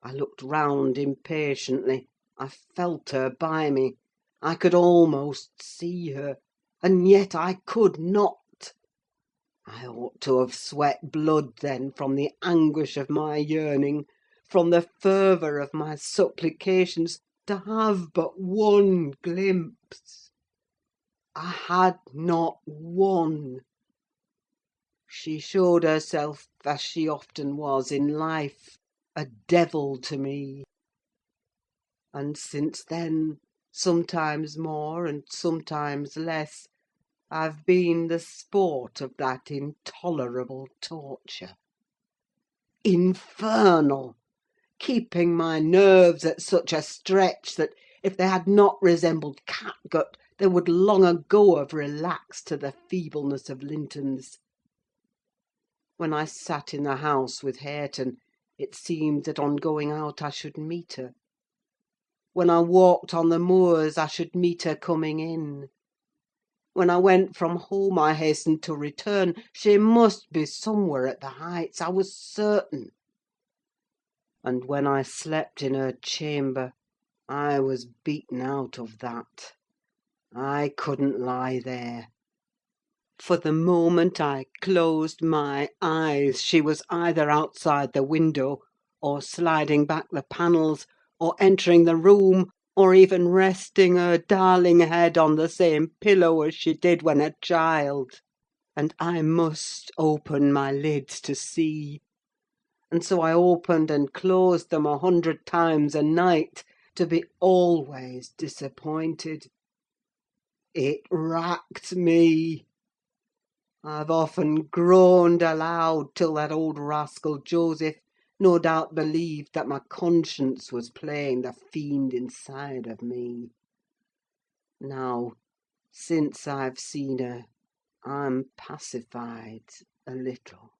I looked round impatiently. I felt her by me. I could almost see her, and yet I could not. I ought to have sweat blood then from the anguish of my yearning, from the fervour of my supplications, to have but one glimpse. I had not one. She showed herself, as she often was in life, a devil to me. And since then, sometimes more and sometimes less, I've been the sport of that intolerable torture. Infernal! Keeping my nerves at such a stretch that, if they had not resembled catgut, they would long ago have relaxed to the feebleness of Linton's. When I sat in the house with Hareton, it seemed that on going out I should meet her. When I walked on the moors, I should meet her coming in. When I went from home, I hastened to return. She must be somewhere at the Heights, I was certain. And when I slept in her chamber, I was beaten out of that. I couldn't lie there. For the moment I closed my eyes, she was either outside the window, or sliding back the panels, or entering the room, or even resting her darling head on the same pillow as she did when a child. And I must open my lids to see. And so I opened and closed them 100 times a night, to be always disappointed. It racked me. I've often groaned aloud till that old rascal Joseph no doubt believed that my conscience was playing the fiend inside of me. Now, since I've seen her, I'm pacified a little.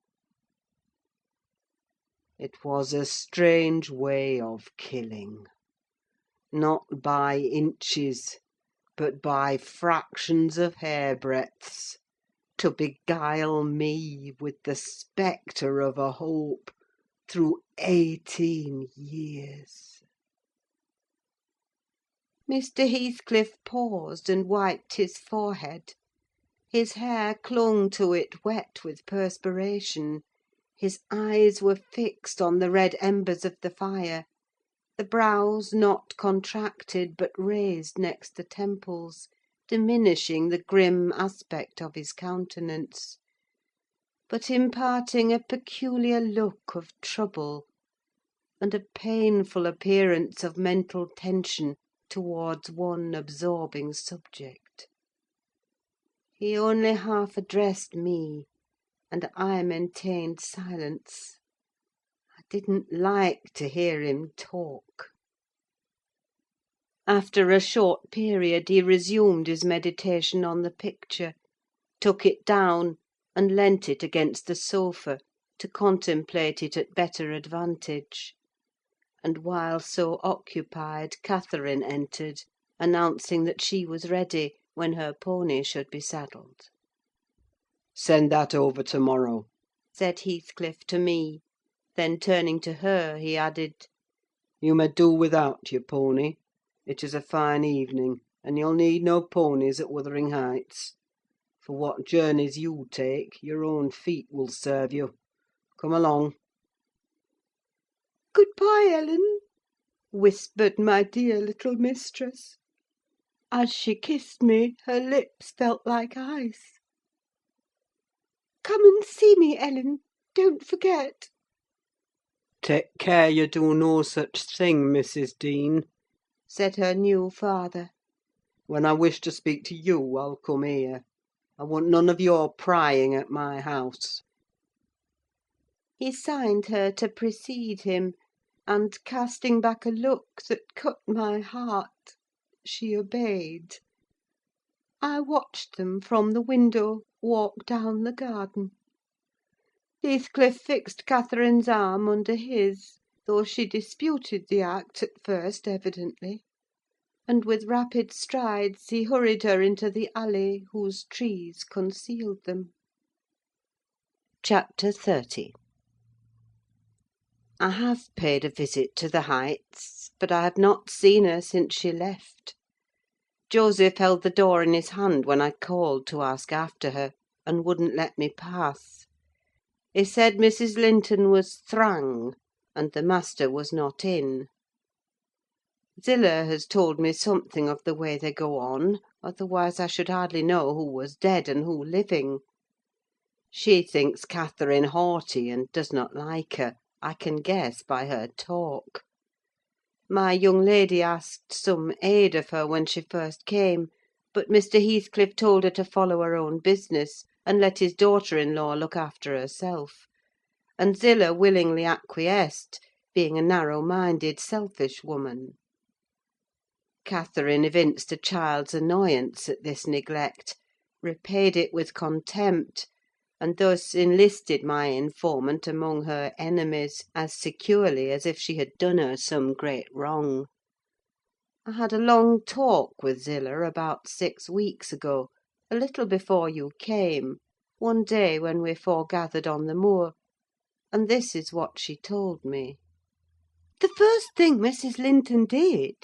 It was a strange way of killing. Not by inches, but by fractions of hairbreadths, to beguile me with the spectre of a hope through 18 years. Mr. Heathcliff paused and wiped his forehead. His hair clung to it wet with perspiration. His eyes were fixed on the red embers of the fire, the brows not contracted but raised next the temples, diminishing the grim aspect of his countenance, but imparting a peculiar look of trouble, and a painful appearance of mental tension towards one absorbing subject. He only half addressed me, and I maintained silence. I didn't like to hear him talk. After a short period he resumed his meditation on the picture, took it down, and leant it against the sofa, to contemplate it at better advantage; and while so occupied, Catherine entered, announcing that she was ready, when her pony should be saddled. "Send that over to-morrow," said Heathcliff to me; then turning to her, he added, "You may do without your pony. It is a fine evening, and you'll need no ponies at Wuthering Heights. For what journeys you take, your own feet will serve you. Come along." "Good-bye, Ellen," whispered my dear little mistress. As she kissed me, her lips felt like ice. "Come and see me, Ellen. Don't forget." "Take care you do no such thing, Mrs. Dean," said her new father. "When I wish to speak to you, I'll come here. I want none of your prying at my house." He signed her to precede him, and, casting back a look that cut my heart, she obeyed. I watched them from the window walk down the garden. Heathcliff fixed Catherine's arm under his, though she disputed the act at first, evidently; and with rapid strides he hurried her into the alley whose trees concealed them. Chapter 30. I have paid a visit to the Heights, but I have not seen her since she left. Joseph held the door in his hand when I called to ask after her, and wouldn't let me pass. He said Mrs. Linton was "thrang," and the master was not in. Zillah has told me something of the way they go on, otherwise I should hardly know who was dead and who living. She thinks Catherine haughty, and does not like her, I can guess by her talk. My young lady asked some aid of her when she first came, but Mr. Heathcliff told her to follow her own business, and let his daughter-in-law look after herself; and Zillah willingly acquiesced, being a narrow-minded, selfish woman. Catherine evinced a child's annoyance at this neglect, repaid it with contempt, and thus enlisted my informant among her enemies as securely as if she had done her some great wrong. I had a long talk with Zillah about 6 weeks ago, a little before you came, one day when we foregathered on the moor, and this is what she told me. "The first thing Mrs. Linton did,"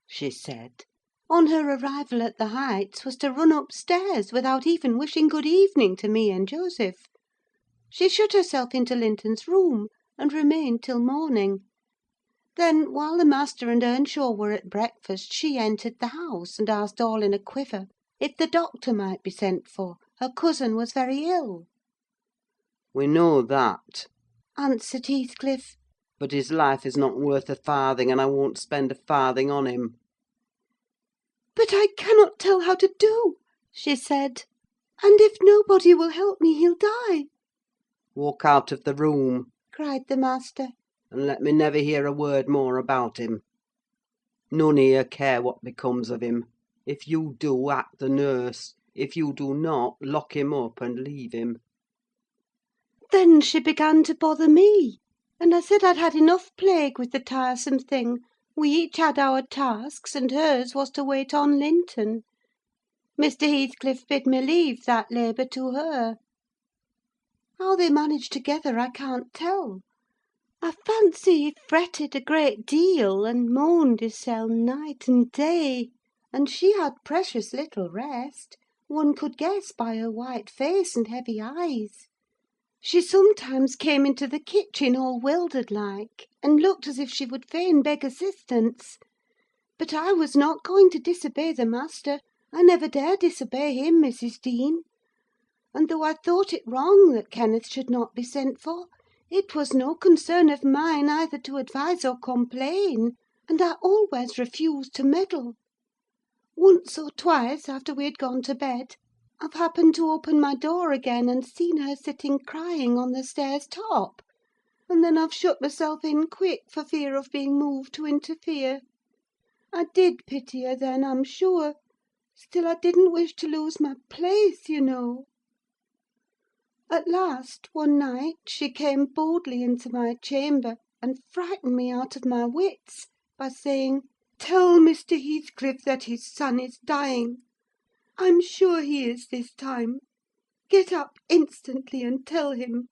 she said, "on her arrival at the Heights, was to run upstairs without even wishing good evening to me and Joseph. She shut herself into Linton's room, and remained till morning. Then, while the master and Earnshaw were at breakfast, she entered the house, and asked all in a quiver if the doctor might be sent for: her cousin was very ill. We know that, Answered Heathcliff. but his life is not worth a farthing, and I won't spend a farthing on him. But I cannot tell how to do, she said, and if nobody will help me, he'll die. Walk out of the room, Cried the master. and let me never hear a word more about him. None here care what becomes of him. If you do, act the nurse. If you do not, lock him up and leave him. Then she began to bother me, and I said I'd had enough plague with the tiresome thing. We each had our tasks, and hers was to wait on Linton. Mr. Heathcliff bid me leave that labour to her. How they managed together I can't tell. I fancy he fretted a great deal, and moaned hisself night and day, and she had precious little rest, one could guess by her white face and heavy eyes. She sometimes came into the kitchen all wildered like, and looked as if she would fain beg assistance. But I was not going to disobey the master. I never dare disobey him, Mrs. Dean. And though I thought it wrong that Kenneth should not be sent for, it was no concern of mine either to advise or complain, and I always refused to meddle. Once or twice, after we had gone to bed, I've happened to open my door again and seen her sitting crying on the stairs top, and then I've shut myself in quick for fear of being moved to interfere. I did pity her then, I'm sure; still I didn't wish to lose my place, you know. At last, one night, she came boldly into my chamber, and frightened me out of my wits by saying, "Tell Mr. Heathcliff that his son is dying. I'm sure he is this time. Get up instantly and tell him."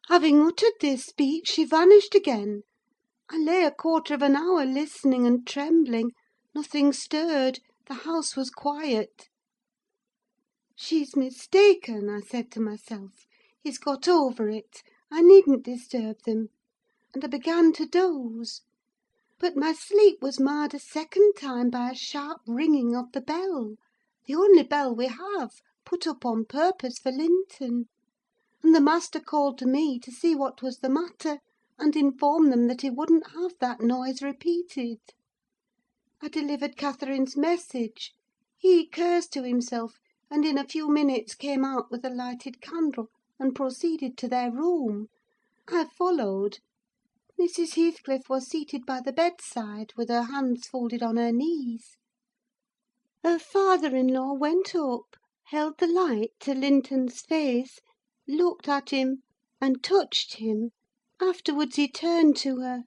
Having uttered this speech, she vanished again. I lay a quarter of an hour listening and trembling. Nothing stirred; the house was quiet. "She's mistaken," I said to myself. "He's got over it. I needn't disturb them." And I began to doze. But my sleep was marred a second time by a sharp ringing of the bell, the only bell we have, put up on purpose for Linton; and the master called to me to see what was the matter, and inform them that he wouldn't have that noise repeated. I delivered Catherine's message. He cursed to himself, and in a few minutes came out with a lighted candle, and proceeded to their room. I followed. Mrs. Heathcliff was seated by the bedside, with her hands folded on her knees. Her father-in-law went up, held the light to Linton's face, looked at him, and touched him. Afterwards he turned to her.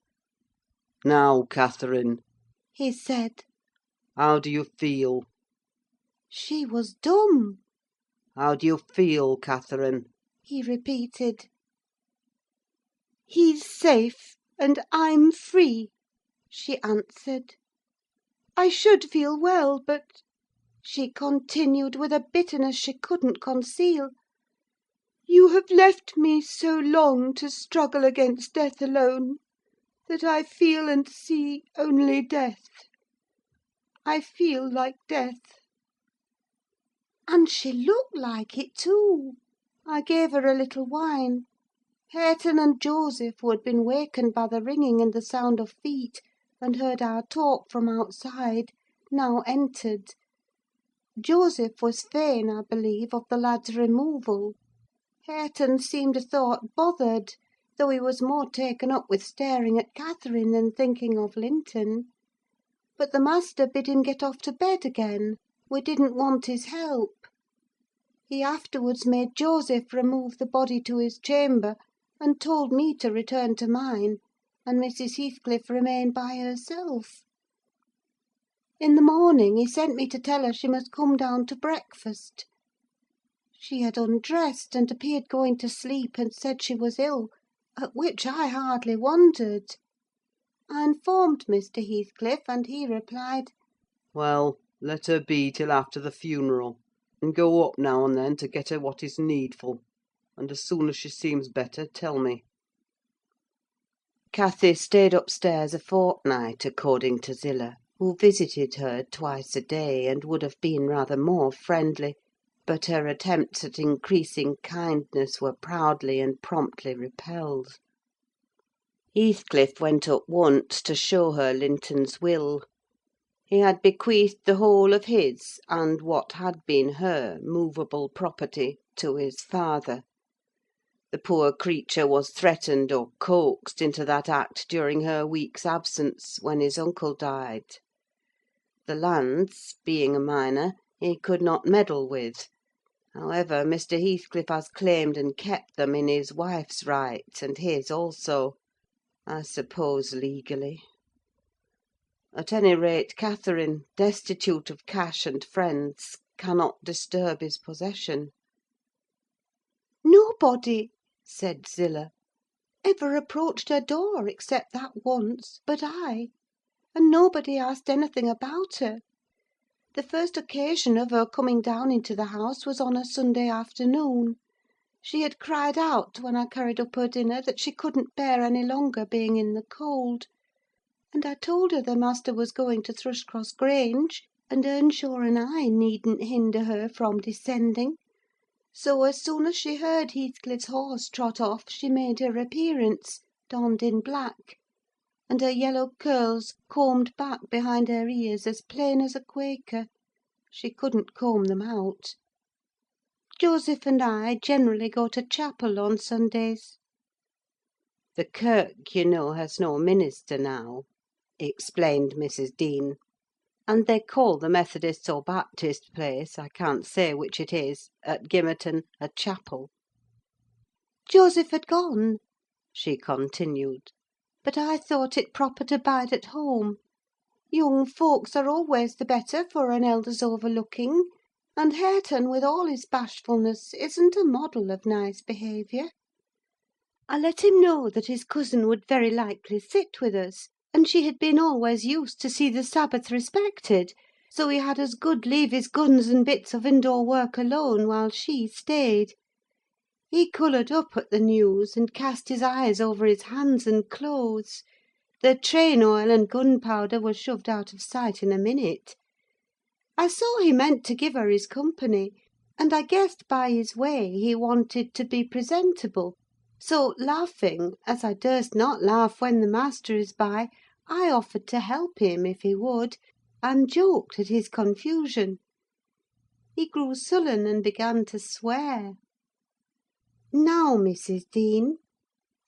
Now, Catherine, He said. how do you feel? She was dumb. How do you feel, Catherine? He repeated. "He's safe, and I'm free," she answered. "I should feel well, but," she continued, with a bitterness she couldn't conceal, "you have left me so long to struggle against death alone, that I feel and see only death. I feel like death." And she looked like it, too. I gave her a little wine. Hareton and Joseph, who had been wakened by the ringing and the sound of feet, and heard our talk from outside, now entered. Joseph was fain, I believe, of the lad's removal. Hareton seemed a thought bothered, though he was more taken up with staring at Catherine than thinking of Linton. But the master bid him get off to bed again. We didn't want his help. He afterwards made Joseph remove the body to his chamber, and told me to return to mine, and Mrs. Heathcliff remain by herself. In the morning he sent me to tell her she must come down to breakfast. She had undressed, and appeared going to sleep, and said she was ill, at which I hardly wondered. I informed Mr. Heathcliff, and he replied, Well, let her be till after the funeral, and go up now and then to get her what is needful, and as soon as she seems better, tell me. Cathy stayed upstairs a fortnight, according to Zillah, who visited her twice a day, and would have been rather more friendly, but her attempts at increasing kindness were proudly and promptly repelled. Heathcliff went up once to show her Linton's will. He had bequeathed the whole of his, and what had been her, movable property, to his father. The poor creature was threatened or coaxed into that act during her week's absence, when his uncle died. The lands, being a minor, he could not meddle with. However, Mr. Heathcliff has claimed and kept them in his wife's right, and his also: I suppose legally. At any rate, Catherine, destitute of cash and friends, cannot disturb his possession. Nobody, said Zillah, ever approached her door, except that once, but I, and nobody asked anything about her. The first occasion of her coming down into the house was on a Sunday afternoon. She had cried out, when I carried up her dinner, that she couldn't bear any longer being in the cold; and I told her the master was going to Thrushcross Grange, and Earnshaw and I needn't hinder her from descending. So, as soon as she heard Heathcliff's horse trot off, she made her appearance, donned in black, and her yellow curls combed back behind her ears as plain as a Quaker. She couldn't comb them out. Joseph and I generally go to chapel on Sundays. The kirk, you know, has no minister now, explained Mrs. Dean, and they call the Methodist or Baptist place, I can't say which it is, at Gimmerton, a chapel. Joseph had gone, she continued, but I thought it proper to bide at home. Young folks are always the better for an elder's overlooking, and Hareton, with all his bashfulness, isn't a model of nice behaviour. I let him know that his cousin would very likely sit with us, and she had been always used to see the Sabbath respected, so he had as good leave his guns and bits of indoor work alone while she stayed. He coloured up at the news, and cast his eyes over his hands and clothes. The train oil and gunpowder were shoved out of sight in a minute. I saw he meant to give her his company, and I guessed by his way he wanted to be presentable; so, laughing, as I durst not laugh when the master is by, I offered to help him, if he would, and joked at his confusion. He grew sullen and began to swear. "Now, Mrs. Dean,"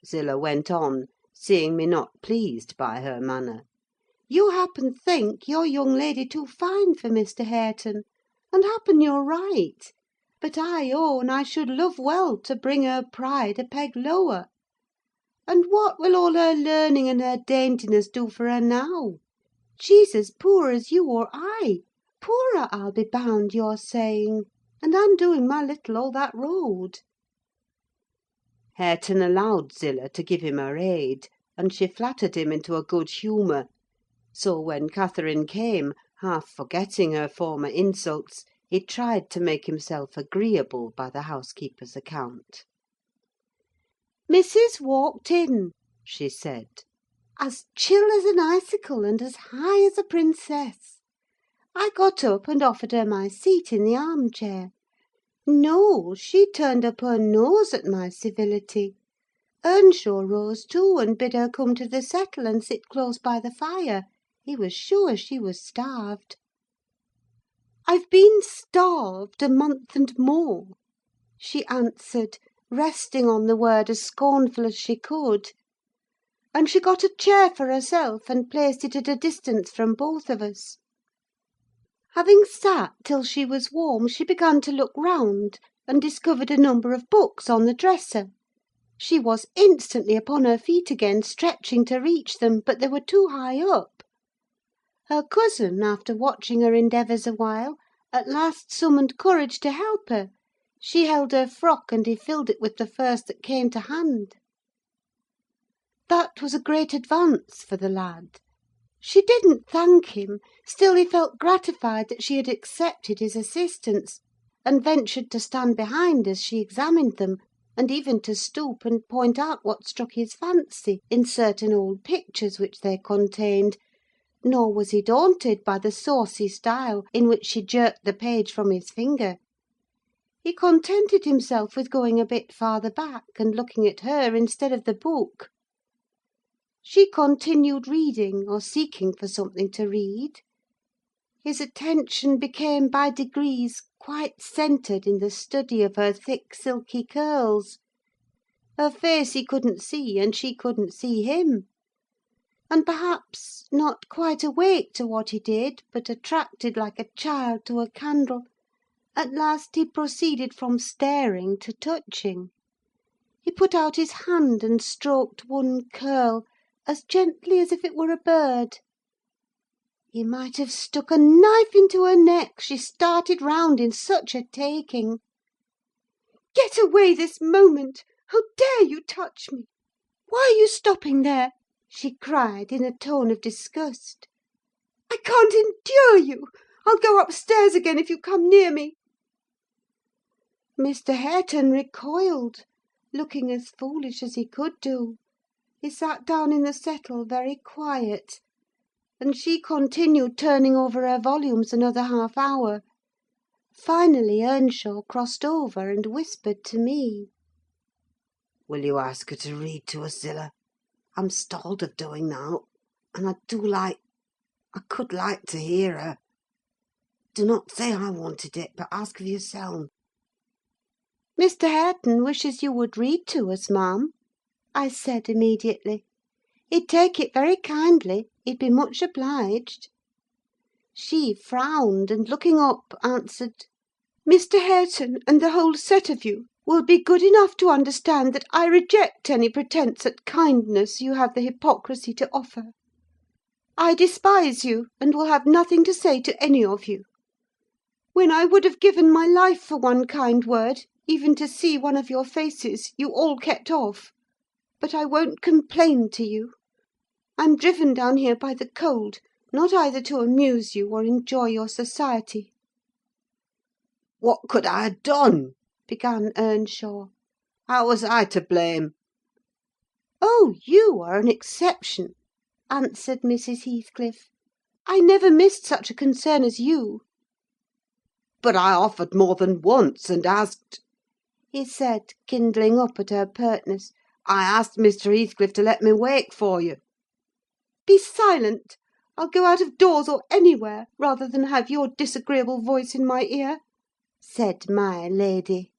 Zillah went on, seeing me not pleased by her manner, "you happen think your young lady too fine for Mr. Hareton, and happen you're right; but I own I should love well to bring her pride a peg lower. And what will all her learning and her daintiness do for her now? She's as poor as you or I: poorer, I'll be bound, you're saying; and I'm doing my little all that road." Hareton allowed Zillah to give him her aid, and she flattered him into a good humour; so when Catherine came, half forgetting her former insults, he tried to make himself agreeable by the housekeeper's account. "Missis walked in," she said, "as chill as an icicle and as high as a princess. I got up and offered her my seat in the arm-chair. No, she turned up her nose at my civility. Earnshaw rose too, and bid her come to the settle and sit close by the fire: he was sure she was starved. "I've been starved a month and more," she answered, resting on the word as scornful as she could; and she got a chair for herself, and placed it at a distance from both of us. Having sat till she was warm, she began to look round, and discovered a number of books on the dresser. She was instantly upon her feet again, stretching to reach them, but they were too high up. Her cousin, after watching her endeavours a while, at last summoned courage to help her. She held her frock, and he filled it with the first that came to hand. That was a great advance for the lad. She didn't thank him, still he felt gratified that she had accepted his assistance, and ventured to stand behind as she examined them, and even to stoop and point out what struck his fancy in certain old pictures which they contained, nor was he daunted by the saucy style in which she jerked the page from his finger. He contented himself with going a bit farther back, and looking at her instead of the book. She continued reading, or seeking for something to read. His attention became by degrees quite centred in the study of her thick silky curls. Her face he couldn't see, and she couldn't see him. And perhaps, not quite awake to what he did, but attracted like a child to a candle, at last he proceeded from staring to touching. He put out his hand and stroked one curl, as gently as if it were a bird. He might have stuck a knife into her neck, she started round in such a taking. "Get away this moment! How dare you touch me? Why are you stopping there?" she cried, in a tone of disgust. "I can't endure you! I'll go upstairs again if you come near me." Mr. Hareton recoiled, looking as foolish as he could do. He sat down in the settle very quiet, and she continued turning over her volumes another half hour. Finally Earnshaw crossed over and whispered to me. "Will you ask her to read to us, Zillah? I'm stalled of doing now, and I could like to hear her. Do not say I wanted it, but ask of yourself." "Mr. Hareton wishes you would read to us, ma'am," I said immediately. "He'd take it very kindly; he'd be much obliged." She frowned, and looking up, answered, "Mr. Hareton, and the whole set of you, will be good enough to understand that I reject any pretence at kindness you have the hypocrisy to offer. I despise you, and will have nothing to say to any of you. When I would have given my life for one kind word, even to see one of your faces, you all kept off. But I won't complain to you. I'm driven down here by the cold, not either to amuse you or enjoy your society." "What could I have done?" began Earnshaw. "How was I to blame?" "Oh, you are an exception," answered Mrs. Heathcliff. "I never missed such a concern as you." "But I offered more than once, and asked," he said, kindling up at her pertness. "I asked Mr. Heathcliff to let me wake for you." "Be silent! I'll go out of doors or anywhere, rather than have your disagreeable voice in my ear," said my lady.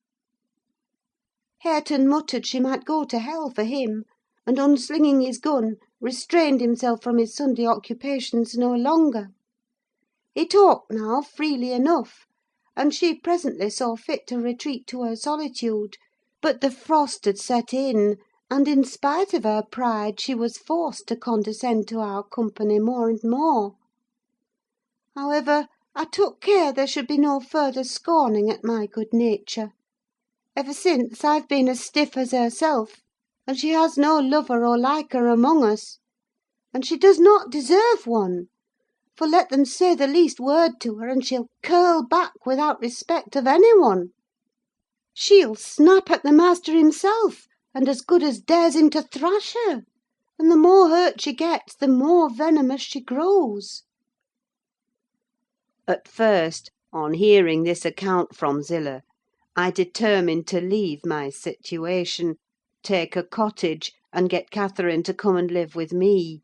Hareton muttered she might go to hell for him, and, unslinging his gun, restrained himself from his Sunday occupations no longer. He talked now freely enough, and she presently saw fit to retreat to her solitude; but the frost had set in, and, in spite of her pride, she was forced to condescend to our company more and more. However, I took care there should be no further scorning at my good nature. Ever since, I've been as stiff as herself, and she has no lover or liker among us. And she does not deserve one; for let them say the least word to her, and she'll curl back without respect of any one. She'll snap at the master himself, and as good as dares him to thrash her; and the more hurt she gets, the more venomous she grows." At first, on hearing this account from Zillah, I determined to leave my situation, take a cottage, and get Catherine to come and live with me.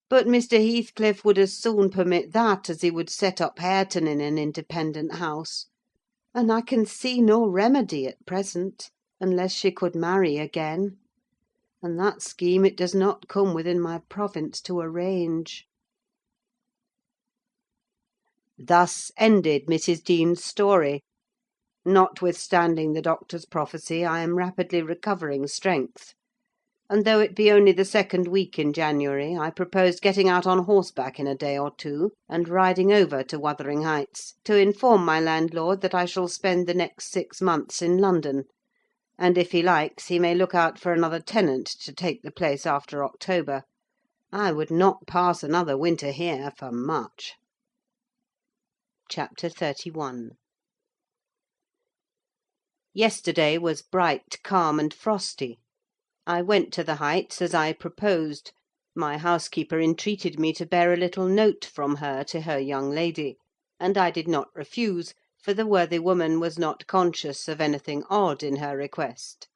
But Mr. Heathcliff would as soon permit that as he would set up Hareton in an independent house; and I can see no remedy at present, unless she could marry again; and that scheme it does not come within my province to arrange. Thus ended Mrs. Dean's story. Notwithstanding the doctor's prophecy, I am rapidly recovering strength; and though it be only the second week in January, I propose getting out on horseback in a day or two, and riding over to Wuthering Heights, to inform my landlord that I shall spend the next 6 months in London; and if he likes, he may look out for another tenant to take the place after October. I would not pass another winter here for much. CHAPTER 31 Yesterday was bright, calm, and frosty. I went to the Heights as I proposed. My housekeeper entreated me to bear a little note from her to her young lady, and I did not refuse, for the worthy woman was not conscious of anything odd in her request.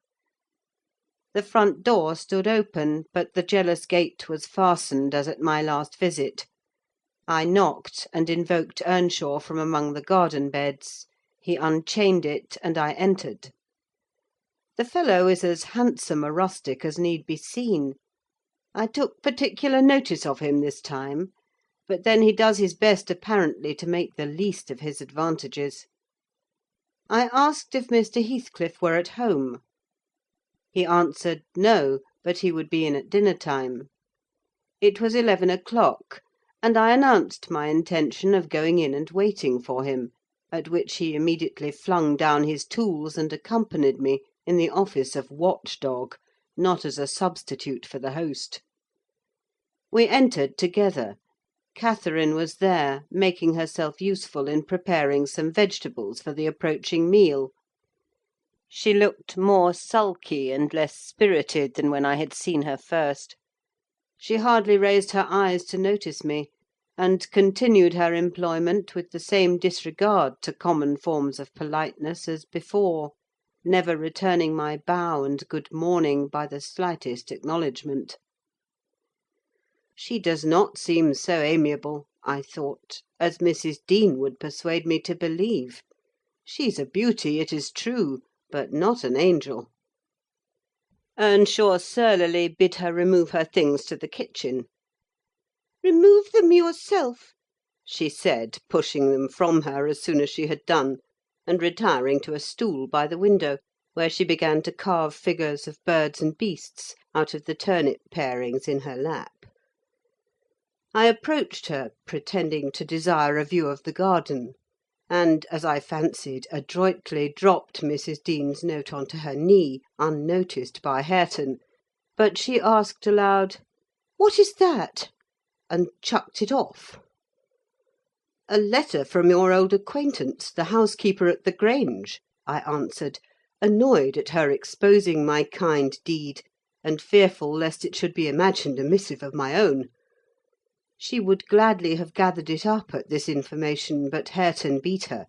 The front door stood open, but the jealous gate was fastened as at my last visit. I knocked, and invoked Earnshaw from among the garden beds. He unchained it, and I entered. The fellow is as handsome a rustic as need be seen. I took particular notice of him this time, but then he does his best apparently to make the least of his advantages. I asked if Mr. Heathcliff were at home. He answered no, but he would be in at dinner time. It was 11 o'clock, and I announced my intention of going in and waiting for him, at which he immediately flung down his tools and accompanied me in the office of watch-dog, not as a substitute for the host. We entered together. Catherine was there, making herself useful in preparing some vegetables for the approaching meal. She looked more sulky and less spirited than when I had seen her first. She hardly raised her eyes to notice me, and continued her employment with the same disregard to common forms of politeness as before, never returning my bow and good morning by the slightest acknowledgment. She does not seem so amiable, I thought, as Mrs. Dean would persuade me to believe. She's a beauty, it is true, but not an angel. Earnshaw surlily bid her remove her things to the kitchen. Remove them yourself, she said, pushing them from her as soon as she had done, and retiring to a stool by the window, where she began to carve figures of birds and beasts out of the turnip parings in her lap. I approached her, pretending to desire a view of the garden, and, as I fancied, adroitly dropped Mrs. Dean's note on to her knee, unnoticed by Hareton; but she asked aloud, "What is that?" and chucked it off. "A letter from your old acquaintance, the housekeeper at the Grange," I answered, annoyed at her exposing my kind deed, and fearful lest it should be imagined a missive of my own. She would gladly have gathered it up at this information, but Hareton beat her.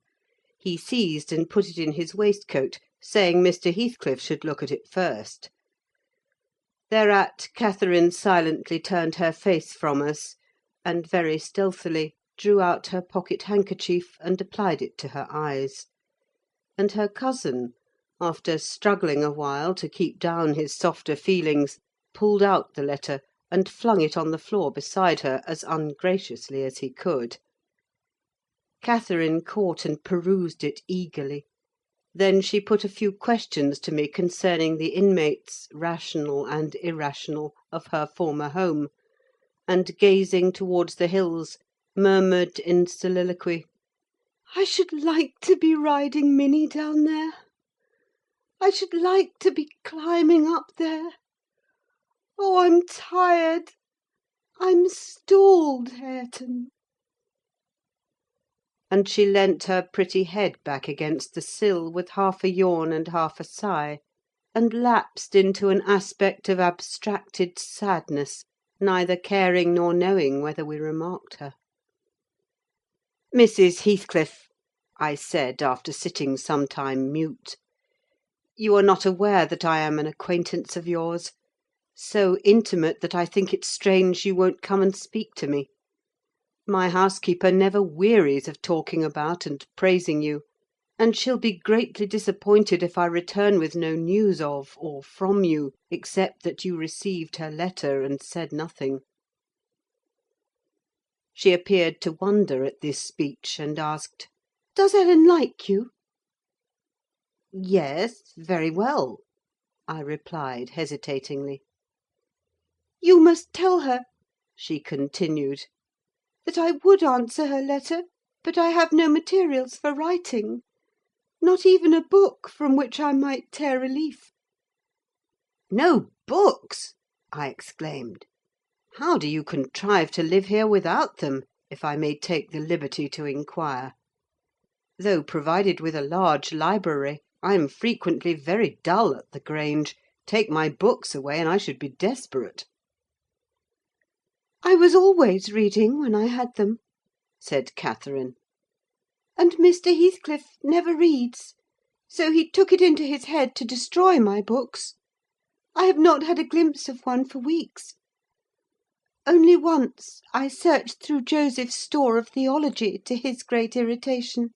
He seized and put it in his waistcoat, saying Mr. Heathcliff should look at it first. Thereat Catherine silently turned her face from us, and very stealthily drew out her pocket-handkerchief and applied it to her eyes; and her cousin, after struggling a while to keep down his softer feelings, pulled out the letter, and flung it on the floor beside her as ungraciously as he could. Catherine caught and perused it eagerly. Then she put a few questions to me concerning the inmates, rational and irrational, of her former home, and, gazing towards the hills, murmured in soliloquy, "I should like to be riding Minnie down there. I should like to be climbing up there. Oh, I'm tired! I'm stalled, Hareton." And she leant her pretty head back against the sill, with half a yawn and half a sigh, and lapsed into an aspect of abstracted sadness, neither caring nor knowing whether we remarked her. "Mrs. Heathcliff," I said, after sitting some time mute, "you are not aware that I am an acquaintance of yours: so intimate that I think it strange you won't come and speak to me. My housekeeper never wearies of talking about and praising you, and she'll be greatly disappointed if I return with no news of or from you, except that you received her letter and said nothing." She appeared to wonder at this speech, and asked, "Does Ellen like you?" "Yes, very well," I replied, hesitatingly. "You must tell her," she continued, "that I would answer her letter, but I have no materials for writing: not even a book from which I might tear a leaf." "No books!" I exclaimed. "How do you contrive to live here without them, if I may take the liberty to inquire? Though provided with a large library, I am frequently very dull at the Grange. Take my books away, and I should be desperate." "I was always reading when I had them," said Catherine. "And Mr. Heathcliff never reads, so he took it into his head to destroy my books. I have not had a glimpse of one for weeks. Only once I searched through Joseph's store of theology, to his great irritation;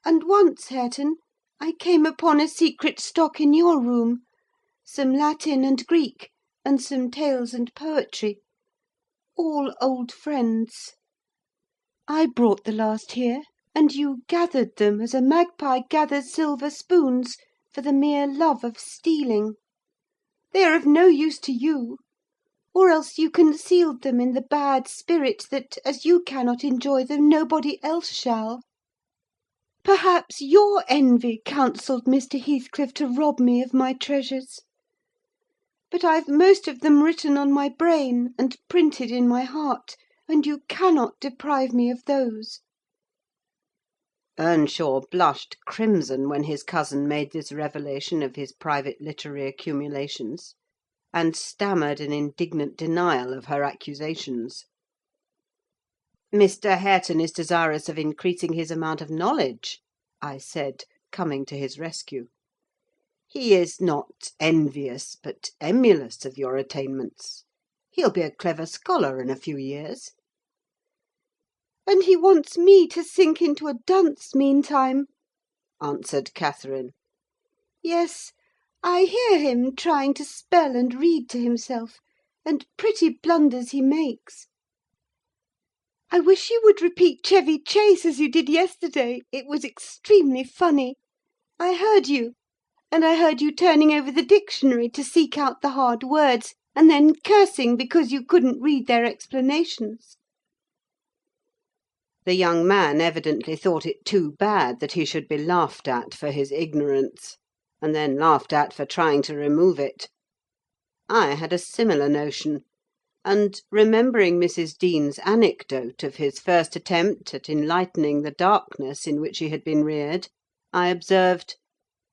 and once, Hareton, I came upon a secret stock in your room: some Latin and Greek, and some tales and poetry: all old friends. I brought the last here, and you gathered them as a magpie gathers silver spoons, for the mere love of stealing. They are of no use to you, or else you concealed them in the bad spirit that, as you cannot enjoy them, nobody else shall. Perhaps your envy counselled Mr. Heathcliff to rob me of my treasures. But I've most of them written on my brain and printed in my heart, and you cannot deprive me of those." Earnshaw blushed crimson when his cousin made this revelation of his private literary accumulations, and stammered an indignant denial of her accusations. "Mr. Hareton is desirous of increasing his amount of knowledge," I said, coming to his rescue. "He is not envious, but emulous of your attainments. He'll be a clever scholar in a few years." "And he wants me to sink into a dunce meantime," answered Catherine. "Yes, I hear him trying to spell and read to himself, and pretty blunders he makes. I wish you would repeat Chevy Chase as you did yesterday: it was extremely funny. I heard you, and I heard you turning over the dictionary to seek out the hard words, and then cursing because you couldn't read their explanations." The young man evidently thought it too bad that he should be laughed at for his ignorance, and then laughed at for trying to remove it. I had a similar notion, and, remembering Mrs. Dean's anecdote of his first attempt at enlightening the darkness in which he had been reared, I observed,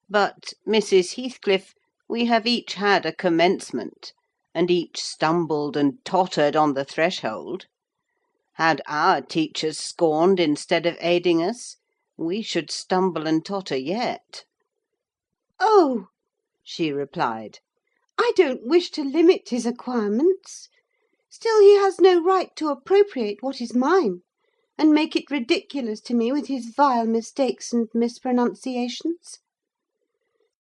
"But, Mrs. Heathcliff, we have each had a commencement, and each stumbled and tottered on the threshold. Had our teachers scorned instead of aiding us, we should stumble and totter yet." "Oh," she replied, "I don't wish to limit his acquirements. Still he has no right to appropriate what is mine, and make it ridiculous to me with his vile mistakes and mispronunciations.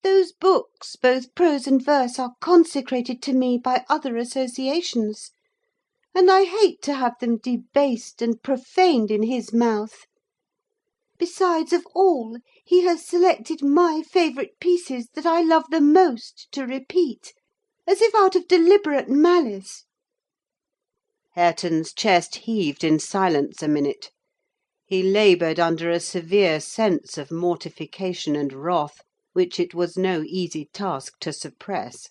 Those books, both prose and verse, are consecrated to me by other associations, and I hate to have them debased and profaned in his mouth. Besides, of all, he has selected my favourite pieces that I love the most to repeat, as if out of deliberate malice." Hareton's chest heaved in silence a minute. He laboured under a severe sense of mortification and wrath, which it was no easy task to suppress.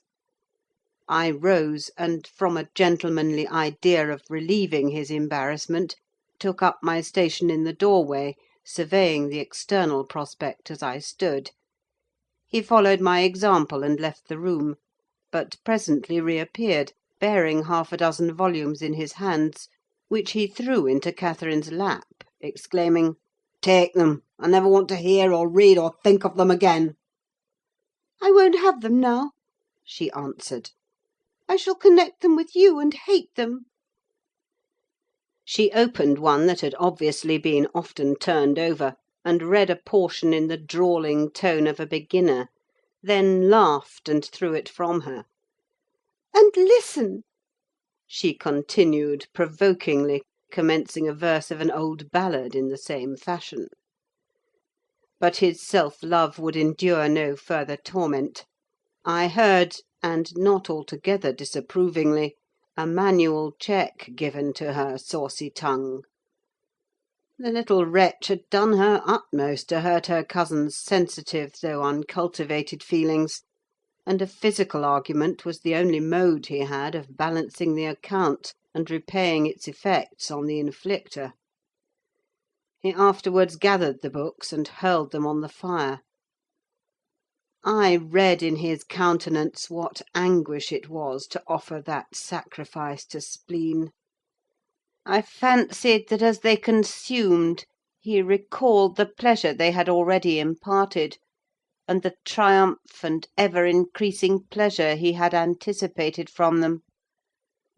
I rose, and, from a gentlemanly idea of relieving his embarrassment, took up my station in the doorway, surveying the external prospect as I stood. He followed my example and left the room, but presently reappeared, bearing half a dozen volumes in his hands, which he threw into Catherine's lap, exclaiming, "Take them! I never want to hear or read or think of them again." "I won't have them now," she answered. "I shall connect them with you, and hate them." She opened one that had obviously been often turned over, and read a portion in the drawling tone of a beginner, then laughed and threw it from her. "And listen," she continued, provokingly, commencing a verse of an old ballad in the same fashion. But his self-love would endure no further torment. I heard, and not altogether disapprovingly, a manual check given to her saucy tongue. The little wretch had done her utmost to hurt her cousin's sensitive though uncultivated feelings, and a physical argument was the only mode he had of balancing the account and repaying its effects on the inflictor. He afterwards gathered the books and hurled them on the fire. I read in his countenance what anguish it was to offer that sacrifice to spleen. I fancied that as they consumed, he recalled the pleasure they had already imparted, and the triumph and ever-increasing pleasure he had anticipated from them;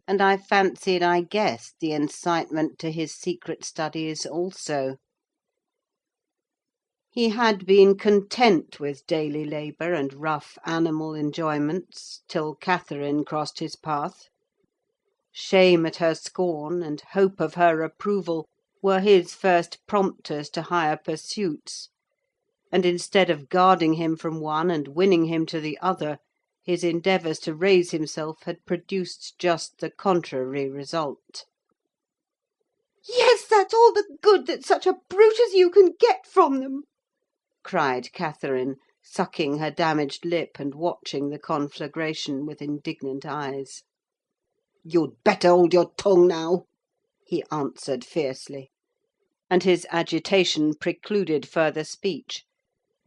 and I fancied I guessed the incitement to his secret studies also. He had been content with daily labour and rough animal enjoyments, till Catherine crossed his path. Shame at her scorn, and hope of her approval, were his first prompters to higher pursuits; and instead of guarding him from one and winning him to the other, his endeavours to raise himself had produced just the contrary result. Yes, that's all the good that such a brute as you can get from them!" cried Catherine, sucking her damaged lip and watching the conflagration with indignant eyes. "You'd better hold your tongue now," he answered fiercely; and his agitation precluded further speech.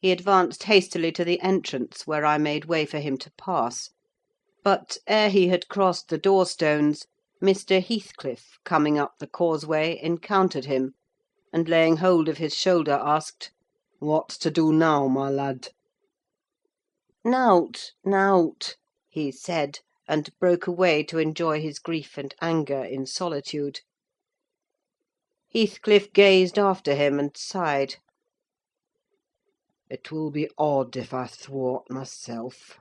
He advanced hastily to the entrance, where I made way for him to pass; but, ere he had crossed the door-stones, Mr. Heathcliff, coming up the causeway, encountered him, and laying hold of his shoulder, asked, "What's to do now, my lad?" "Naught, naught," he said, and broke away to enjoy his grief and anger in solitude. Heathcliff gazed after him and sighed. "It will be odd if I thwart myself,"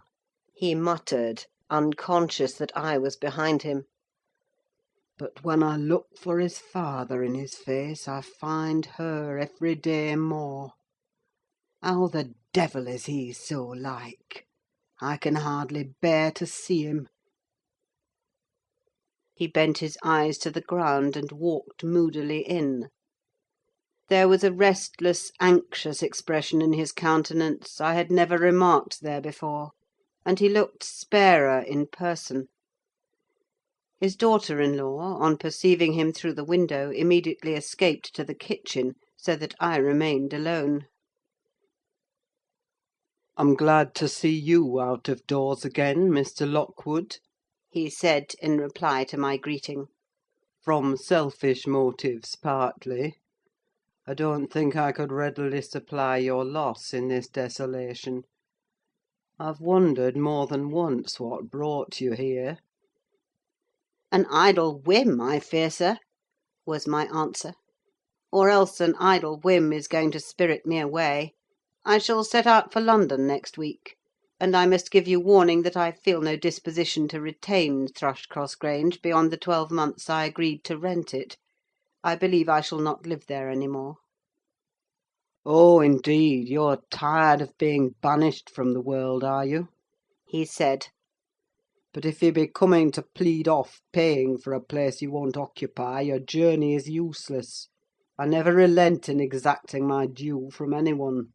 he muttered, unconscious that I was behind him. "But when I look for his father in his face, I find her every day more. How the devil is he so like? I can hardly bear to see him." He bent his eyes to the ground, and walked moodily in. There was a restless, anxious expression in his countenance I had never remarked there before, and he looked sparer in person. His daughter-in-law, on perceiving him through the window, immediately escaped to the kitchen, so that I remained alone. "I'm glad to see you out of doors again, Mr. Lockwood," he said, in reply to my greeting. "From selfish motives, partly. I don't think I could readily supply your loss in this desolation. I've wondered more than once what brought you here." "An idle whim, I fear, sir," was my answer; "or else an idle whim is going to spirit me away. I shall set out for London next week; and I must give you warning that I feel no disposition to retain Thrushcross Grange beyond the 12 months I agreed to rent it. I believe I shall not live there any more." "Oh, indeed, you're tired of being banished from the world, are you?" he said. "But if you be coming to plead off paying for a place you won't occupy, your journey is useless. I never relent in exacting my due from any one."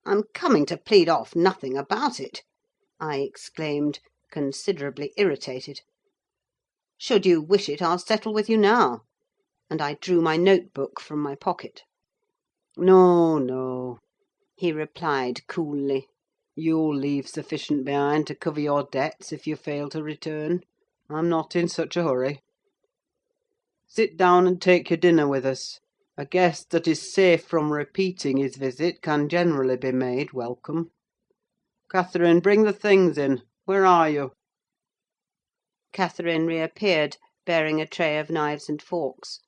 "I'm coming to plead off nothing about it," I exclaimed, considerably irritated. "Should you wish it, I'll settle with you now," and I drew my note-book from my pocket. "No, no," he replied coolly. "You'll leave sufficient behind to cover your debts if you fail to return. I'm not in such a hurry. Sit down and take your dinner with us. A guest that is safe from repeating his visit can generally be made welcome. Catherine, bring the things in. Where are you?" Catherine reappeared, bearing a tray of knives and forks.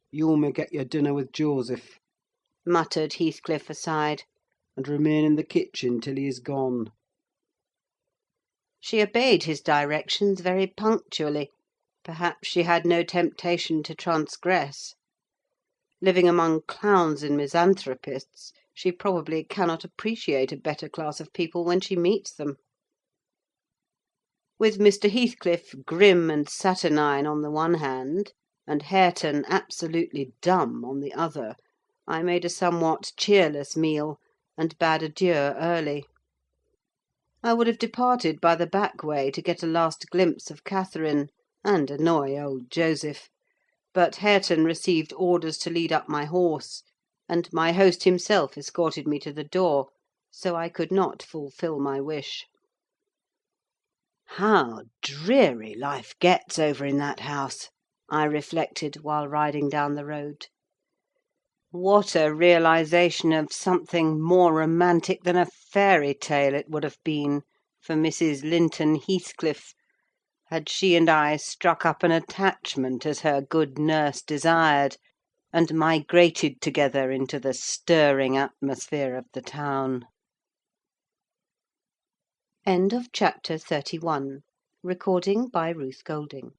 "You may get your dinner with Joseph," muttered Heathcliff aside. "and remain in the kitchen till he is gone." She obeyed his directions very punctually: perhaps she had no temptation to transgress. Living among clowns and misanthropists, she probably cannot appreciate a better class of people when she meets them. With Mr. Heathcliff grim and saturnine on the one hand, and Hareton absolutely dumb on the other, I made a somewhat cheerless meal, and bade adieu early. I would have departed by the back way to get a last glimpse of Catherine, and annoy old Joseph; but Hareton received orders to lead up my horse, and my host himself escorted me to the door, so I could not fulfil my wish. How dreary life gets over in that house! I reflected while riding down the road. What a realisation of something more romantic than a fairy tale it would have been for Mrs. Linton Heathcliff, had she and I struck up an attachment as her good nurse desired, and migrated together into the stirring atmosphere of the town. End of chapter 31. Recording by Ruth Golding.